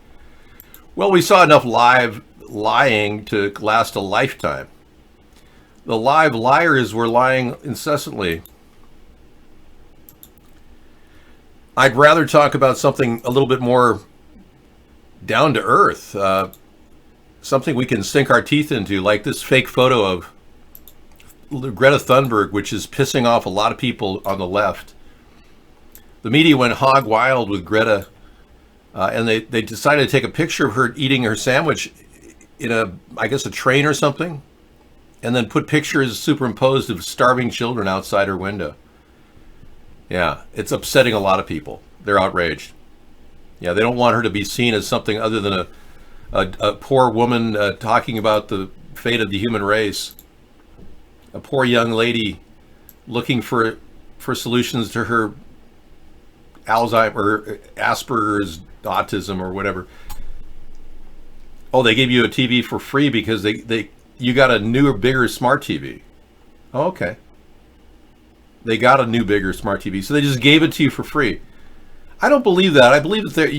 Well, we saw enough live lying to last a lifetime. The live liars were lying incessantly. I'd rather talk about something a little bit more down to earth. Something we can sink our teeth into, like this fake photo of Greta Thunberg, which is pissing off a lot of people on the left. The media went hog wild with Greta, and they decided to take a picture of her eating her sandwich in I guess a train or something, and then put pictures superimposed of starving children outside her window. Yeah, it's upsetting a lot of people. They're outraged. Yeah, they don't want her to be seen as something other than a poor woman talking about the fate of the human race. A poor young lady looking for solutions to her Alzheimer's or Asperger's autism or whatever. Oh, they gave you a TV for free because you got a newer, bigger smart TV. Oh, okay. They got a new, bigger smart TV, so they just gave it to you for free. I don't believe that. I believe that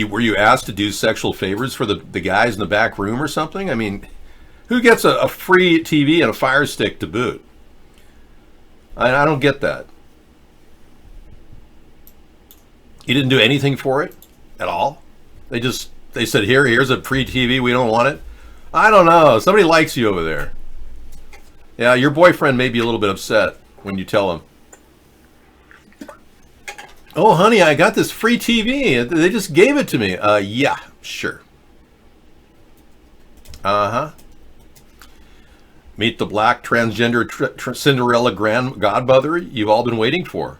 were you asked to do sexual favors for the guys in the back room or something? I mean, who gets a free TV and a Fire Stick to boot? I don't get that. You didn't do anything for it at all? They said, here's a free TV, we don't want it? I don't know. Somebody likes you over there. Yeah, your boyfriend may be a little bit upset when you tell him. Oh, honey, I got this free TV. They just gave it to me. Yeah, sure. Uh-huh. Meet the black transgender Cinderella godmother you've all been waiting for.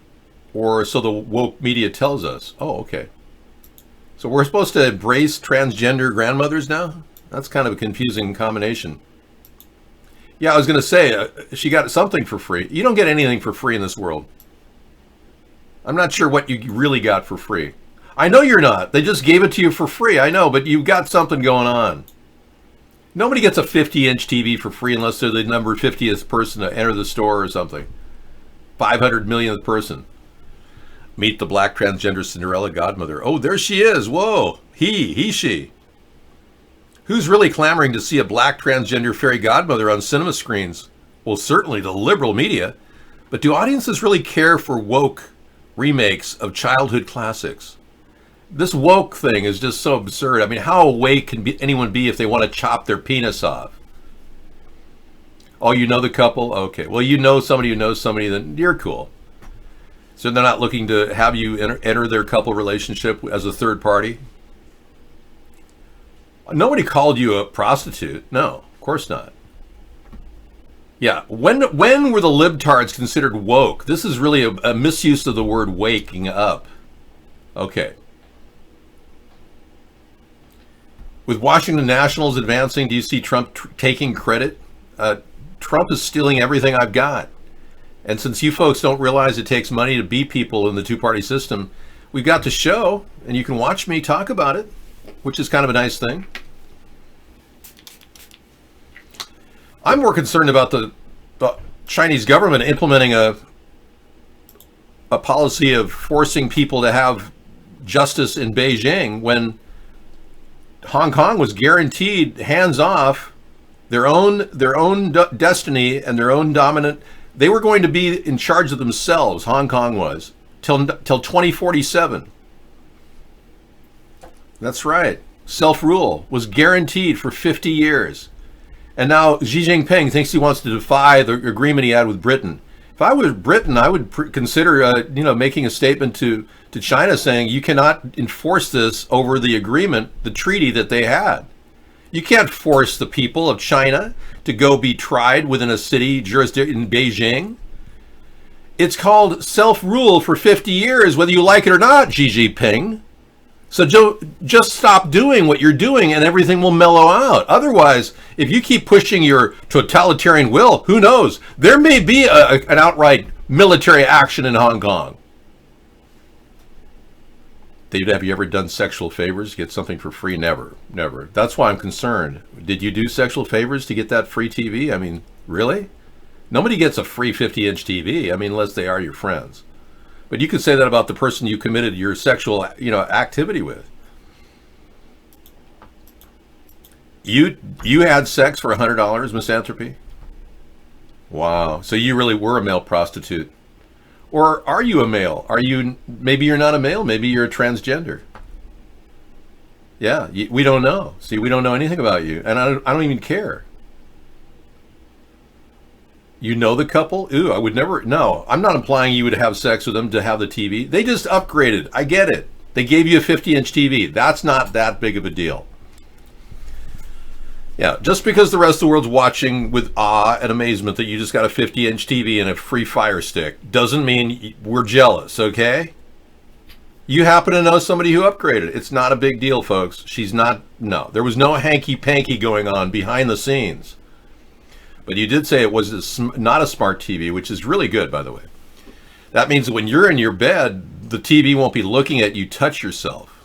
Or so the woke media tells us. Oh, okay. So we're supposed to embrace transgender grandmothers now? That's kind of a confusing combination. Yeah, I was going to say, she got something for free. You don't get anything for free in this world. I'm not sure what you really got for free. I know you're not. They just gave it to you for free. I know, but you've got something going on. Nobody gets a 50-inch TV for free unless they're the number 50th person to enter the store or something. 500 millionth person. Meet the black transgender Cinderella godmother. Oh, there she is. Whoa. He, she. Who's really clamoring to see a black transgender fairy godmother on cinema screens? Well, certainly the liberal media. But do audiences really care for woke remakes of childhood classics? This woke thing is just so absurd. I mean, how awake can anyone be if they want to chop their penis off? Oh, you know the couple? Okay. Well, you know somebody who knows somebody, then you're cool. So they're not looking to have you enter their couple relationship as a third party? Nobody called you a prostitute. No, of course not. Yeah, when were the libtards considered woke? This is really a misuse of the word waking up. Okay. With Washington Nationals advancing, do you see Trump taking credit? Trump is stealing everything I've got. And since you folks don't realize it takes money to beat people in the two-party system, we've got the show, and you can watch me talk about it, which is kind of a nice thing. I'm more concerned about the Chinese government implementing a policy of forcing people to have justice in Beijing when Hong Kong was guaranteed hands-off, their own destiny and their own dominant. They were going to be in charge of themselves, Hong Kong was, till 2047. That's right. Self-rule was guaranteed for 50 years. And now Xi Jinping thinks he wants to defy the agreement he had with Britain. If I was Britain, I would consider making a statement to China saying you cannot enforce this over the agreement, the treaty that they had. You can't force the people of China to go be tried within a city jurisdiction in Beijing. It's called self-rule for 50 years, whether you like it or not, Xi Jinping. So just stop doing what you're doing and everything will mellow out. Otherwise, if you keep pushing your totalitarian will, who knows? There may be an outright military action in Hong Kong. David, have you ever done sexual favors? Get something for free? Never, never. That's why I'm concerned. Did you do sexual favors to get that free TV? I mean, really? Nobody gets a free 50-inch TV. I mean, unless they are your friends. But you could say that about the person you committed your sexual, activity with. You had sex for $100, Misanthropy? Wow. So you really were a male prostitute. Or are you a male? Maybe you're not a male, maybe you're a transgender. Yeah, we don't know. See, we don't know anything about you, and I don't even care. You know the couple? Ooh, I would never. No, I'm not implying you would have sex with them to have the TV. They just upgraded. I get it. They gave you a 50-inch TV. That's not that big of a deal. Yeah, just because the rest of the world's watching with awe and amazement that you just got a 50-inch TV and a free Fire Stick doesn't mean we're jealous, okay? You happen to know somebody who upgraded. It's not a big deal, folks. No, there was no hanky-panky going on behind the scenes. But you did say it was not a smart TV, which is really good, by the way. That means that when you're in your bed, the TV won't be looking at you touch yourself.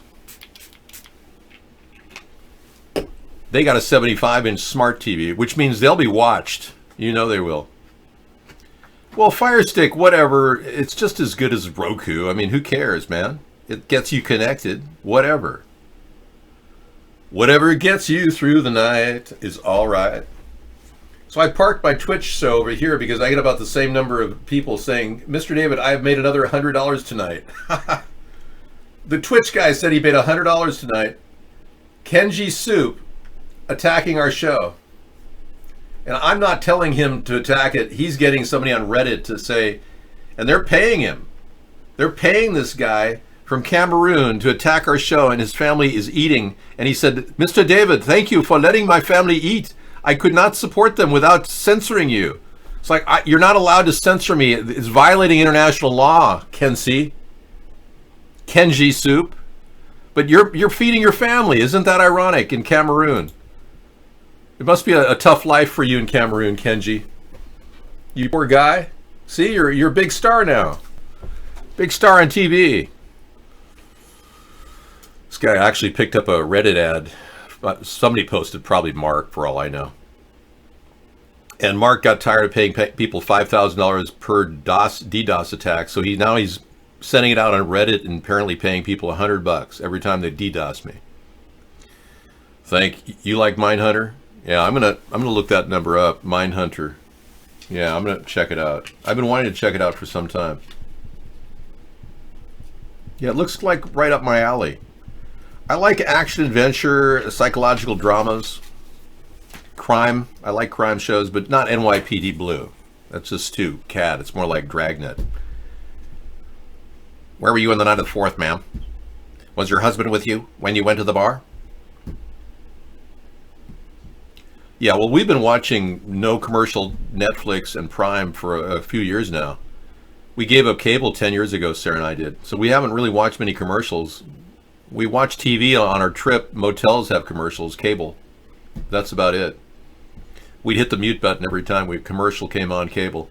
They got a 75-inch smart TV, which means they'll be watched. You know they will. Well, Fire Stick, whatever, it's just as good as Roku. I mean, who cares, man? It gets you connected, whatever. Whatever gets you through the night is all right. So I parked my Twitch show over here because I get about the same number of people saying, Mr. David, I have made another $100 tonight. The Twitch guy said he made $100 tonight. Kenji Soup attacking our show. And I'm not telling him to attack it. He's getting somebody on Reddit to say, and they're paying him. They're paying this guy from Cameroon to attack our show, and his family is eating. And he said, Mr. David, thank you for letting my family eat. I could not support them without censoring you. It's like, you're not allowed to censor me. It's violating international law, Kenji Soup. But you're feeding your family. Isn't that ironic in Cameroon? It must be a tough life for you in Cameroon, Kenji. You poor guy. See, you're a big star now. Big star on TV. This guy actually picked up a Reddit ad. Somebody posted, probably Mark, for all I know. And Mark got tired of paying people $5,000 per DDoS attack, so he's sending it out on Reddit and apparently paying people $100 every time they DDoS me. You like Mindhunter? Yeah, I'm gonna look that number up. Mindhunter. Yeah, I'm gonna check it out. I've been wanting to check it out for some time. Yeah, it looks like right up my alley. I like action adventure, psychological dramas, crime. I like crime shows, but not NYPD Blue. That's just too cad. It's more like Dragnet. Where were you on the night of the 4th, ma'am? Was your husband with you when you went to the bar? Yeah, well, we've been watching no commercial Netflix and Prime for a few years now. We gave up cable 10 years ago, Sarah and I did. So we haven't really watched many commercials. We watch TV on our trip. Motels have commercials, cable. That's about it. We'd hit the mute button every time a commercial came on cable.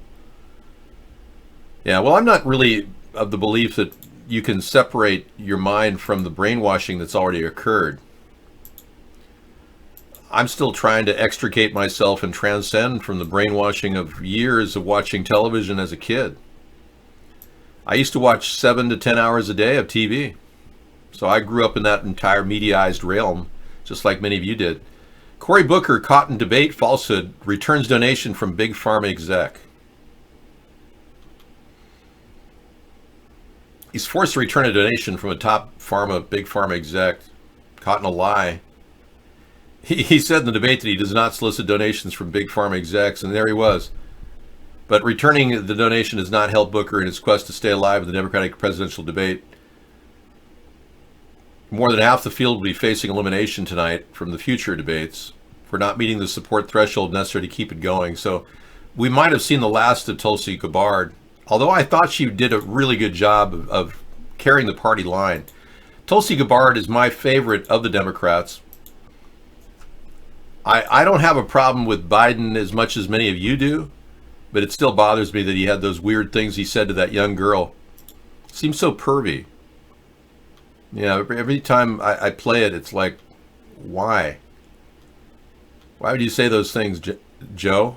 Yeah, well, I'm not really of the belief that you can separate your mind from the brainwashing that's already occurred. I'm still trying to extricate myself and transcend from the brainwashing of years of watching television as a kid. I used to watch 7 to 10 hours a day of TV. So I grew up in that entire mediaized realm, just like many of you did. Cory Booker, caught in debate falsehood, returns donation from Big Pharma exec. He's forced to return a donation from a top Big Pharma exec, caught in a lie. He said in the debate that he does not solicit donations from Big Pharma execs, and there he was. But returning the donation has not helped Booker in his quest to stay alive in the Democratic presidential debate. More than half the field will be facing elimination tonight from the future debates for not meeting the support threshold necessary to keep it going. So we might have seen the last of Tulsi Gabbard, although I thought she did a really good job of carrying the party line. Tulsi Gabbard is my favorite of the Democrats. I don't have a problem with Biden as much as many of you do, but it still bothers me that he had those weird things he said to that young girl. Seems so pervy. Yeah, every time I play it, it's like, why? Why would you say those things, Joe?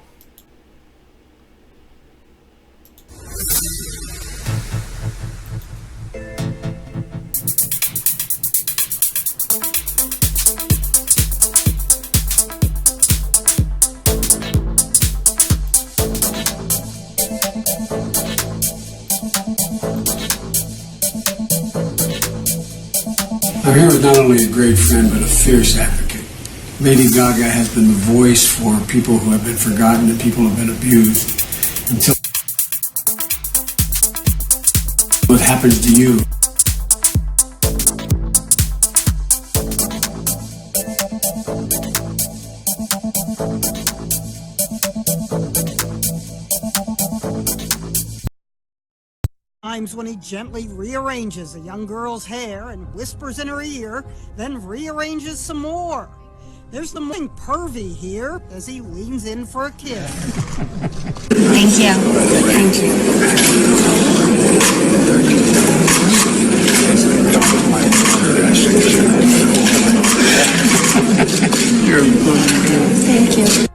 Now, here is not only a great friend, but a fierce advocate. Lady Gaga has been the voice for people who have been forgotten and people who have been abused. Until what happens to you. Times when he gently rearranges a young girl's hair and whispers in her ear, then rearranges some more. There's nothing pervy here as he leans in for a kiss. Thank you. Thank you. Thank you.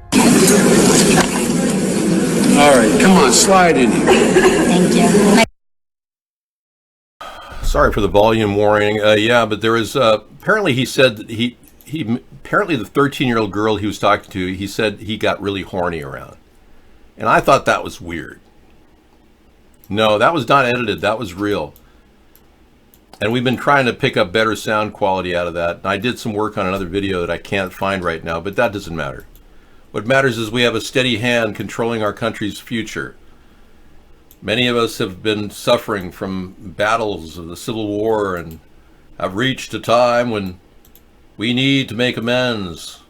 All right, come on, slide in here. Thank you. Sorry for the volume warning. Yeah, but there was apparently he said that he apparently the 13-year-old girl he was talking to, he said he got really horny around, and I thought that was weird. No, that was not edited. That was real. And we've been trying to pick up better sound quality out of that. And I did some work on another video that I can't find right now, but that doesn't matter. What matters is we have a steady hand controlling our country's future. Many of us have been suffering from battles of the Civil War and have reached a time when we need to make amends.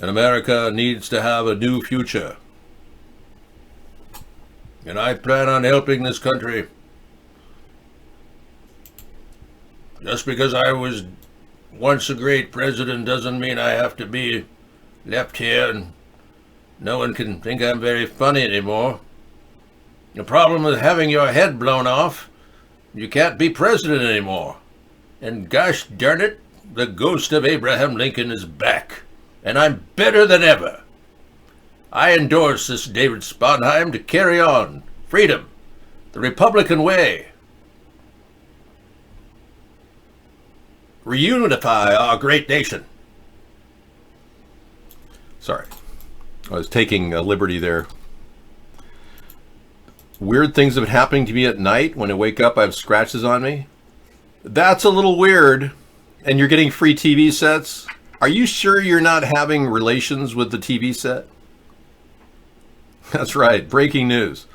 And America needs to have a new future. And I plan on helping this country. Just because I was once a great president doesn't mean I have to be left here and no one can think I'm very funny anymore. The problem with having your head blown off, you can't be president anymore. And gosh darn it, the ghost of Abraham Lincoln is back, and I'm better than ever. I endorse this David Sponheim to carry on freedom, the Republican way. reunify our great nation. Sorry, I was taking a liberty there. Weird things have been happening to me at night. When I wake up, I have scratches on me. That's a little weird. And you're getting free TV sets? Are you sure you're not having relations with the TV set? That's right. Breaking news.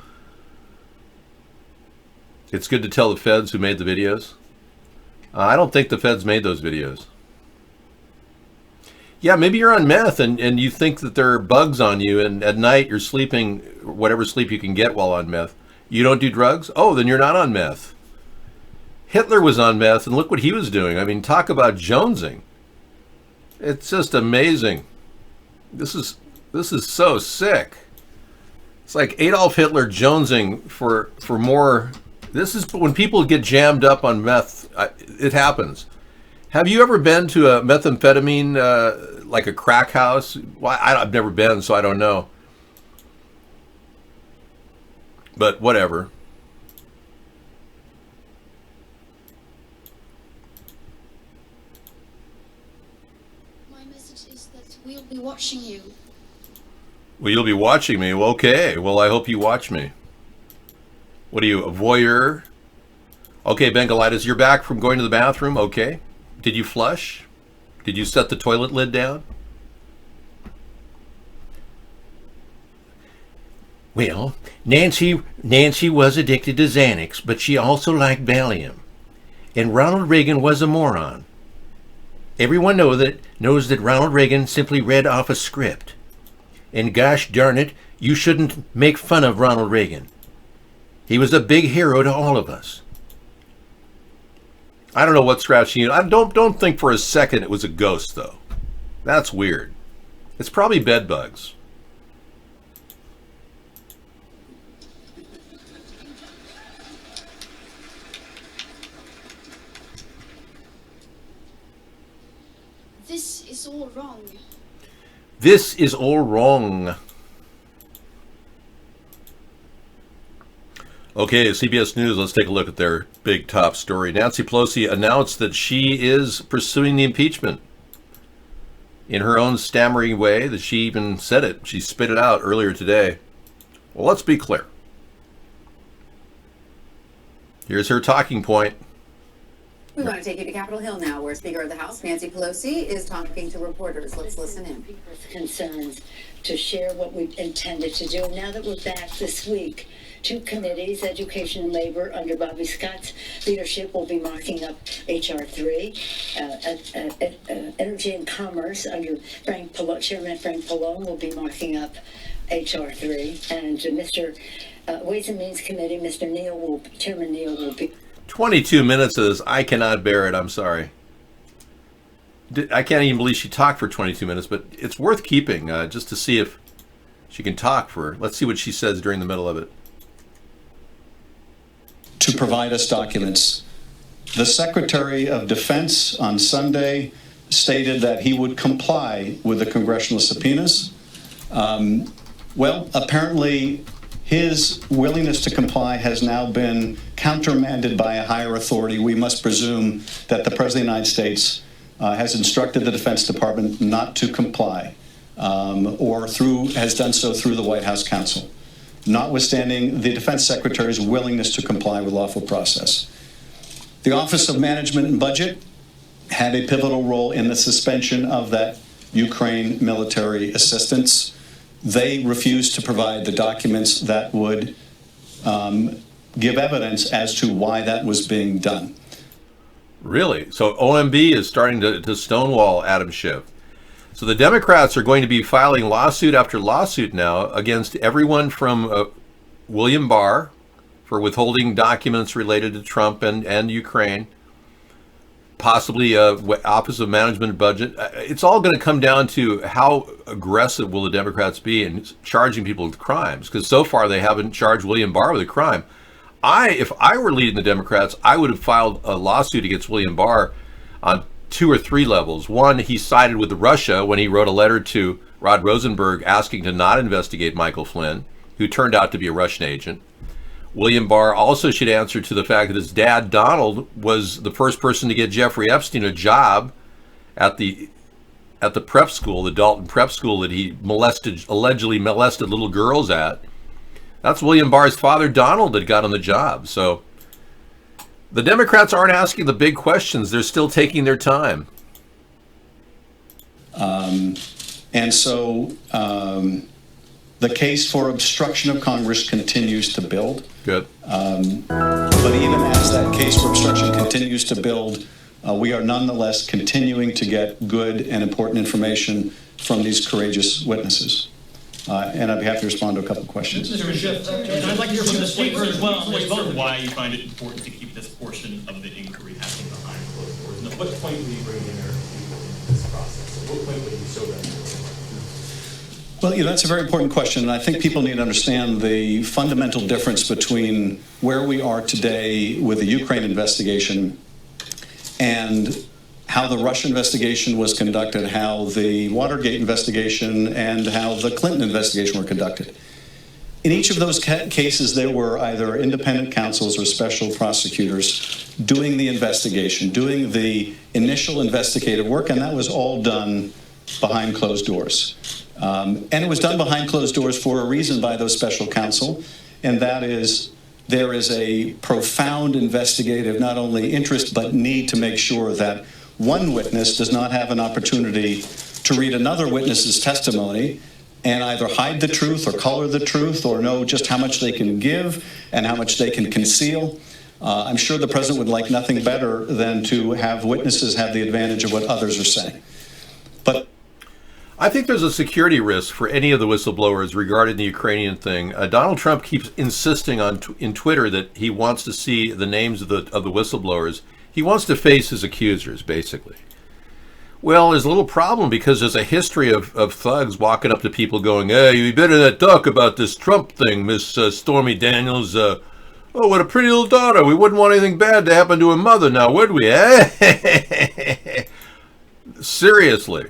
It's good to tell the feds who made the videos. I don't think the feds made those videos. Yeah, maybe you're on meth and you think that there are bugs on you, and at night you're sleeping whatever sleep you can get while on meth. You don't do drugs? Oh, then you're not on meth. Hitler was on meth, and look what he was doing. I mean, talk about jonesing. It's just amazing. This is so sick. It's like Adolf Hitler jonesing for more. This is when people get jammed up on meth. It happens. Have you ever been to a methamphetamine, like a crack house? Well, I've never been, so I don't know. But whatever. My message is that we'll be watching you. Well, you'll be watching me. Well, okay. Well, I hope you watch me. What are you, a voyeur? Okay, Bengalitis, you're back from going to the bathroom. Okay. Did you flush? Did you set the toilet lid down? Well, Nancy was addicted to Xanax, but she also liked Valium. And Ronald Reagan was a moron. Everyone knows that Ronald Reagan simply read off a script. And gosh darn it, you shouldn't make fun of Ronald Reagan. He was a big hero to all of us. I don't know what's scratching you. I don't think for a second it was a ghost, though. That's weird. It's probably bed bugs. This is all wrong. This is all wrong. Okay, CBS News, let's take a look at their big top story. Nancy Pelosi announced that she is pursuing the impeachment in her own stammering way, that she even said it. She spit it out earlier today. Well, let's be clear. Here's her talking point. We want to take you to Capitol Hill now, where Speaker of the House, Nancy Pelosi, is talking to reporters. Let's listen in. Concerns to share what we intended to do. Now that we're back this week, two committees, Education and Labor, under Bobby Scott's leadership, will be marking up H.R. 3. Energy and Commerce, under Chairman Frank Pallone, will be marking up H.R. 3. And Mr. Ways and Means Committee, Chairman Neal will be... 22 minutes of this. I cannot bear it. I'm sorry. I can't even believe she talked for 22 minutes, but it's worth keeping just to see if she can talk for. Let's see what she says during the middle of it. To provide us documents. The Secretary of Defense on Sunday stated that he would comply with the congressional subpoenas. Well, apparently his willingness to comply has now been countermanded by a higher authority. We must presume that the President of the United States has instructed the Defense Department not to comply, or has done so through the White House counsel, notwithstanding the Defense Secretary's willingness to comply with lawful process. The Office of Management and Budget had a pivotal role in the suspension of that Ukraine military assistance. They refused to provide the documents that would give evidence as to why that was being done. Really? So OMB is starting to stonewall Adam Schiff. So the Democrats are going to be filing lawsuit after lawsuit now against everyone from William Barr for withholding documents related to Trump and Ukraine, possibly Office of Management and Budget. It's all going to come down to how aggressive will the Democrats be in charging people with crimes, because so far they haven't charged William Barr with a crime. If I were leading the Democrats, I would have filed a lawsuit against William Barr on 2 or 3 levels. One, he sided with Russia when he wrote a letter to Rod Rosenberg asking to not investigate Michael Flynn, who turned out to be a Russian agent. William Barr also should answer to the fact that his dad, Donald, was the first person to get Jeffrey Epstein a job at the prep school, the Dalton prep school that he allegedly molested little girls at. That's William Barr's father, Donald, that got him the job. So the Democrats aren't asking the big questions. They're still taking their time. And so the case for obstruction of Congress continues to build. Good. But even as that case for obstruction continues to build, we are nonetheless continuing to get good and important information from these courageous witnesses. And I'd be happy to respond to a couple of questions. Mr. Schiff, I'd like to hear from the Speaker as well why you find it important to keep this portion of the inquiry happening behind closed doors. And at what point will you bring in American people into this process? At what point will you show that? Well, that's a very important question, and I think people need to understand the fundamental difference between where we are today with the Ukraine investigation and how the Russia investigation was conducted, how the Watergate investigation and how the Clinton investigation were conducted. In each of those cases, there were either independent counsels or special prosecutors doing the investigation, doing the initial investigative work, and that was all done behind closed doors. And it was done behind closed doors for a reason by those special counsel, and that is there is a profound investigative not only interest but need to make sure that one witness does not have an opportunity to read another witness's testimony and either hide the truth or color the truth or know just how much they can give and how much they can conceal. I'm sure the president would like nothing better than to have witnesses have the advantage of what others are saying. But I think there's a security risk for any of the whistleblowers regarding the Ukrainian thing. Donald Trump keeps insisting in Twitter that he wants to see the names of the whistleblowers. He wants to face his accusers, basically. Well, there's a little problem because there's a history of thugs walking up to people going, "Hey, you better not talk about this Trump thing, Miss Stormy Daniels. Oh, what a pretty little daughter. We wouldn't want anything bad to happen to her mother now, would we, eh?" Seriously.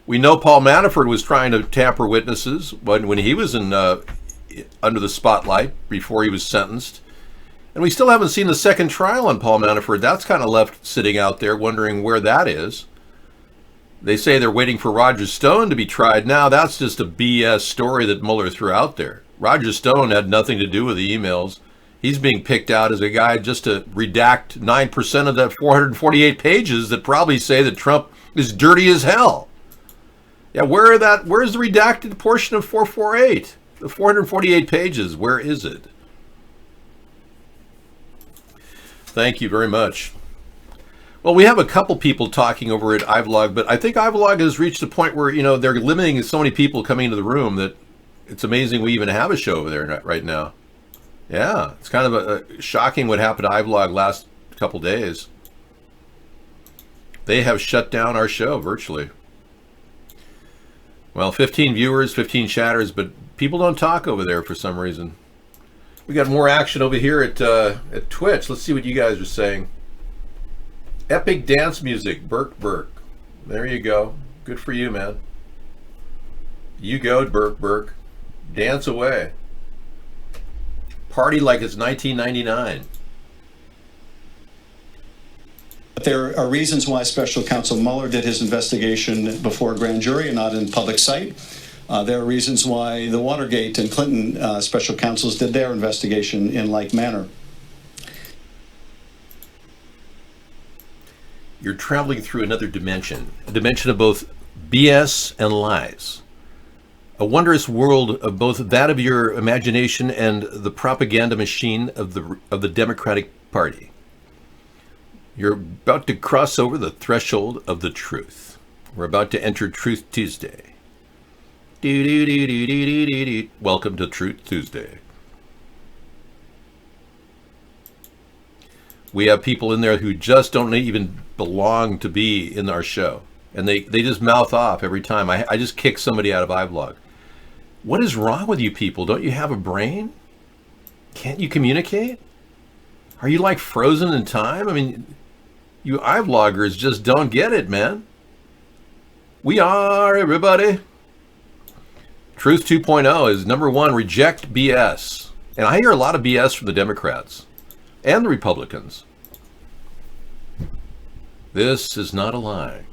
We know Paul Manafort was trying to tamper witnesses when he was under the spotlight before he was sentenced. And we still haven't seen the second trial on Paul Manafort. That's kind of left sitting out there wondering where that is. They say they're waiting for Roger Stone to be tried now. That's just a BS story that Mueller threw out there. Roger Stone had nothing to do with the emails. He's being picked out as a guy just to redact 9% of that 448 pages that probably say that Trump is dirty as hell. Yeah, where's the redacted portion of 448? The 448 pages, where is it? Thank you very much. Well, we have a couple people talking over at iVlog, but I think iVlog has reached a point where, they're limiting so many people coming into the room that it's amazing we even have a show over there right now. Yeah, it's kind of a shocking what happened to iVlog last couple days. They have shut down our show virtually. Well, 15 viewers, 15 chatters, but people don't talk over there for some reason. We got more action over here at Twitch. Let's see what you guys are saying. Epic dance music, Burke. There you go. Good for you, man. You go, Burke. Dance away. Party like it's 1999. But there are reasons why Special Counsel Mueller did his investigation before a grand jury and not in public sight. There are reasons why the Watergate and Clinton special counsels did their investigation in like manner. You're traveling through another dimension, a dimension of both BS and lies. A wondrous world of both that of your imagination and the propaganda machine of the Democratic Party. You're about to cross over the threshold of the truth. We're about to enter Truth Tuesday. Welcome to Truth Tuesday. We have people in there who just don't even belong to be in our show. And they just mouth off every time. I just kick somebody out of iVlog. What is wrong with you people? Don't you have a brain? Can't you communicate? Are you like frozen in time? I mean, you iVloggers just don't get it, man. We are, everybody. Truth 2.0 is number one, reject BS. And I hear a lot of BS from the Democrats and the Republicans. This is not a lie.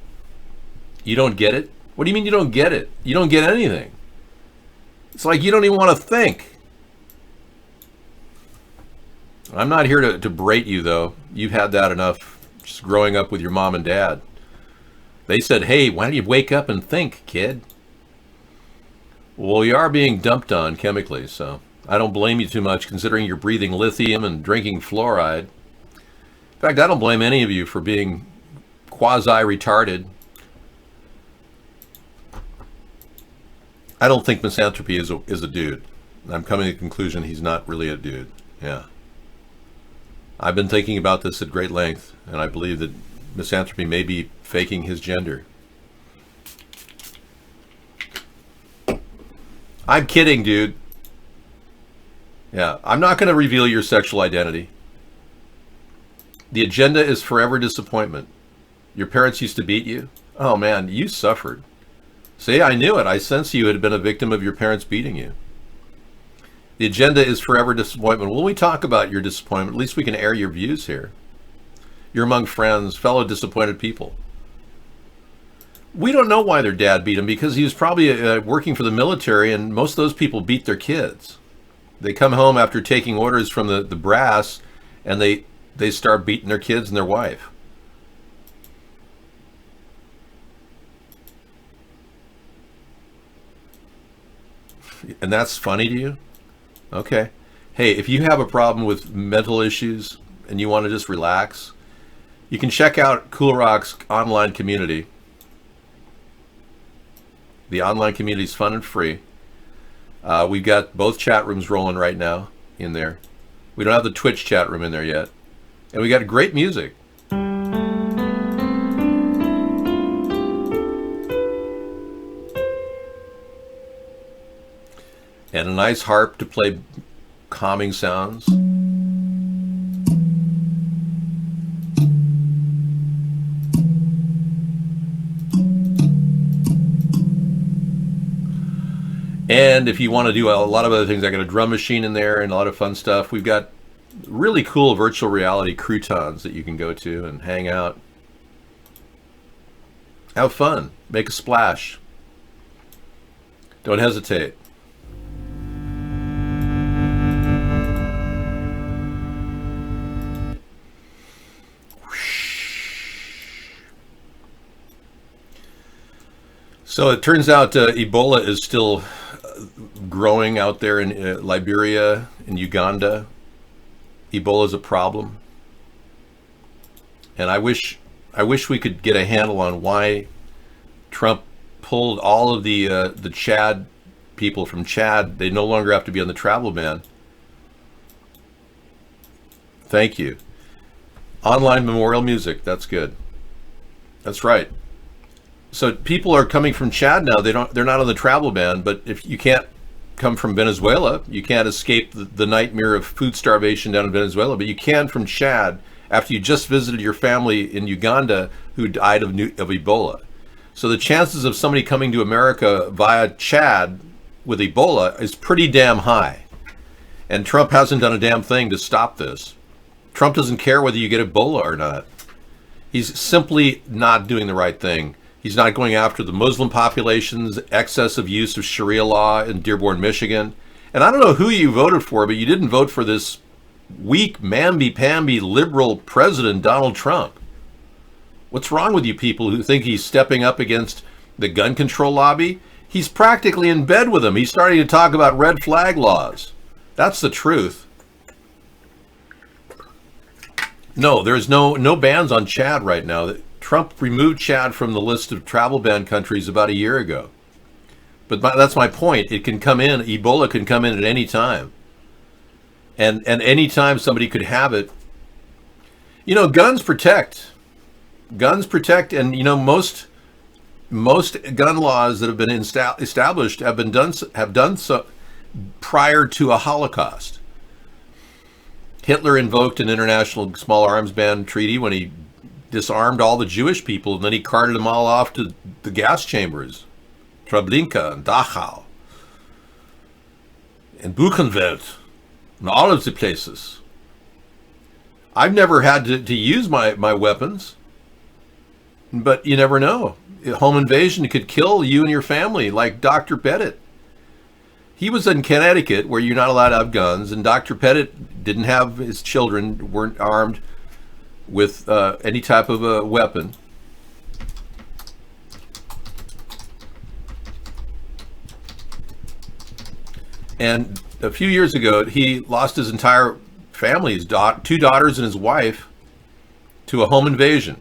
You don't get it? What do you mean you don't get it? You don't get anything. It's like you don't even want to think. I'm not here to berate you, though. You've had that enough just growing up with your mom and dad. They said, hey, why don't you wake up and think, kid? Well, you are being dumped on chemically, so I don't blame you too much considering you're breathing lithium and drinking fluoride. In fact, I don't blame any of you for being quasi-retarded. I don't think Misanthropy is a dude. I'm coming to the conclusion he's not really a dude. Yeah. I've been thinking about this at great length, and I believe that Misanthropy may be faking his gender. I'm kidding, dude. Yeah, I'm not going to reveal your sexual identity. The agenda is forever disappointment. Your parents used to beat you? Oh man, you suffered. See, I knew it. I sensed you had been a victim of your parents beating you. The agenda is forever disappointment. When we talk about your disappointment, at least we can air your views here. You're among friends, fellow disappointed people. We don't know why their dad beat him, because he was probably working for the military, and most of those people beat their kids. They come home after taking orders from the brass, and they start beating their kids and their wife. And that's funny to you? Okay. Hey, if you have a problem with mental issues and you want to just relax, you can check out Cool Rock's online community. The online community is fun and free. We've got both chat rooms rolling right now in there. We don't have the Twitch chat room in there yet. And we got great music. And a nice harp to play calming sounds. And if you want to do a lot of other things, I got a drum machine in there and a lot of fun stuff. We've got really cool virtual reality croutons that you can go to and hang out. Have fun. Make a splash. Don't hesitate. So it turns out Ebola is still growing out there in Liberia and Uganda. Ebola is a problem. And I wish we could get a handle on why Trump pulled all of the Chad people from Chad. They no longer have to be on the travel ban. Thank you. Online memorial music, that's good. That's right. So people are coming from Chad now. They're not on the travel ban, but if you can't come from Venezuela, you can't escape the nightmare of food starvation down in Venezuela, but you can from Chad after you just visited your family in Uganda who died of Ebola. So the chances of somebody coming to America via Chad with Ebola is pretty damn high. And Trump hasn't done a damn thing to stop this. Trump doesn't care whether you get Ebola or not. He's simply not doing the right thing. He's not going after the Muslim population's excessive use of Sharia law in Dearborn, Michigan. And I don't know who you voted for, but you didn't vote for this weak, mamby-pamby liberal president, Donald Trump. What's wrong with you people who think he's stepping up against the gun control lobby? He's practically in bed with them. He's starting to talk about red flag laws. That's the truth. No, there's no bans on Chad right now. Trump removed Chad from the list of travel ban countries about a year ago. But that's my point. It can come in, Ebola can come in at any time. And any time somebody could have it. You know, guns protect. Guns protect, and you know, most gun laws that have been established have done so prior to a Holocaust. Hitler invoked an international small arms ban treaty when he disarmed all the Jewish people, and then he carted them all off to the gas chambers, Treblinka and Dachau and Buchenwald. in all of the places. I've never had to use my weapons, but you never know. A home invasion could kill you and your family, like Dr. Pettit. He was in Connecticut, where you're not allowed to have guns, and Dr. Pettit didn't have his children, weren't armed with any type of a weapon. And a few years ago, he lost his entire family, his two daughters and his wife, to a home invasion.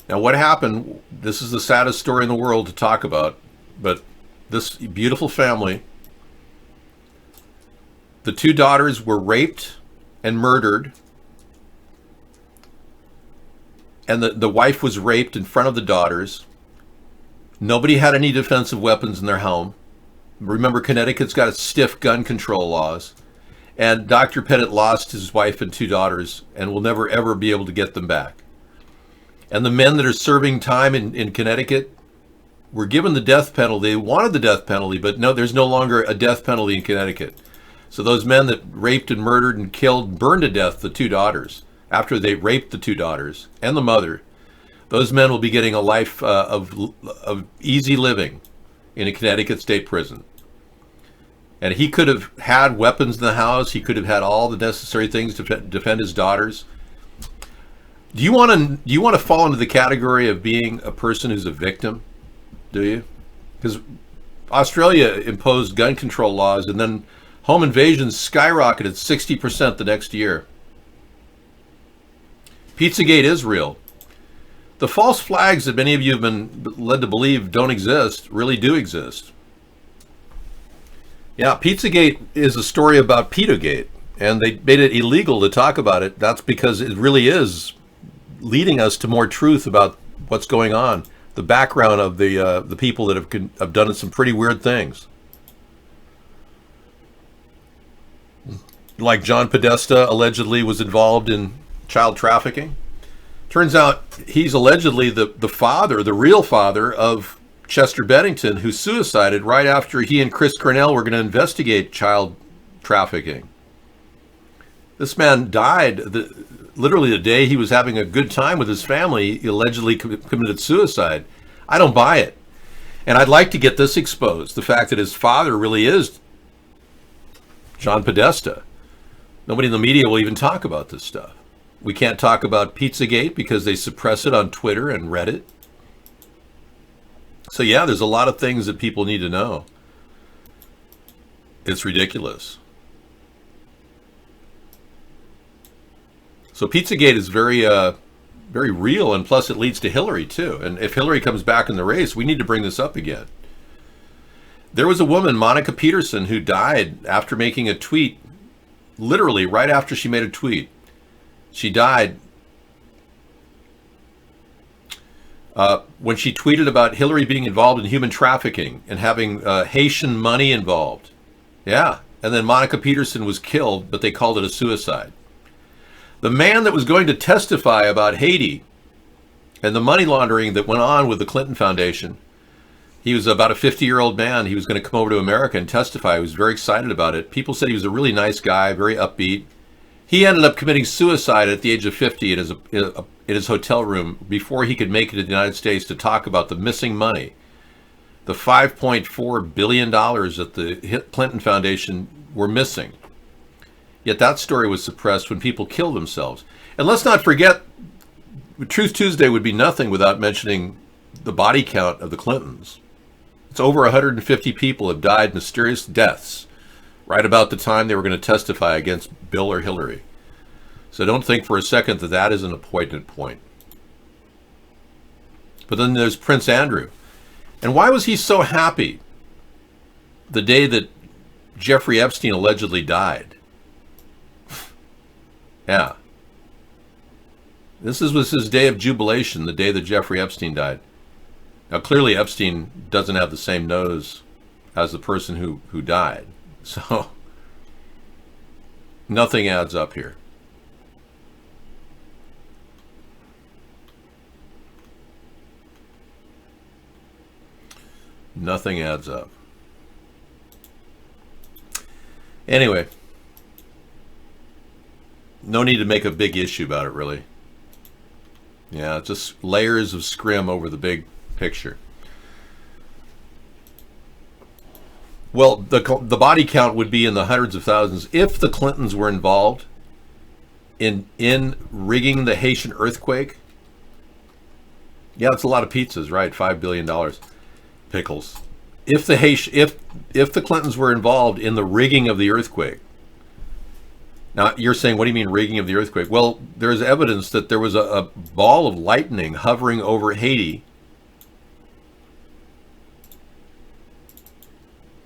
Now, what happened, this is the saddest story in the world to talk about, but this beautiful family, the two daughters were raped and murdered, and the wife was raped in front of the daughters. Nobody had any defensive weapons in their home. Remember, Connecticut's got stiff gun control laws. And Dr. Pettit lost his wife and two daughters and will never, ever be able to get them back. And the men that are serving time in Connecticut were given the death penalty. They wanted the death penalty, but no, there's no longer a death penalty in Connecticut. So those men that raped and murdered and killed, burned to death the two daughters, after they raped the two daughters and the mother, those men will be getting a life of easy living in a Connecticut state prison. And he could have had weapons in the house. He could have had all the necessary things to defend his daughters. Do you want to fall into the category of being a person who's a victim? Do you? Because Australia imposed gun control laws, and then home invasions skyrocketed 60% the next year. Pizzagate is real. The false flags that many of you have been led to believe don't exist really do exist. Yeah, Pizzagate is a story about Pizzagate, and they made it illegal to talk about it. That's because it really is leading us to more truth about what's going on, the background of the people that have done some pretty weird things. Like John Podesta allegedly was involved in child trafficking. Turns out he's allegedly the father, the real father of Chester Bennington, who suicided right after he and Chris Cornell were going to investigate child trafficking. This man died literally the day he was having a good time with his family. He allegedly committed suicide. I don't buy it. And I'd like to get this exposed, the fact that his father really is John Podesta. Nobody in the media will even talk about this stuff. We can't talk about Pizzagate because they suppress it on Twitter and Reddit. So yeah, there's a lot of things that people need to know. It's ridiculous. So Pizzagate is very real, and plus it leads to Hillary too. And if Hillary comes back in the race, we need to bring this up again. There was a woman, Monica Peterson, who died after making a tweet, literally right after she made a tweet. She died when she tweeted about Hillary being involved in human trafficking and having Haitian money involved. Yeah, and then Monica Peterson was killed, but they called it a suicide. The man that was going to testify about Haiti and the money laundering that went on with the Clinton Foundation, he was about a 50-year-old man. He was going to come over to America and testify. He was very excited about it. People said he was a really nice guy, very upbeat. He ended up committing suicide at the age of 50 in his hotel room before he could make it to the United States to talk about the missing money. The $5.4 billion that the Clinton Foundation were missing. Yet that story was suppressed when people killed themselves. And let's not forget, Truth Tuesday would be nothing without mentioning the body count of the Clintons. It's over 150 people have died mysterious deaths right about the time they were going to testify against Bill or Hillary. So don't think for a second that that isn't a poignant point. But then there's Prince Andrew. And why was he so happy the day that Jeffrey Epstein allegedly died? Yeah. This was his day of jubilation, the day that Jeffrey Epstein died. Now, clearly Epstein doesn't have the same nose as the person who died. So, nothing adds up here. Nothing adds up. Anyway, no need to make a big issue about it, really. Yeah, just layers of scrim over the big picture. Well, the body count would be in the hundreds of thousands if the Clintons were involved in rigging the Haitian earthquake. Yeah, it's a lot of pizzas, right? $5 billion. Pickles. If the Clintons were involved in the rigging of the earthquake. Now, you're saying, what do you mean rigging of the earthquake? Well, there's evidence that there was a ball of lightning hovering over Haiti.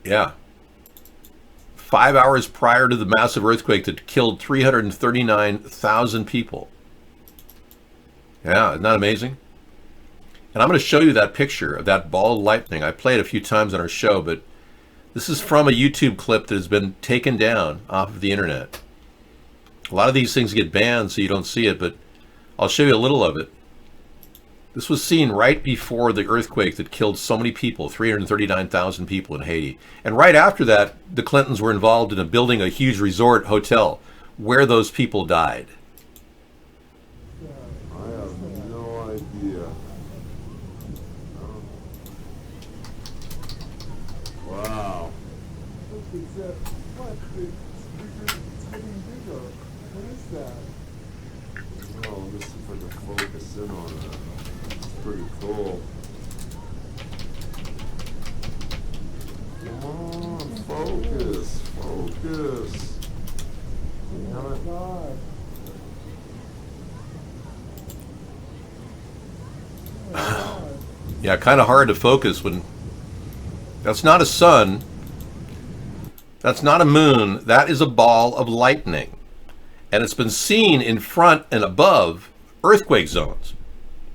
Yeah. 5 hours prior to the massive earthquake that killed 339,000 people. Yeah, isn't that amazing? And I'm going to show you that picture of that ball of lightning. I play it a few times on our show, but this is from a YouTube clip that has been taken down off of the internet. A lot of these things get banned so you don't see it, but I'll show you a little of it. This was seen right before the earthquake that killed so many people, 339,000 people in Haiti. And right after that, the Clintons were involved in building a huge resort hotel where those people died. I have no idea. Wow. What is that? Oh, let me see if I can focus in on it. Pretty cool. Come on, focus, focus. Oh my God. Yeah, kind of hard to focus when that's not a sun, that's not a moon, that is a ball of lightning. And it's been seen in front and above earthquake zones.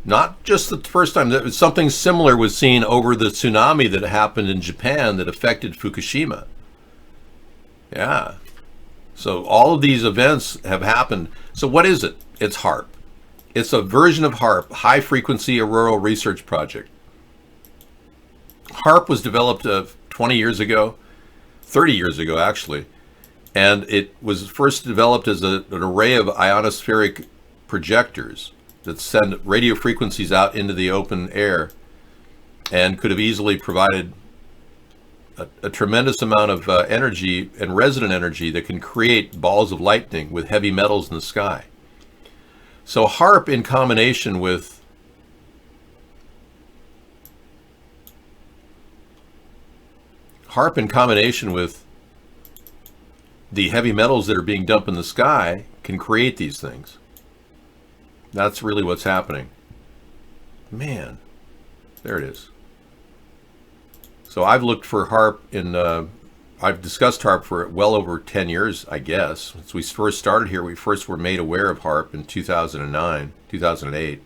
Not just the first time. Something similar was seen over the tsunami that happened in Japan that affected Fukushima. Yeah. So all of these events have happened. So what is it? It's HAARP. It's a version of HAARP, High Frequency Auroral Research Project. HAARP was developed 20 years ago, 30 years ago actually, and it was first developed as an array of ionospheric projectors that send radio frequencies out into the open air and could have easily provided a tremendous amount of energy and resonant energy that can create balls of lightning with heavy metals in the sky. So HAARP in combination with the heavy metals that are being dumped in the sky can create these things. That's really what's happening. Man, there it is. So I've looked for HAARP I've discussed HAARP for well over 10 years, I guess. Since we first started here, we first were made aware of HAARP in 2009, 2008.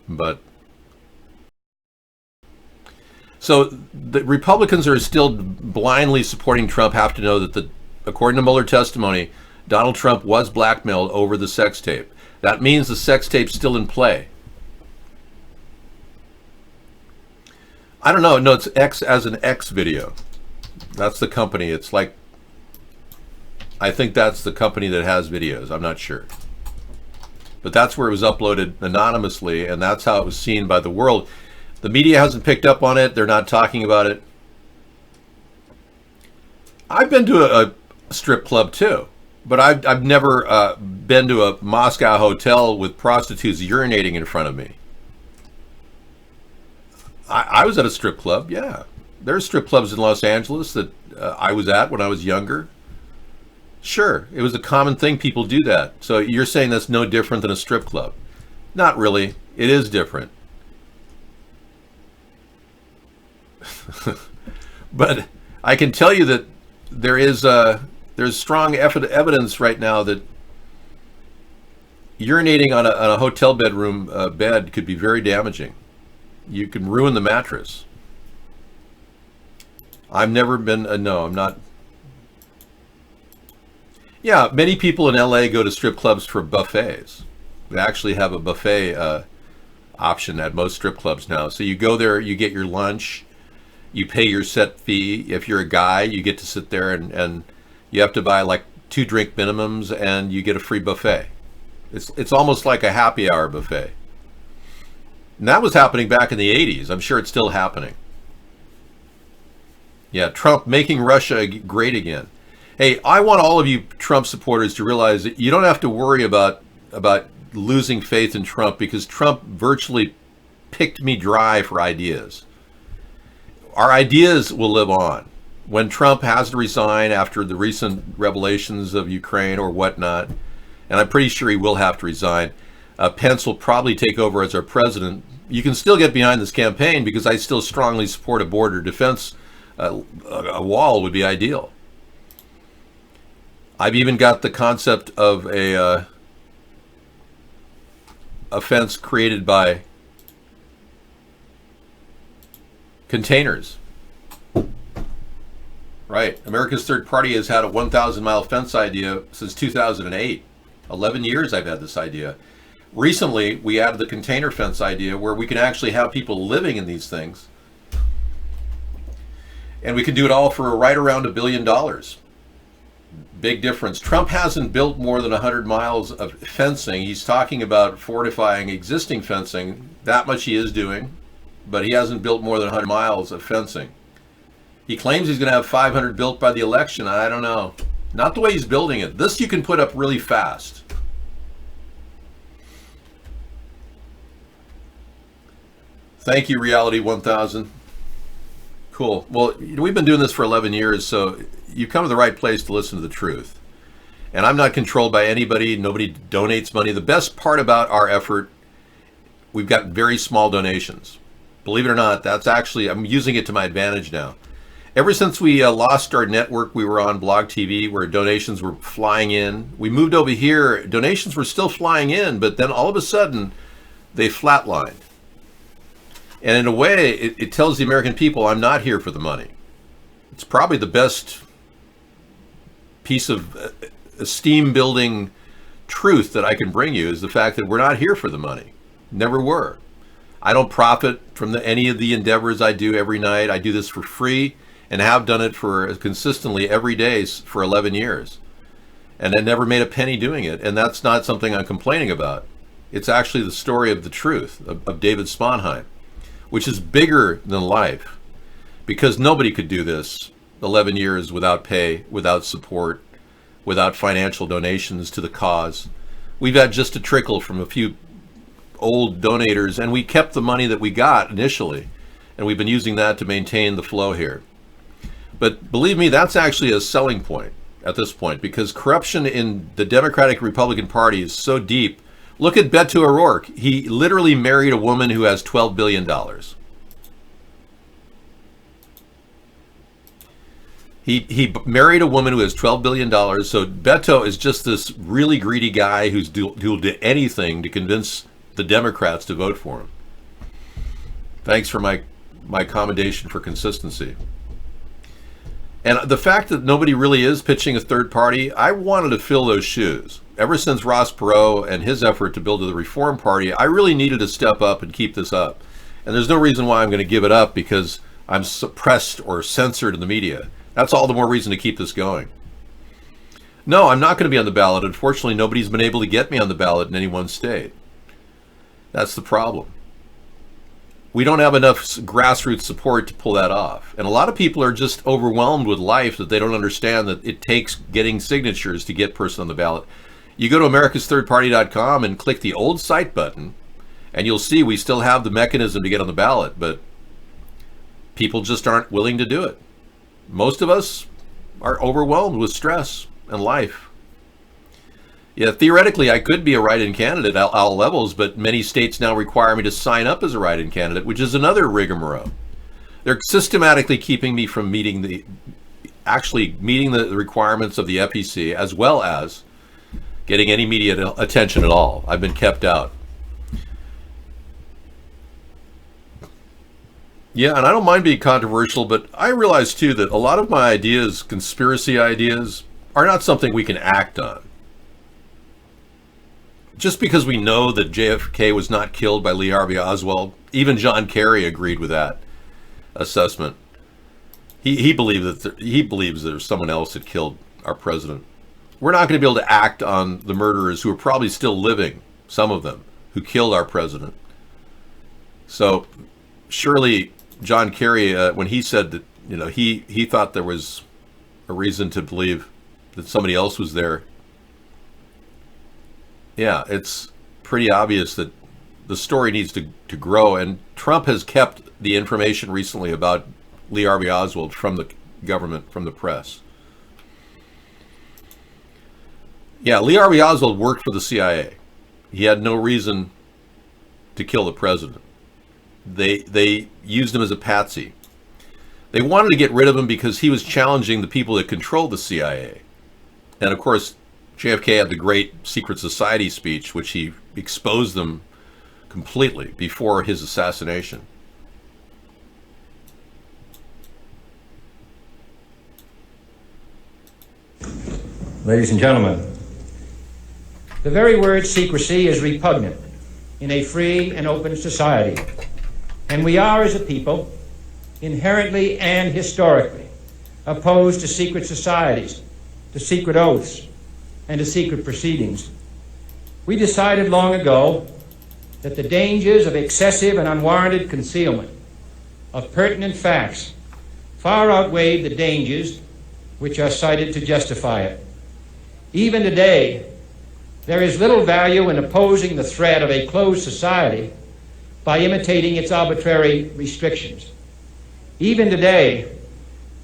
But so the Republicans are still blindly supporting Trump have to know that according to Mueller testimony, Donald Trump was blackmailed over the sex tape. That means the sex tape's still in play. I don't know. No, it's X as an X video. That's the company. It's like, I think that's the company that has videos. I'm not sure. But that's where it was uploaded anonymously, and that's how it was seen by the world. The media hasn't picked up on it. They're not talking about it. I've been to a strip club too. But I've never been to a Moscow hotel with prostitutes urinating in front of me. I was at a strip club, yeah. There's strip clubs in Los Angeles that I was at when I was younger. Sure, it was a common thing. People do that. So you're saying that's no different than a strip club? Not really. It is different. But I can tell you that there's strong evidence right now that urinating on a hotel bedroom bed could be very damaging. You can ruin the mattress. I've never been, no, I'm not. Yeah, many people in LA go to strip clubs for buffets. They actually have a buffet option at most strip clubs now. So you go there, you get your lunch, You pay your set fee. If you're a guy, you get to sit there and you have to buy like 2 drink minimums and you get a free buffet. It's almost like a happy hour buffet. And that was happening back in the 80s. I'm sure it's still happening. Yeah, Trump making Russia great again. Hey, I want all of you Trump supporters to realize that you don't have to worry about losing faith in Trump, because Trump virtually picked me dry for ideas. Our ideas will live on. When Trump has to resign after the recent revelations of Ukraine or whatnot, and I'm pretty sure he will have to resign, Pence will probably take over as our president. You can still get behind this campaign, because I still strongly support a border defense. A wall would be ideal. I've even got the concept of a fence created by containers. Right. America's Third Party has had a 1,000-mile fence idea since 2008. 11 years I've had this idea. Recently, we added the container fence idea, where we can actually have people living in these things. And we can do it all for right around $1 billion. Big difference. Trump hasn't built more than 100 miles of fencing. He's talking about fortifying existing fencing. That much he is doing, but he hasn't built more than 100 miles of fencing. He claims he's going to have 500 built by the election. I don't know. Not the way he's building it. This you can put up really fast. Thank you, Reality 1000. Cool. Well, we've been doing this for 11 years, so you come to the right place to listen to the truth. And I'm not controlled by anybody. Nobody donates money. The best part about our effort, we've got very small donations. Believe it or not, that's actually, I'm using it to my advantage now. Ever since we lost our network, we were on Blog TV, where donations were flying in. We moved over here, donations were still flying in, but then all of a sudden, they flatlined. And in a way, it tells the American people, I'm not here for the money. It's probably the best piece of esteem-building truth that I can bring you, is the fact that we're not here for the money. Never were. I don't profit from any of the endeavors I do every night. I do this for free, and have done it for consistently every day for 11 years. And I never made a penny doing it. And that's not something I'm complaining about. It's actually the story of the truth of David Sponheim, which is bigger than life, because nobody could do this 11 years without pay, without support, without financial donations to the cause. We've had just a trickle from a few old donators, and we kept the money that we got initially, and we've been using that to maintain the flow here. But believe me, that's actually a selling point at this point, because corruption in the Democratic Republican Party is so deep. Look at Beto O'Rourke. He literally married a woman who has $12 billion. He married a woman who has $12 billion. So Beto is just this really greedy guy who'll do anything to convince the Democrats to vote for him. Thanks for my commendation for consistency. And the fact that nobody really is pitching a third party, I wanted to fill those shoes. Ever since Ross Perot and his effort to build the Reform Party, I really needed to step up and keep this up. And there's no reason why I'm going to give it up because I'm suppressed or censored in the media. That's all the more reason to keep this going. No, I'm not going to be on the ballot. Unfortunately, nobody's been able to get me on the ballot in any one state. That's the problem. We don't have enough grassroots support to pull that off. And a lot of people are just overwhelmed with life that they don't understand that it takes getting signatures to get a person on the ballot. You go to americasthirdparty.com and click the old site button, and you'll see we still have the mechanism to get on the ballot, but people just aren't willing to do it. Most of us are overwhelmed with stress and life. Yeah, theoretically, I could be a write-in candidate at all levels, but many states now require me to sign up as a write-in candidate, which is another rigmarole. They're systematically keeping me from meeting the requirements of the FEC, as well as getting any media attention at all. I've been kept out. Yeah, and I don't mind being controversial, but I realize too that a lot of my ideas, conspiracy ideas, are not something we can act on. Just because we know that JFK was not killed by Lee Harvey Oswald, even John Kerry agreed with that assessment. He believes there's someone else that killed our president. We're not going to be able to act on the murderers who are probably still living, some of them, who killed our president. So surely John Kerry, when he said that, he thought there was a reason to believe that somebody else was there. Yeah, it's pretty obvious that the story needs to grow, and Trump has kept the information recently about Lee Harvey Oswald from the government, from the press. Yeah, Lee Harvey Oswald worked for the CIA. He had no reason to kill the president. They used him as a patsy. They wanted to get rid of him because he was challenging the people that controlled the CIA. And of course, JFK had the great secret society speech, which he exposed them completely before his assassination. Ladies and gentlemen, the very word secrecy is repugnant in a free and open society. And we are, as a people, inherently and historically opposed to secret societies, to secret oaths, and to secret proceedings. We decided long ago that the dangers of excessive and unwarranted concealment of pertinent facts far outweighed the dangers which are cited to justify it. Even today, there is little value in opposing the threat of a closed society by imitating its arbitrary restrictions. Even today,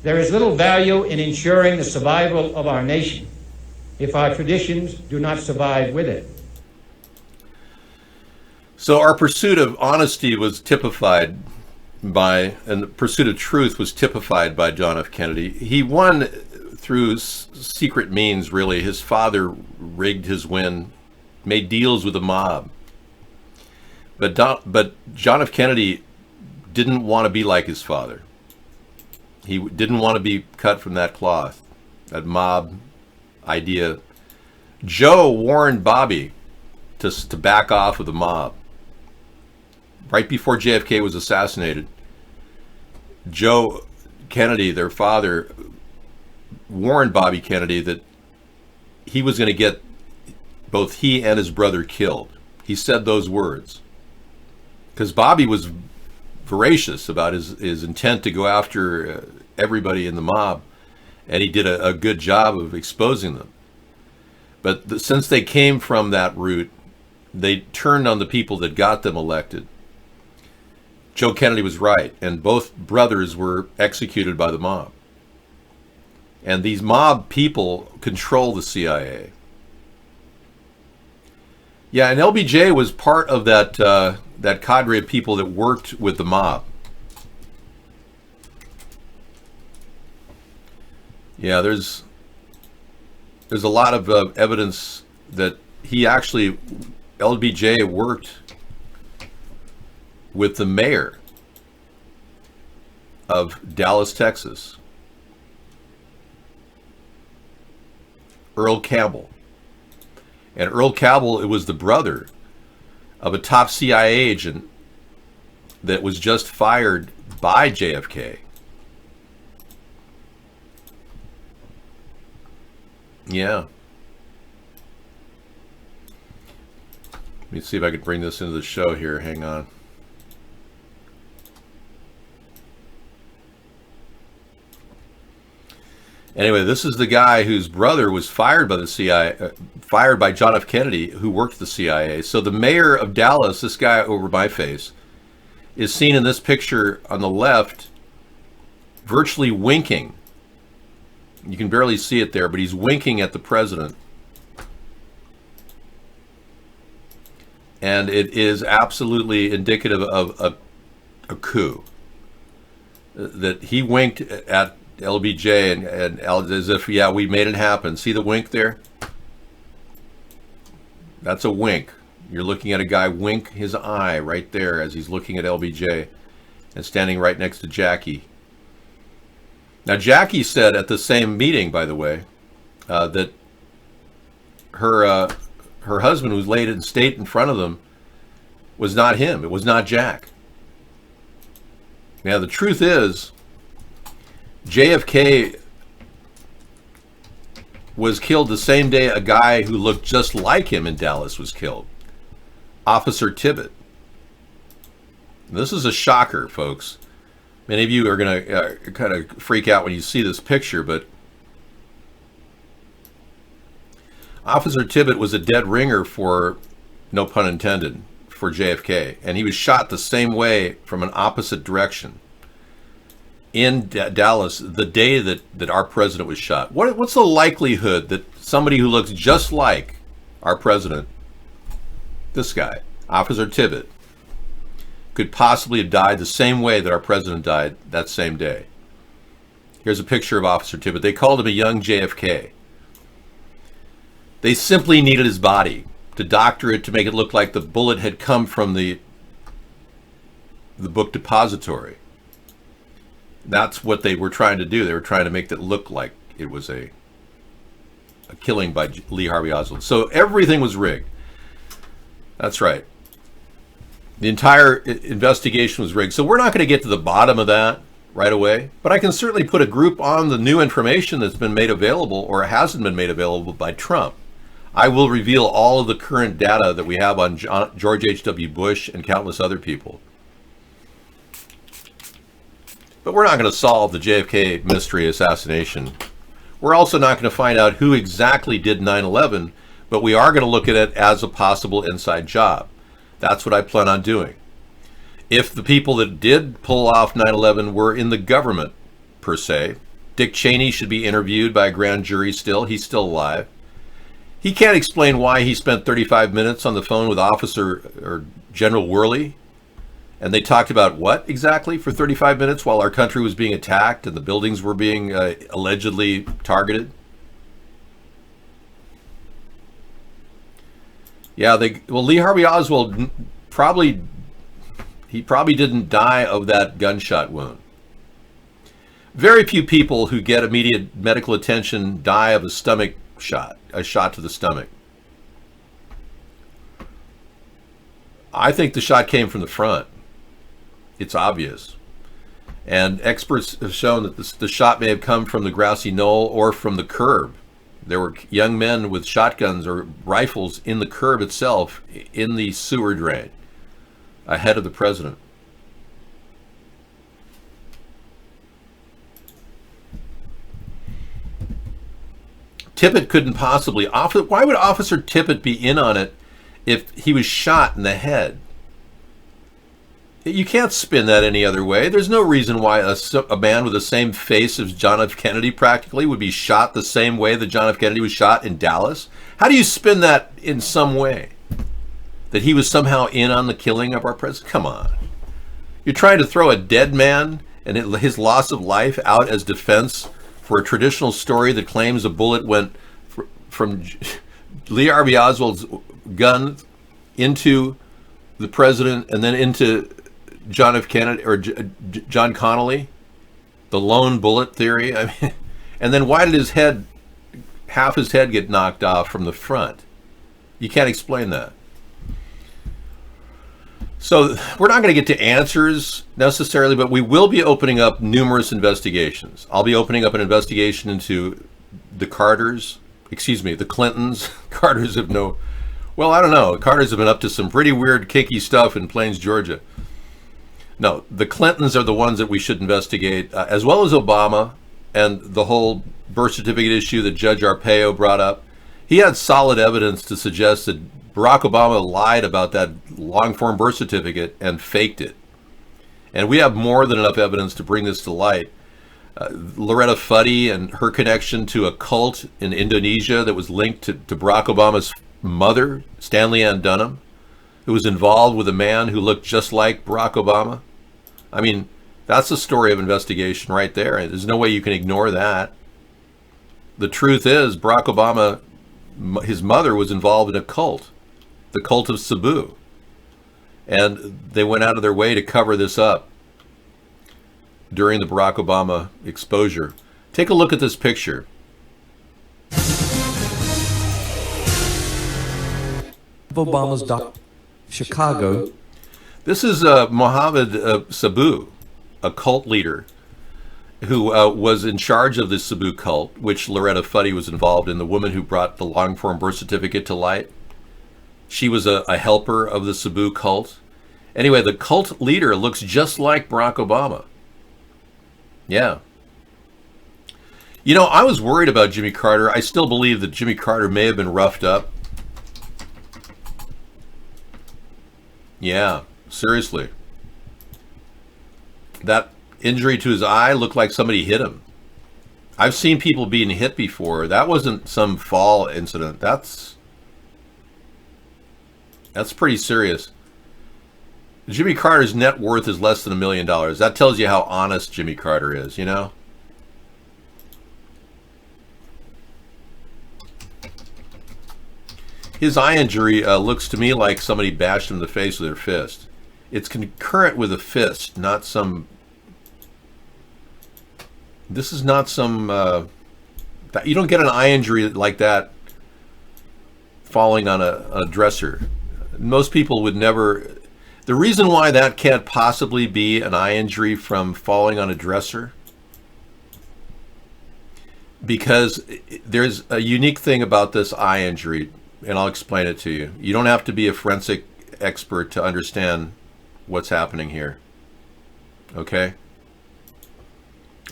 there is little value in ensuring the survival of our nation if our traditions do not survive with it. So our pursuit of honesty was typified by, and the pursuit of truth was typified by John F. Kennedy. He won through secret means, really. His father rigged his win, made deals with the mob. But John F. Kennedy didn't want to be like his father. He didn't want to be cut from that cloth, that mob idea. Joe warned Bobby to back off of the mob. Right before JFK was assassinated, Joe Kennedy, their father, warned Bobby Kennedy that he was going to get both he and his brother killed. He said those words because Bobby was voracious about his intent to go after everybody in the mob, and he did a good job of exposing them. But since they came from that route, they turned on the people that got them elected. Joe Kennedy was right, and both brothers were executed by the mob. And these mob people control the CIA. Yeah, and LBJ was part of that cadre of people that worked with the mob. Yeah, there's a lot of evidence that LBJ worked with the mayor of Dallas, Texas, Earl Campbell. And Earl Campbell, it was the brother of a top CIA agent that was just fired by JFK. Yeah. Let me see if I could bring this into the show here. Hang on. Anyway, this is the guy whose brother was fired by the CIA, fired by John F. Kennedy, who worked at the CIA. So the mayor of Dallas, this guy over my face, is seen in this picture on the left, virtually winking. You can barely see it there, but he's winking at the president. And it is absolutely indicative of a coup. That he winked at LBJ and as if, yeah, we made it happen. See the wink there? That's a wink. You're looking at a guy wink his eye right there as he's looking at LBJ and standing right next to Jackie. Now, Jackie said at the same meeting, by the way, that her husband, who's laid in state in front of them, was not him. It was not Jack. Now, the truth is, JFK was killed the same day a guy who looked just like him in Dallas was killed. Officer Tippit. This is a shocker, folks. Many of you are going to kind of freak out when you see this picture, but Officer Tippit was a dead ringer for, no pun intended, for JFK, and he was shot the same way from an opposite direction in Dallas the day that our president was shot. What's the likelihood that somebody who looks just like our president, this guy, Officer Tippit, could possibly have died the same way that our president died that same day? Here's a picture of Officer Tippit. They called him a young JFK. They simply needed his body to doctor it to make it look like the bullet had come from the book depository. That's what they were trying to do. They were trying to make it look like it was a killing by Lee Harvey Oswald. So everything was rigged. That's right. The entire investigation was rigged. So we're not going to get to the bottom of that right away, but I can certainly put a group on the new information that's been made available or hasn't been made available by Trump. I will reveal all of the current data that we have on George H.W. Bush and countless other people. But we're not going to solve the JFK mystery assassination. We're also not going to find out who exactly did 9/11, but we are going to look at it as a possible inside job. That's what I plan on doing. If the people that did pull off 9/11 were in the government, per se, Dick Cheney should be interviewed by a grand jury still. He's still alive. He can't explain why he spent 35 minutes on the phone with Officer or General Worley. And they talked about what exactly for 35 minutes while our country was being attacked and the buildings were being allegedly targeted? Yeah, Lee Harvey Oswald probably didn't die of that gunshot wound. Very few people who get immediate medical attention die of a stomach shot, a shot to the stomach. I think the shot came from the front. It's obvious. And experts have shown that the shot may have come from the grassy knoll or from the curb. There were young men with shotguns or rifles in the curb itself, in the sewer drain, ahead of the president. Tippit couldn't possibly... Why would Officer Tippit be in on it if he was shot in the head? You can't spin that any other way. There's no reason why a man with the same face as John F. Kennedy practically would be shot the same way that John F. Kennedy was shot in Dallas. How do you spin that in some way? That he was somehow in on the killing of our president? Come on. You're trying to throw a dead man and his loss of life out as defense for a traditional story that claims a bullet went from Lee Harvey Oswald's gun into the president and then into John F. Kennedy or John Connolly, the lone bullet theory. I mean, and then why did half his head get knocked off from the front? You can't explain that. So we're not going to get to answers necessarily, but we will be opening up numerous investigations. I'll be opening up an investigation into the Clintons. Carters have no... Well, I don't know. Carters have been up to some pretty weird, kinky stuff in Plains, Georgia. No, the Clintons are the ones that we should investigate, as well as Obama and the whole birth certificate issue that Judge Arpaio brought up. He had solid evidence to suggest that Barack Obama lied about that long-form birth certificate and faked it. And we have more than enough evidence to bring this to light. Loretta Fuddy and her connection to a cult in Indonesia that was linked to Barack Obama's mother, Stanley Ann Dunham, who was involved with a man who looked just like Barack Obama. I mean, that's a story of investigation right there. There's no way you can ignore that. The truth is, Barack Obama, his mother was involved in a cult, the cult of Cebu. And they went out of their way to cover this up during the Barack Obama exposure. Take a look at this picture. Obama's Chicago. This is Mohammed Sabu, a cult leader. who was in charge of the Cebu cult, which Loretta Fuddy was involved in, the woman who brought the long-form birth certificate to light. She was a helper of the Cebu cult. Anyway, the cult leader looks just like Barack Obama. Yeah. You know, I was worried about Jimmy Carter. I still believe that Jimmy Carter may have been roughed up. Yeah, seriously. That injury to his eye looked like somebody hit him. I've seen people being hit before. That wasn't some fall incident. That's pretty serious. Jimmy Carter's net worth is less than $1 million. That tells you how honest Jimmy Carter is, you know? His eye injury looks to me like somebody bashed him in the face with their fist. It's concurrent with a fist, not some... This is not some... you don't get an eye injury like that falling on a dresser. Most people would never... The reason why that can't possibly be an eye injury from falling on a dresser, because there's a unique thing about this eye injury, and I'll explain it to you. You don't have to be a forensic expert to understand what's happening here. Okay?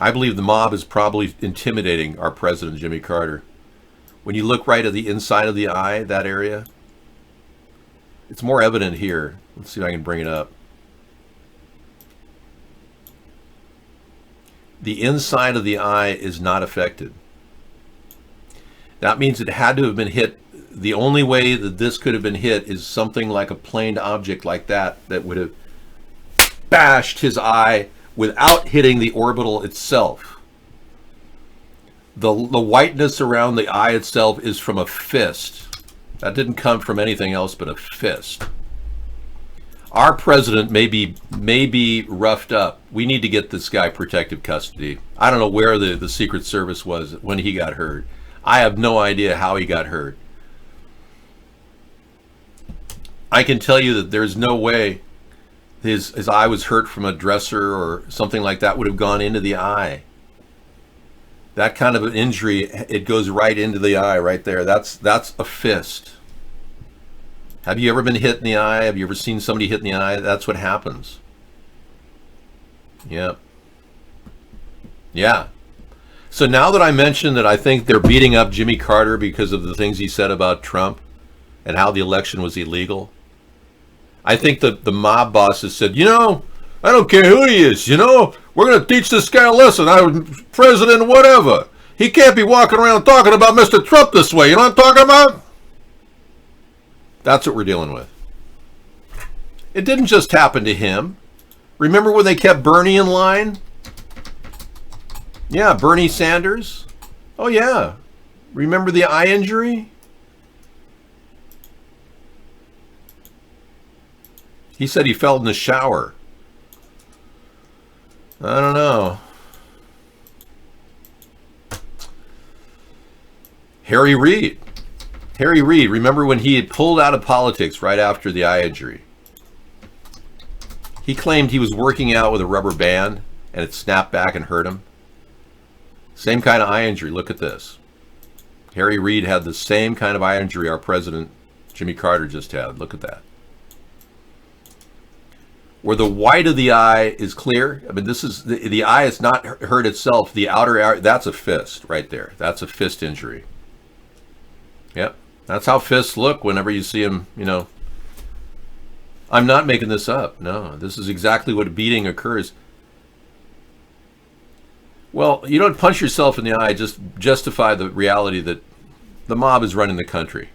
I believe the mob is probably intimidating our president, Jimmy Carter. When you look right at the inside of the eye, that area, it's more evident here. Let's see if I can bring it up. The inside of the eye is not affected. That means it had to have been hit. The only way that this could have been hit is something like a planed object like that would have bashed his eye without hitting the orbital itself. The whiteness around the eye itself is from a fist. That didn't come from anything else but a fist. Our president may be roughed up. We need to get this guy protective custody. I don't know where the Secret Service was when he got hurt. I have no idea how he got hurt. I can tell you that there's no way his eye was hurt from a dresser or something like that would have gone into the eye. That kind of an injury, it goes right into the eye right there. That's a fist. Have you ever been hit in the eye? Have you ever seen somebody hit in the eye? That's what happens. Yep. Yeah. So now that I mentioned that I think they're beating up Jimmy Carter because of the things he said about Trump and how the election was illegal, I think that the mob bosses said, you know, I don't care who he is, you know, we're going to teach this guy a lesson. I'm president, whatever. He can't be walking around talking about Mr. Trump this way. You know what I'm talking about? That's what we're dealing with. It didn't just happen to him. Remember when they kept Bernie in line? Yeah, Bernie Sanders. Oh, yeah. Remember the eye injury? He said he fell in the shower. I don't know. Harry Reid. Harry Reid, remember when he had pulled out of politics right after the eye injury? He claimed he was working out with a rubber band and it snapped back and hurt him. Same kind of eye injury. Look at this. Harry Reid had the same kind of eye injury our president, Jimmy Carter, just had. Look at that. Where the white of the eye is clear. I mean, this is the eye is not hurt itself. The outer eye, that's a fist right there. That's a fist injury. Yep. That's how fists look whenever you see them, you know. I'm not making this up. No, this is exactly what a beating occurs. Well, you don't punch yourself in the eye, just justify the reality that the mob is running the country.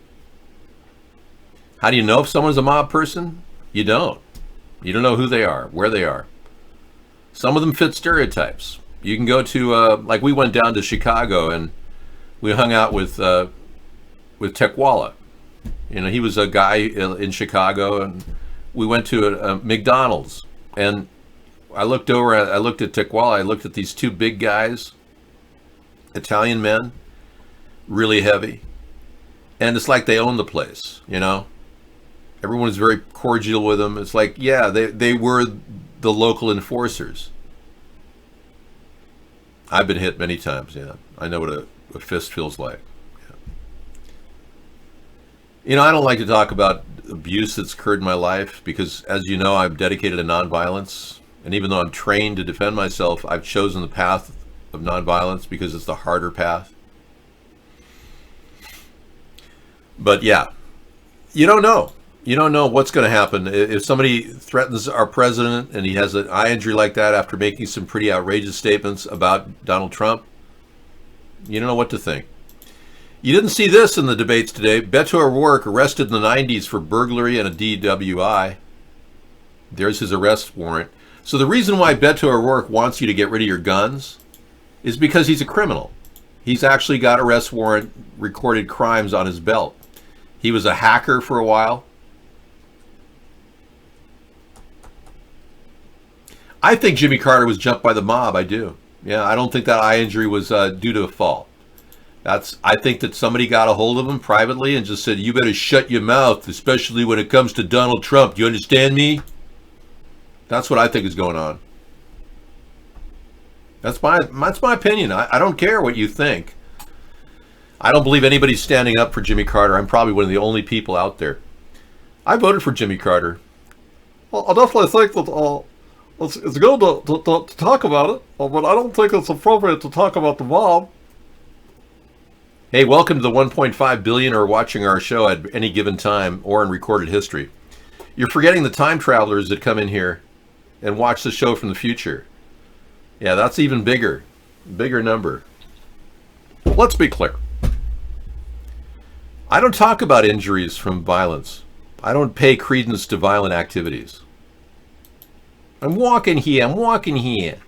How do you know if someone's a mob person? You don't. You don't know who they are, where they are. Some of them fit stereotypes. You can go to, like we went down to Chicago and we hung out with Tequala. You know, he was a guy in Chicago, and we went to a McDonald's, and I looked over, I looked at Tequala, I looked at these two big guys, Italian men, really heavy, and it's like they own the place, you know? Everyone was very cordial with them. It's like, yeah, they were the local enforcers. I've been hit many times, yeah. I know what a fist feels like. Yeah. You know, I don't like to talk about abuse that's occurred in my life because, as you know, I'm dedicated to nonviolence. And even though I'm trained to defend myself, I've chosen the path of nonviolence because it's the harder path. But yeah, you don't know. You don't know what's going to happen. If somebody threatens our president and he has an eye injury like that after making some pretty outrageous statements about Donald Trump, you don't know what to think. You didn't see this in the debates today. Beto O'Rourke arrested in the 90s for burglary and a DWI. There's his arrest warrant. So the reason why Beto O'Rourke wants you to get rid of your guns is because he's a criminal. He's actually got arrest warrant recorded crimes on his belt. He was a hacker for a while. I think Jimmy Carter was jumped by the mob. I do. Yeah, I don't think that eye injury was due to a fall. I think that somebody got a hold of him privately and just said, "You better shut your mouth, especially when it comes to Donald Trump. Do you understand me?" That's what I think is going on. That's my opinion. I don't care what you think. I don't believe anybody's standing up for Jimmy Carter. I'm probably one of the only people out there. I voted for Jimmy Carter. Well, I definitely think that it's good to talk about it, but I don't think it's appropriate to talk about the mob. Hey, welcome to the 1.5 billion who are watching our show at any given time or in recorded history. You're forgetting the time travelers that come in here and watch the show from the future. Yeah, that's even bigger number. Let's be clear. I don't talk about injuries from violence. I don't pay credence to violent activities. I'm walking here.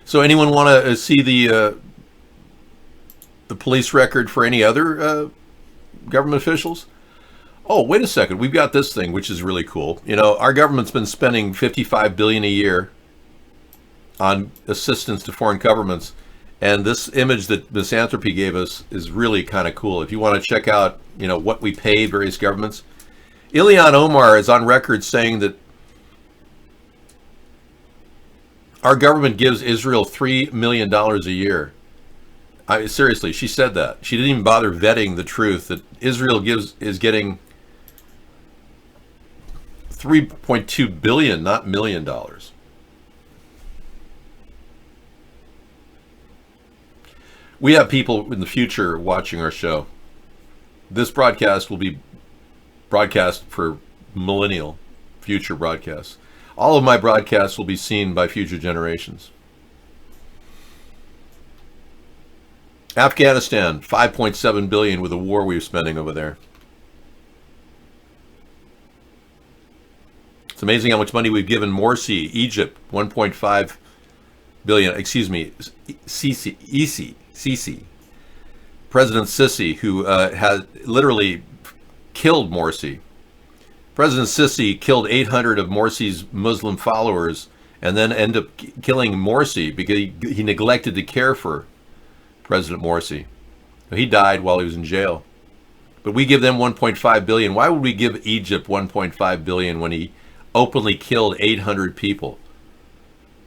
So anyone want to see the police record for any other government officials? Oh, wait a second. We've got this thing, which is really cool. You know, our government's been spending $55 billion a year on assistance to foreign governments. And this image that Misanthropy gave us is really kind of cool. If you want to check out, you know, what we pay various governments. Ilhan Omar is on record saying that our government gives Israel $3 million a year. Seriously, she said that. She didn't even bother vetting the truth that Israel is getting $3.2 billion, not million dollars. We have people in the future watching our show. This broadcast will be broadcast for millennial future broadcasts. All of my broadcasts will be seen by future generations. Afghanistan, $5.7 billion with the war we're spending over there. It's amazing how much money we've given Morsi, Egypt, $1.5 billion. Excuse me, Sisi, President Sisi, who has literally killed Morsi. President Sisi killed 800 of Morsi's Muslim followers and then ended up killing Morsi because he neglected to care for President Morsi. He died while he was in jail. But we give them $1.5 billion. Why would we give Egypt $1.5 billion when he openly killed 800 people?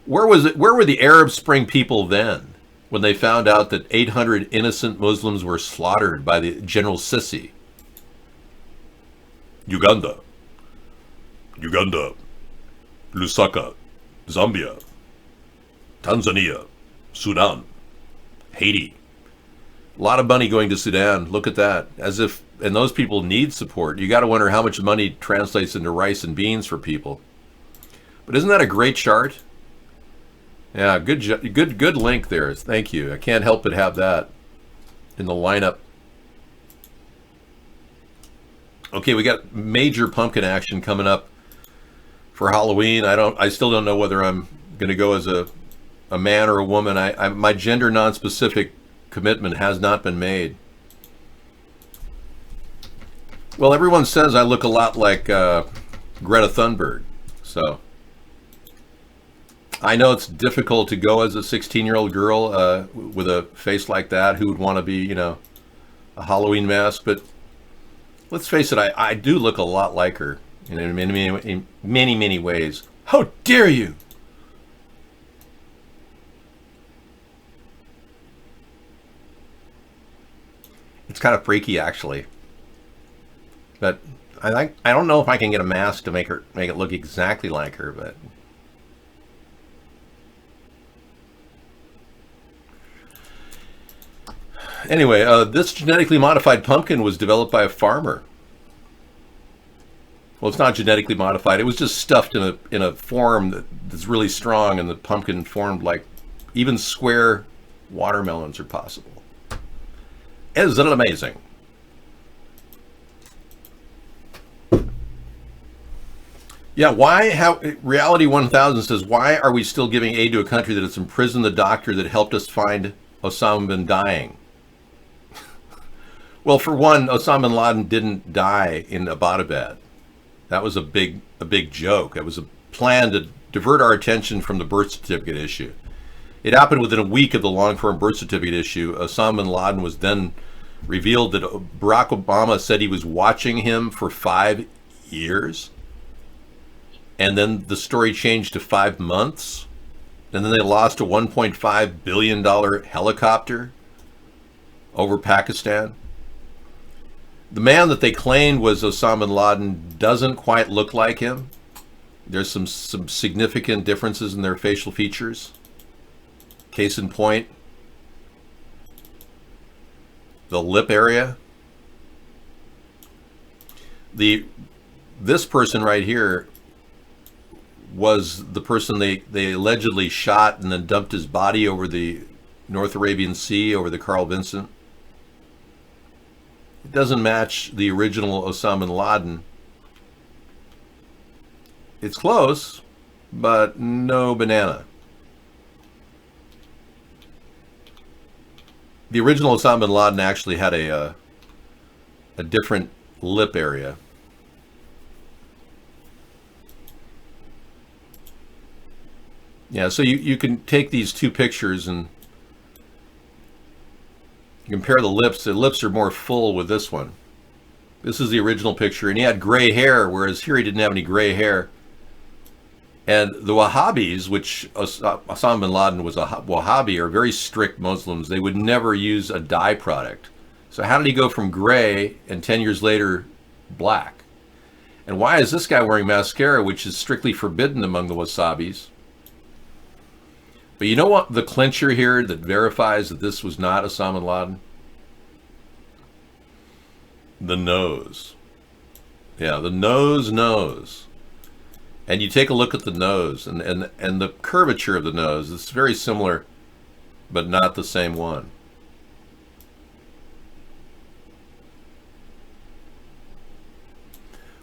Where were the Arab Spring people then when they found out that 800 innocent Muslims were slaughtered by the General Sisi? Uganda, Lusaka, Zambia, Tanzania, Sudan, Haiti. A lot of money going to Sudan. Look at that. And those people need support. You got to wonder how much money translates into rice and beans for people. But isn't that a great chart? Yeah, good link there. Thank you. I can't help but have that in the lineup. Okay, we got major pumpkin action coming up for Halloween. I still don't know whether I'm going to go as a man or a woman. My gender non-specific commitment has not been made. Well, everyone says I look a lot like Greta Thunberg, so I know it's difficult to go as a 16-year-old girl with a face like that who would want to be, you know, a Halloween mask, but let's face it, I do look a lot like her in many ways. How dare you? kind of freaky, actually. But I don't know if I can get a mask to make it look exactly like her, but anyway, this genetically modified pumpkin was developed by a farmer. Well, it's not genetically modified. It was just stuffed in a form that's really strong, and the pumpkin formed like even square watermelons are possible. Isn't it amazing? Yeah, Reality 1000 says, why are we still giving aid to a country that has imprisoned the doctor that helped us find Osama bin Laden? Well, for one, Osama bin Laden didn't die in Abbottabad. That was a big joke. It was a plan to divert our attention from the birth certificate issue. It happened within a week of the long-form birth certificate issue. Osama bin Laden was then revealed that Barack Obama said he was watching him for 5 years. And then the story changed to 5 months. And then they lost a $1.5 billion helicopter over Pakistan. The man that they claimed was Osama bin Laden doesn't quite look like him. There's some significant differences in their facial features. Case in point, the lip area. This person right here was the person they allegedly shot and then dumped his body over the North Arabian Sea, over the Carl Vinson. It doesn't match the original Osama bin Laden. It's close, but no banana. The original Osama bin Laden actually had a different lip area. Yeah, so you can take these two pictures and compare the lips. The lips are more full with this one. This is the original picture, and he had gray hair, whereas here he didn't have any gray hair. And the Wahhabis, which Osama bin Laden was a Wahhabi, are very strict Muslims. They would never use a dye product. So how did he go from gray and 10 years later black? And why is this guy wearing mascara, which is strictly forbidden among the Wahabis? But you know what the clincher here that verifies that this was not Osama bin Laden? The nose. Yeah, the nose. And you take a look at the nose and the curvature of the nose. It's very similar, but not the same one.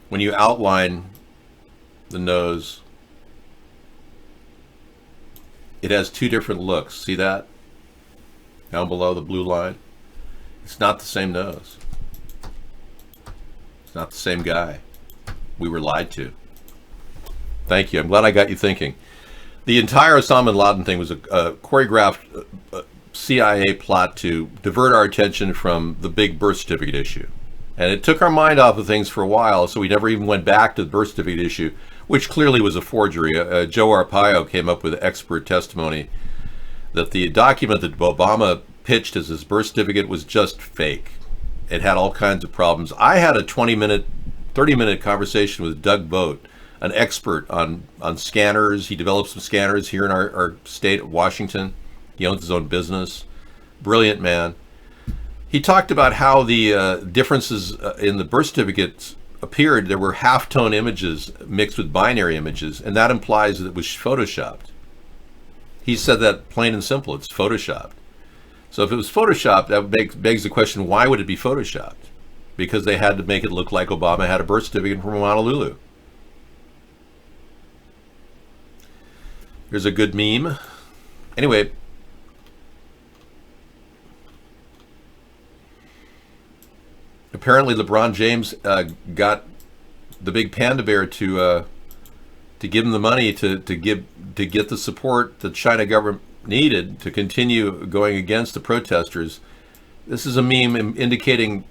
When you outline the nose, it has two different looks. See that? Down below the blue line. It's not the same nose. It's not the same guy. We were lied to. Thank you. I'm glad I got you thinking. The entire Osama bin Laden thing was a choreographed CIA plot to divert our attention from the big birth certificate issue. And it took our mind off of things for a while, so we never even went back to the birth certificate issue, which clearly was a forgery. Joe Arpaio came up with expert testimony that the document that Obama pitched as his birth certificate was just fake. It had all kinds of problems. I had a 30-minute conversation with Doug Vogt, an expert on scanners. He developed some scanners here in our state of Washington. He owns his own business. Brilliant man. He talked about how the differences in the birth certificates appeared. There were halftone images mixed with binary images, and that implies that it was photoshopped. He said that plain and simple, it's photoshopped. So if it was photoshopped, that begs the question, why would it be photoshopped? Because they had to make it look like Obama had a birth certificate from Honolulu. Here's a good meme. Anyway, apparently LeBron James got the big panda bear to give him the money to get the support the China government needed to continue going against the protesters. This is a meme indicating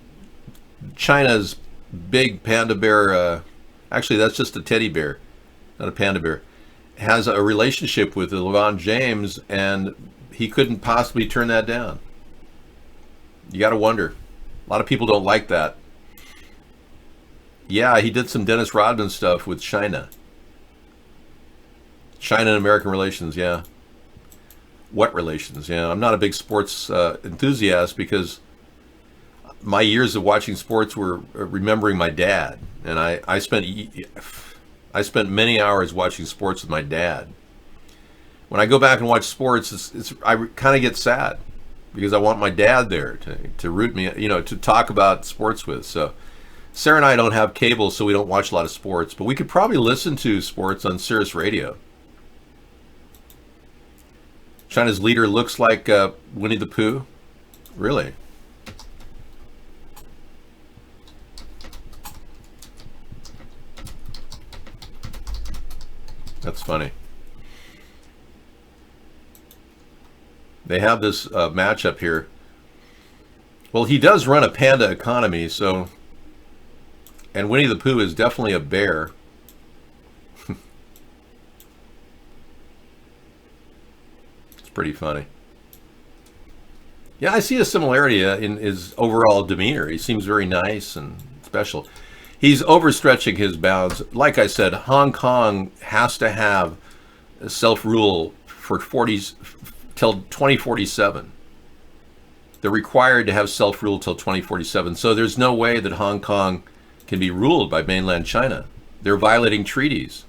China's big panda bear. Actually, that's just a teddy bear, not a panda bear. Has a relationship with LeBron James, and he couldn't possibly turn that down. You got to wonder. A lot of people don't like that. Yeah, he did some Dennis Rodman stuff with China. China and American relations, yeah. What relations? Yeah, I'm not a big sports enthusiast because my years of watching sports were remembering my dad, and I spent many hours watching sports with my dad. When I go back and watch sports, I kind of get sad because I want my dad there to root me, to talk about sports with. So Sarah and I don't have cable, so we don't watch a lot of sports, but we could probably listen to sports on Sirius Radio. China's leader looks like Winnie the Pooh. Really? That's funny. They have this matchup here. Well, he does run a panda economy, so... And Winnie the Pooh is definitely a bear. It's pretty funny. Yeah, I see a similarity in his overall demeanor. He seems very nice and special. He's overstretching his bounds. Like I said, Hong Kong has to have self-rule for till 2047. They're required to have self-rule till 2047. So there's no way that Hong Kong can be ruled by mainland China. They're violating treaties.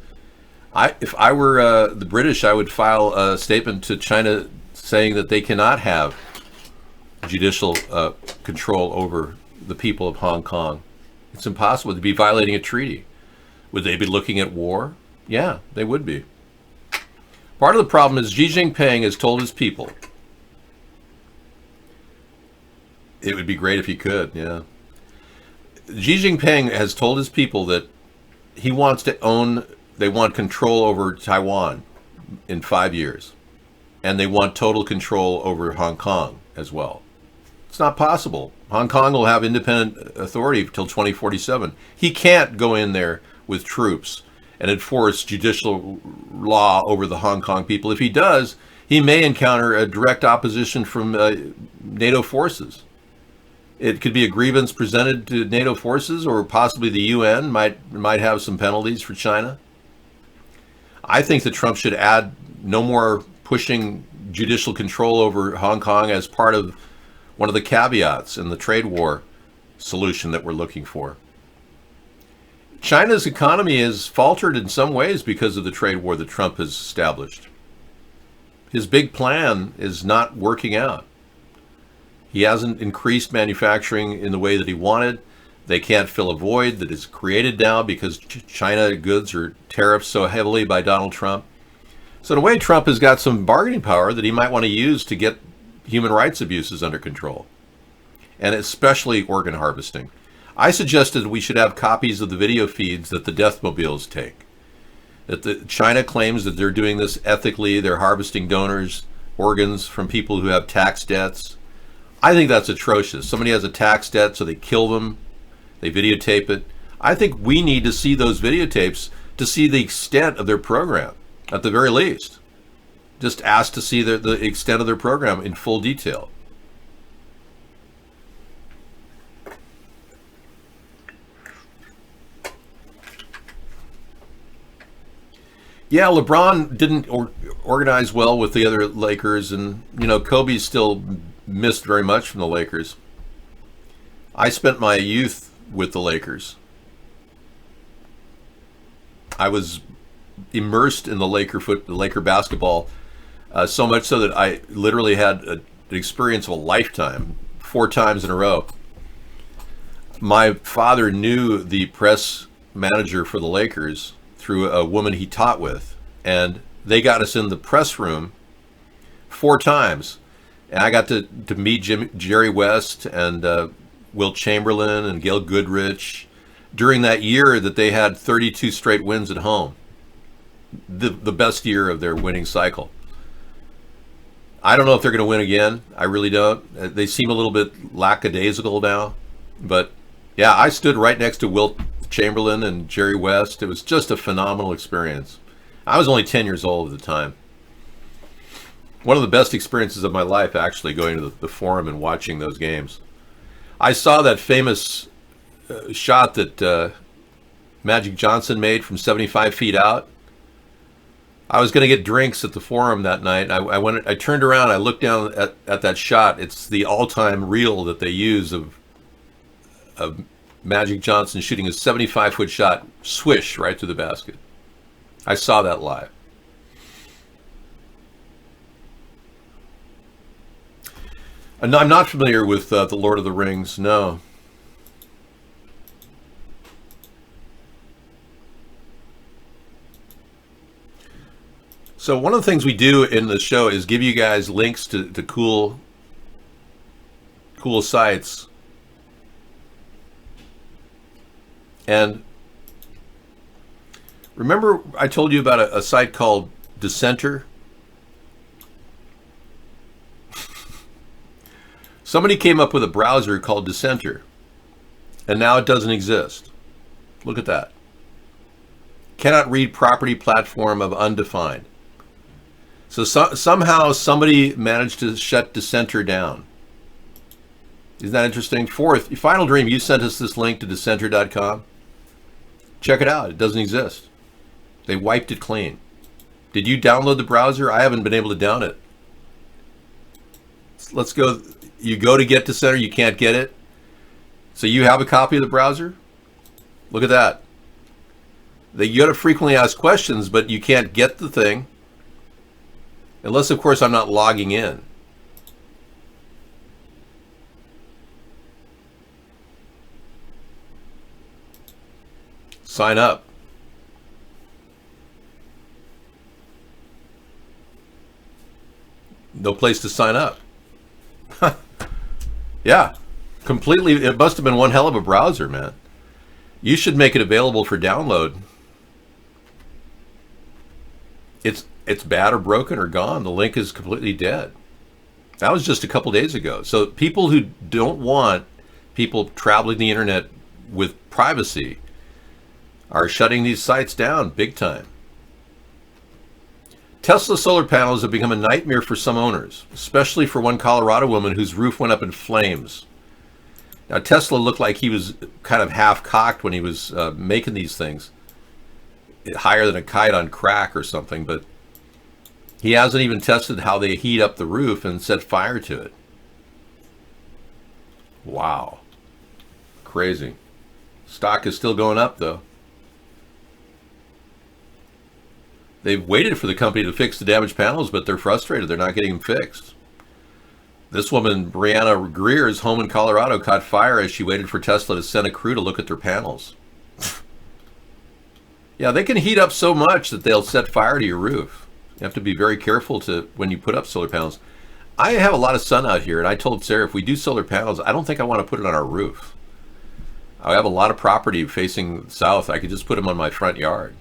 If I were the British, I would file a statement to China saying that they cannot have judicial control over the people of Hong Kong. It's impossible. They'd be violating a treaty. Would they be looking at war? Yeah, they would be. Part of the problem is Xi Jinping has told his people. It would be great if he could, yeah. Xi Jinping has told his people that he wants to they want control over Taiwan in 5 years. And they want total control over Hong Kong as well. It's not possible. Hong Kong will have independent authority until 2047. He can't go in there with troops and enforce judicial law over the Hong Kong people. If he does, he may encounter a direct opposition from NATO forces. It could be a grievance presented to NATO forces, or possibly the UN might have some penalties for China. I think that Trump should add no more pushing judicial control over Hong Kong as part of one of the caveats in the trade war solution that we're looking for. China's economy has faltered in some ways because of the trade war that Trump has established. His big plan is not working out. He hasn't increased manufacturing in the way that he wanted. They can't fill a void that is created now because China goods are tariffed so heavily by Donald Trump. So in a way, Trump has got some bargaining power that he might want to use to get human rights abuses under control, and especially organ harvesting. I suggested we should have copies of the video feeds that the death mobiles take. That China claims that they're doing this ethically, they're harvesting donors' organs from people who have tax debts. I think that's atrocious. Somebody has a tax debt, so they kill them, they videotape it. I think we need to see those videotapes to see the extent of their program, at the very least. Just ask to see the extent of their program in full detail. Yeah, LeBron didn't organize well with the other Lakers, and Kobe still missed very much from the Lakers. I spent my youth with the Lakers. I was immersed in the Laker basketball, so much so that I literally had an experience of a lifetime, 4 times in a row. My father knew the press manager for the Lakers through a woman he taught with, and they got us in the press room 4 times, and I got to meet Jerry West and Wilt Chamberlain and Gail Goodrich during that year that they had 32 straight wins at home, the best year of their winning cycle. I don't know if they're going to win again. I really don't. They seem a little bit lackadaisical now, but yeah, I stood right next to Wilt Chamberlain and Jerry West. It was just a phenomenal experience. I was only 10 years old at the time. One of the best experiences of my life, actually, going to the Forum and watching those games. I saw that famous shot that Magic Johnson made from 75 feet out. I was going to get drinks at the Forum that night. I turned around, I looked down at that shot. It's the all-time reel that they use of Magic Johnson shooting a 75-foot shot, swish, right through the basket. I saw that live. And I'm not familiar with The Lord of the Rings, no. So one of the things we do in the show is give you guys links to cool sites. And remember I told you about a site called Dissenter? Somebody came up with a browser called Dissenter, and now it doesn't exist. Look at that. Cannot read property platform of undefined. So somehow somebody managed to shut Dissenter down. Isn't that interesting? Fourth, Final Dream, you sent us this link to dissenter.com. Check it out. It doesn't exist. They wiped it clean. Did you download the browser? I haven't been able to down it. Let's go. You go to get Dissenter, you can't get it. So you have a copy of the browser? Look at that. You got to frequently ask questions, but you can't get the thing. Unless, of course, I'm not logging in. Sign up. No place to sign up. Yeah, completely. It must have been one hell of a browser, man. You should make it available for download. It's bad or broken or gone. The link is completely dead. That was just a couple days ago. So people who don't want people traveling the internet with privacy are shutting these sites down big time. Tesla solar panels have become a nightmare for some owners, especially for one Colorado woman whose roof went up in flames. Now, Tesla looked like he was kind of half-cocked when he was making these things, higher than a kite on crack or something, but he hasn't even tested how they heat up the roof and set fire to it. Wow. Crazy. Stock is still going up, though. They've waited for the company to fix the damaged panels, but they're frustrated. They're not getting them fixed. This woman, Brianna Greer's home in Colorado, caught fire as she waited for Tesla to send a crew to look at their panels. Yeah, they can heat up so much that they'll set fire to your roof. You have to be very careful when you put up solar panels. I have a lot of sun out here, and I told Sarah, if we do solar panels, I don't think I want to put it on our roof. I have a lot of property facing south. I could just put them on my front yard.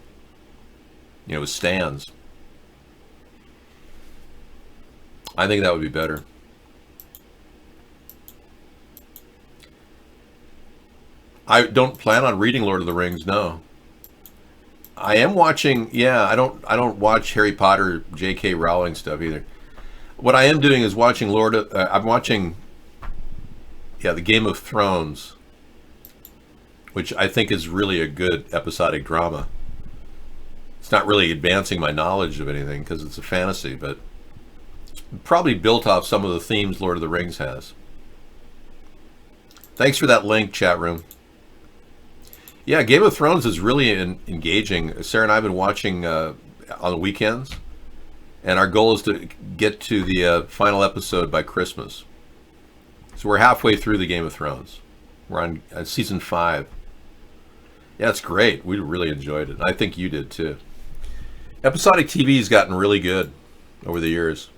With stands. I think that would be better. I don't plan on reading Lord of the Rings, no. I am watching, I don't watch Harry Potter, J.K. Rowling stuff either. What I am doing is watching I'm watching the Game of Thrones, which I think is really a good episodic drama. It's not really advancing my knowledge of anything because it's a fantasy, but it's probably built off some of the themes Lord of the Rings has. Thanks for that link, chat room. Yeah, Game of Thrones is really engaging. Sarah and I have been watching on the weekends, and our goal is to get to the final episode by Christmas. So we're halfway through the Game of Thrones. We're on season 5. Yeah, it's great. We really enjoyed it. I think you did too. Episodic TV has gotten really good over the years.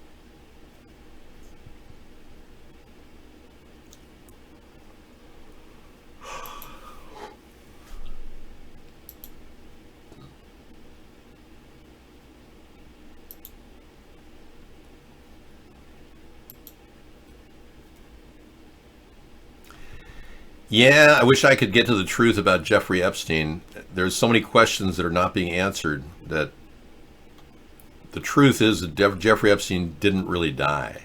Yeah, I wish I could get to the truth about Jeffrey Epstein. There's so many questions that are not being answered that the truth is that Jeffrey Epstein didn't really die.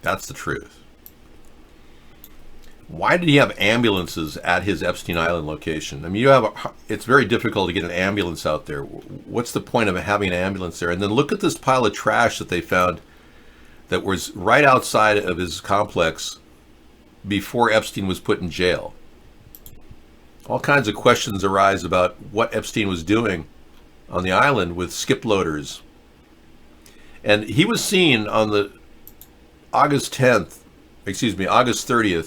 That's the truth. Why did he have ambulances at his Epstein Island location? I mean, it's very difficult to get an ambulance out there. What's the point of having an ambulance there? And then look at this pile of trash that they found that was right outside of his complex before Epstein was put in jail. All kinds of questions arise about what Epstein was doing on the island with skip loaders. And he was seen on the August 30th,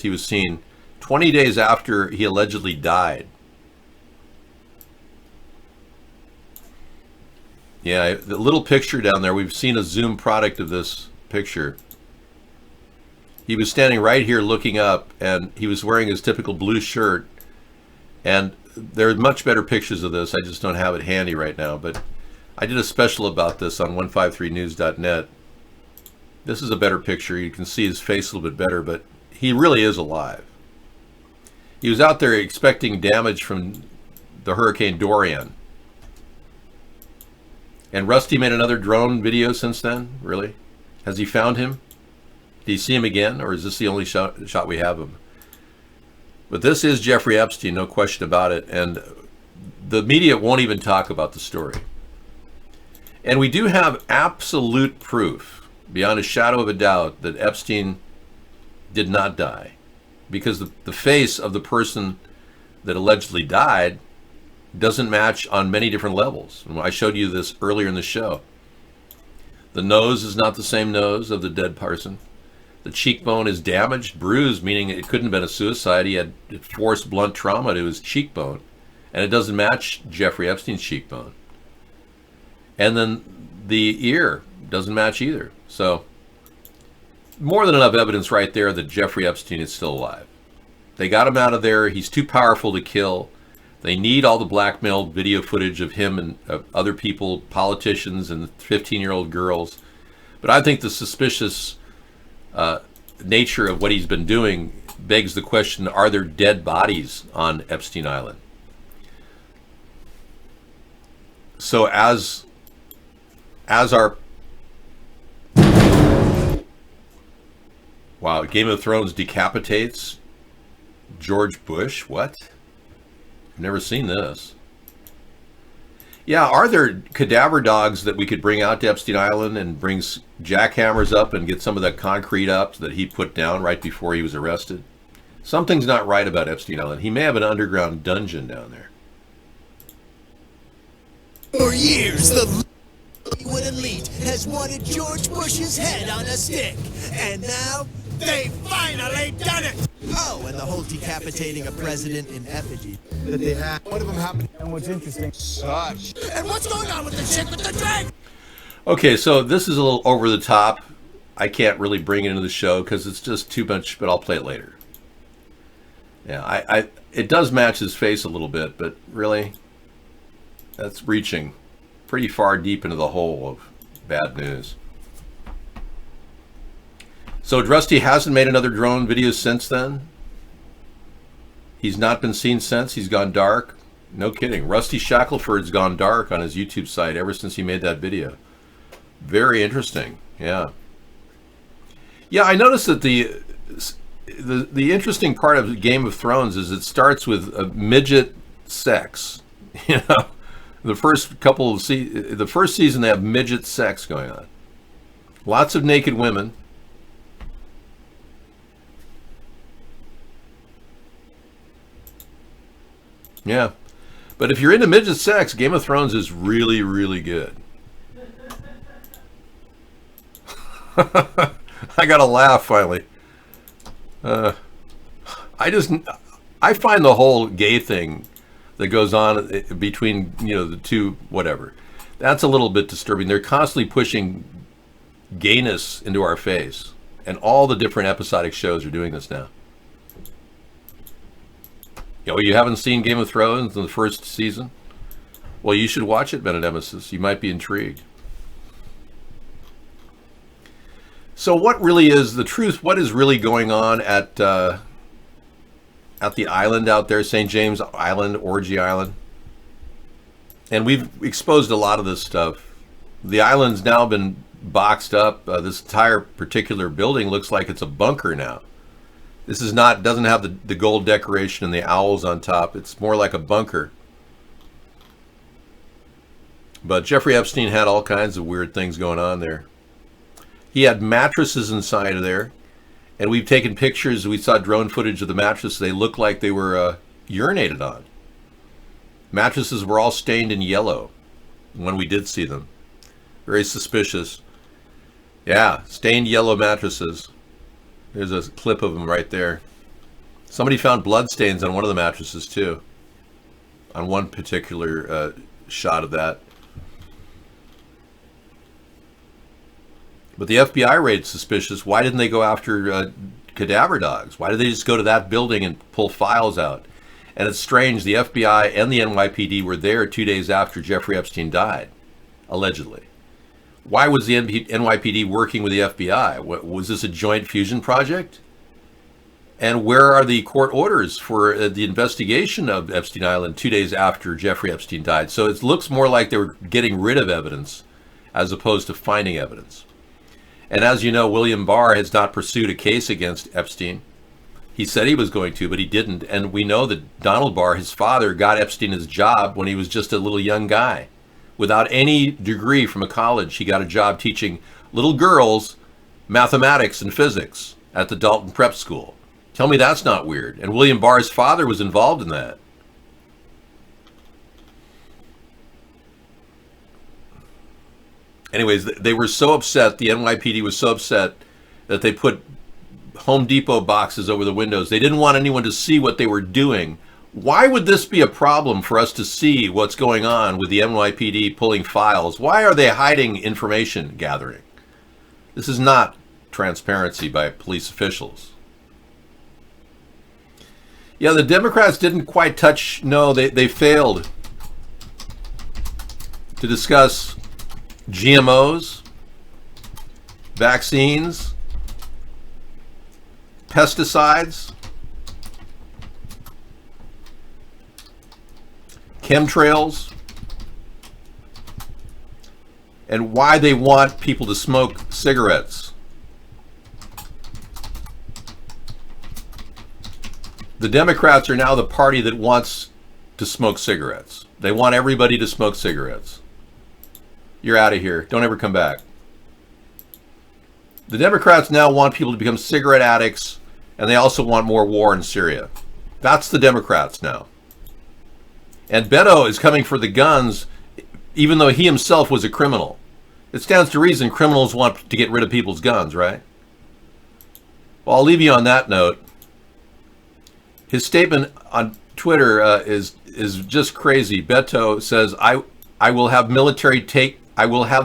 he was seen 20 days after he allegedly died. Yeah, the little picture down there, we've seen a zoom product of this picture. He was standing right here looking up, and he was wearing his typical blue shirt. And there are much better pictures of this. I just don't have it handy right now, but I did a special about this on 153news.net. This is a better picture. You can see his face a little bit better, but he really is alive. He was out there expecting damage from the Hurricane Dorian. And Rusty made another drone video since then? Really? Has he found him? Did he see him again, or is this the only shot we have of him? But this is Jeffrey Epstein, no question about it. And the media won't even talk about the story. And we do have absolute proof, beyond a shadow of a doubt, that Epstein did not die. Because the face of the person that allegedly died doesn't match on many different levels. I showed you this earlier in the show. The nose is not the same nose of the dead person. The cheekbone is damaged, bruised, meaning it couldn't have been a suicide. He had forced blunt trauma to his cheekbone. And it doesn't match Jeffrey Epstein's cheekbone. And then the ear doesn't match either. So, more than enough evidence right there that Jeffrey Epstein is still alive. They got him out of there. He's too powerful to kill. They need all the blackmail video footage of him and other people, politicians and 15-year-old girls. But I think the suspicious nature of what he's been doing begs the question, are there dead bodies on Epstein Island? So as our wow, Game of Thrones decapitates George Bush? What? I've never seen this. Yeah, are there cadaver dogs that we could bring out to Epstein Island and bring jackhammers up and get some of that concrete up that he put down right before he was arrested? Something's not right about Epstein Island. He may have an underground dungeon down there. For years, the Hollywood elite has wanted George Bush's head on a stick. And now, they finally done it! Oh, and the whole decapitating a president in effigy that they had. One of them happened. And what's interesting, such. And what's going on with the chick with the drag? Okay, so this is a little over the top. I can't really bring it into the show because it's just too much, but I'll play it later. Yeah, it does match his face a little bit, but really, that's reaching pretty far deep into the hole of bad news. So Rusty hasn't made another drone video since then? He's not been seen since? He's gone dark? No kidding. Rusty Shackelford's gone dark on his YouTube site ever since he made that video. Very interesting. Yeah. Yeah, I noticed that the interesting part of Game of Thrones is it starts with a midget sex. You know, the first couple of the first season they have midget sex going on. Lots of naked women. Yeah. But if you're into midget sex, Game of Thrones is really, really good. I got to laugh finally. I find the whole gay thing that goes on between, the two, whatever. That's a little bit disturbing. They're constantly pushing gayness into our face. And all the different episodic shows are doing this now. You haven't seen Game of Thrones in the first season? Well, you should watch it, Bennett Emesis. You might be intrigued. So what really is the truth? What is really going on at the island out there, St. James Island, Orgy Island? And we've exposed a lot of this stuff. The island's now been boxed up. This entire particular building looks like it's a bunker now. This is not, doesn't have the gold decoration and the owls on top. It's more like a bunker. But Jeffrey Epstein had all kinds of weird things going on there. He had mattresses inside of there, and we've taken pictures. We saw drone footage of the mattresses. They looked like they were urinated on. Mattresses were all stained in yellow when we did see them. Very suspicious. Yeah, stained yellow mattresses. There's a clip of them right there. Somebody found blood stains on one of the mattresses too. On one particular shot of that. But the FBI raid's suspicious. Why didn't they go after cadaver dogs? Why did they just go to that building and pull files out? And it's strange, the FBI and the NYPD were there 2 days after Jeffrey Epstein died, allegedly. Why was the NYPD working with the FBI? Was this a joint fusion project? And where are the court orders for the investigation of Epstein Island 2 days after Jeffrey Epstein died? So it looks more like they were getting rid of evidence as opposed to finding evidence. And as you know, William Barr has not pursued a case against Epstein. He said he was going to, but he didn't. And we know that Donald Barr, his father, got Epstein his job when he was just a little young guy. Without any degree from a college, he got a job teaching little girls mathematics and physics at the Dalton Prep School. Tell me that's not weird. And William Barr's father was involved in that. Anyways, they were so upset, the NYPD was so upset that they put Home Depot boxes over the windows. They didn't want anyone to see what they were doing. Why would this be a problem for us to see what's going on with the NYPD pulling files? Why are they hiding information gathering? This is not transparency by police officials. Yeah, the Democrats didn't quite touch, no, they failed to discuss GMOs, vaccines, pesticides, chemtrails, and why they want people to smoke cigarettes. The Democrats are now the party that wants to smoke cigarettes. They want everybody to smoke cigarettes. You're out of here. Don't ever come back. The Democrats now want people to become cigarette addicts, and they also want more war in Syria. That's the Democrats now. And Beto is coming for the guns, even though he himself was a criminal. It stands to reason criminals want to get rid of people's guns, right? Well, I'll leave you on that note. His statement on Twitter is just crazy. Beto says, I will have the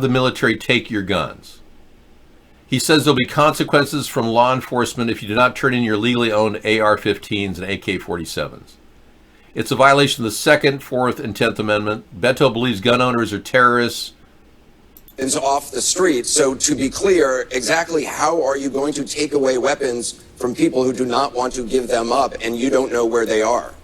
military take your guns. He says there'll be consequences from law enforcement if you do not turn in your legally owned AR-15s and AK-47s. It's a violation of the 2nd, 4th, and 10th Amendment. Beto believes gun owners are terrorists. Off the street. So to be clear, exactly how are you going to take away weapons from people who do not want to give them up and you don't know where they are?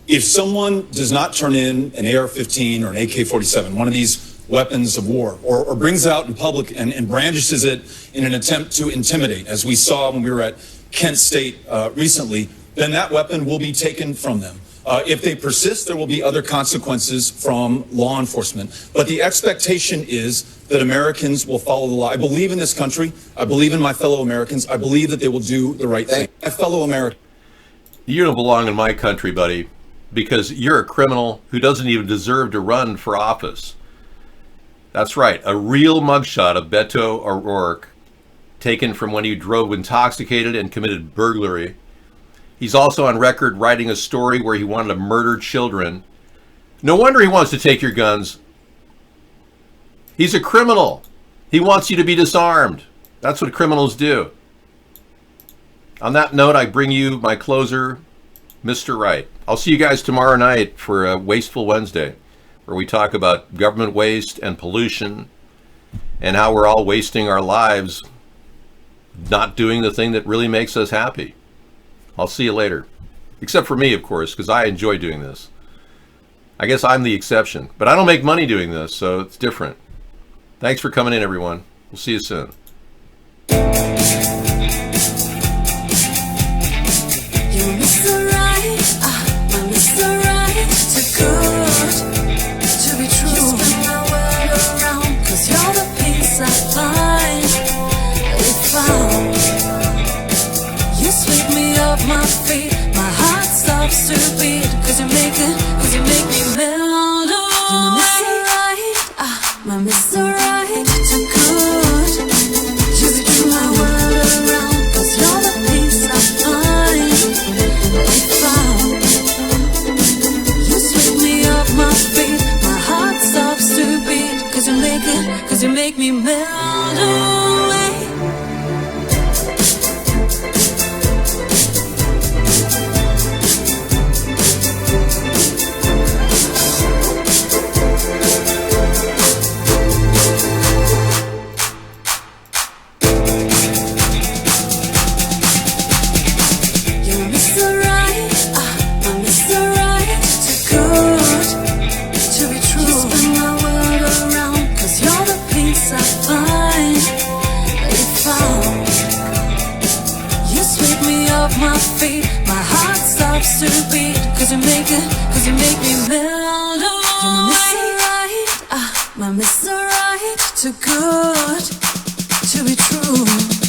If someone does not turn in an AR-15 or an AK-47, one of these weapons of war, or brings it out in public and brandishes it in an attempt to intimidate, as we saw when we were at Kent State recently, then that weapon will be taken from them. If they persist, there will be other consequences from law enforcement. But the expectation is that Americans will follow the law. I believe in this country. I believe in my fellow Americans. I believe that they will do the right thing. My fellow Americans. You don't belong in my country, buddy, because you're a criminal who doesn't even deserve to run for office. That's right, a real mugshot of Beto O'Rourke, taken from when he drove intoxicated and committed burglary. He's also on record writing a story where he wanted to murder children. No wonder he wants to take your guns. He's a criminal. He wants you to be disarmed. That's what criminals do. On that note, I bring you my closer, Mr. Wright. I'll see you guys tomorrow night for a Wasteful Wednesday, where we talk about government waste and pollution and how we're all wasting our lives not doing the thing that really makes us happy. I'll see you later. Except for me, of course, because I enjoy doing this. I guess I'm the exception. But I don't make money doing this, so it's different. Thanks for coming in, everyone. We'll see you soon. stops to beat. Cause you make me melt. Oh, my Mr. Right, too good. You turn my world around. Cause you're the peace I find. You sweep me off my feet. My heart stops to beat. Cause you make me melt away. My feet, my heart stops to beat. Cause you make me melt away. My Mr. Right, too good to be true.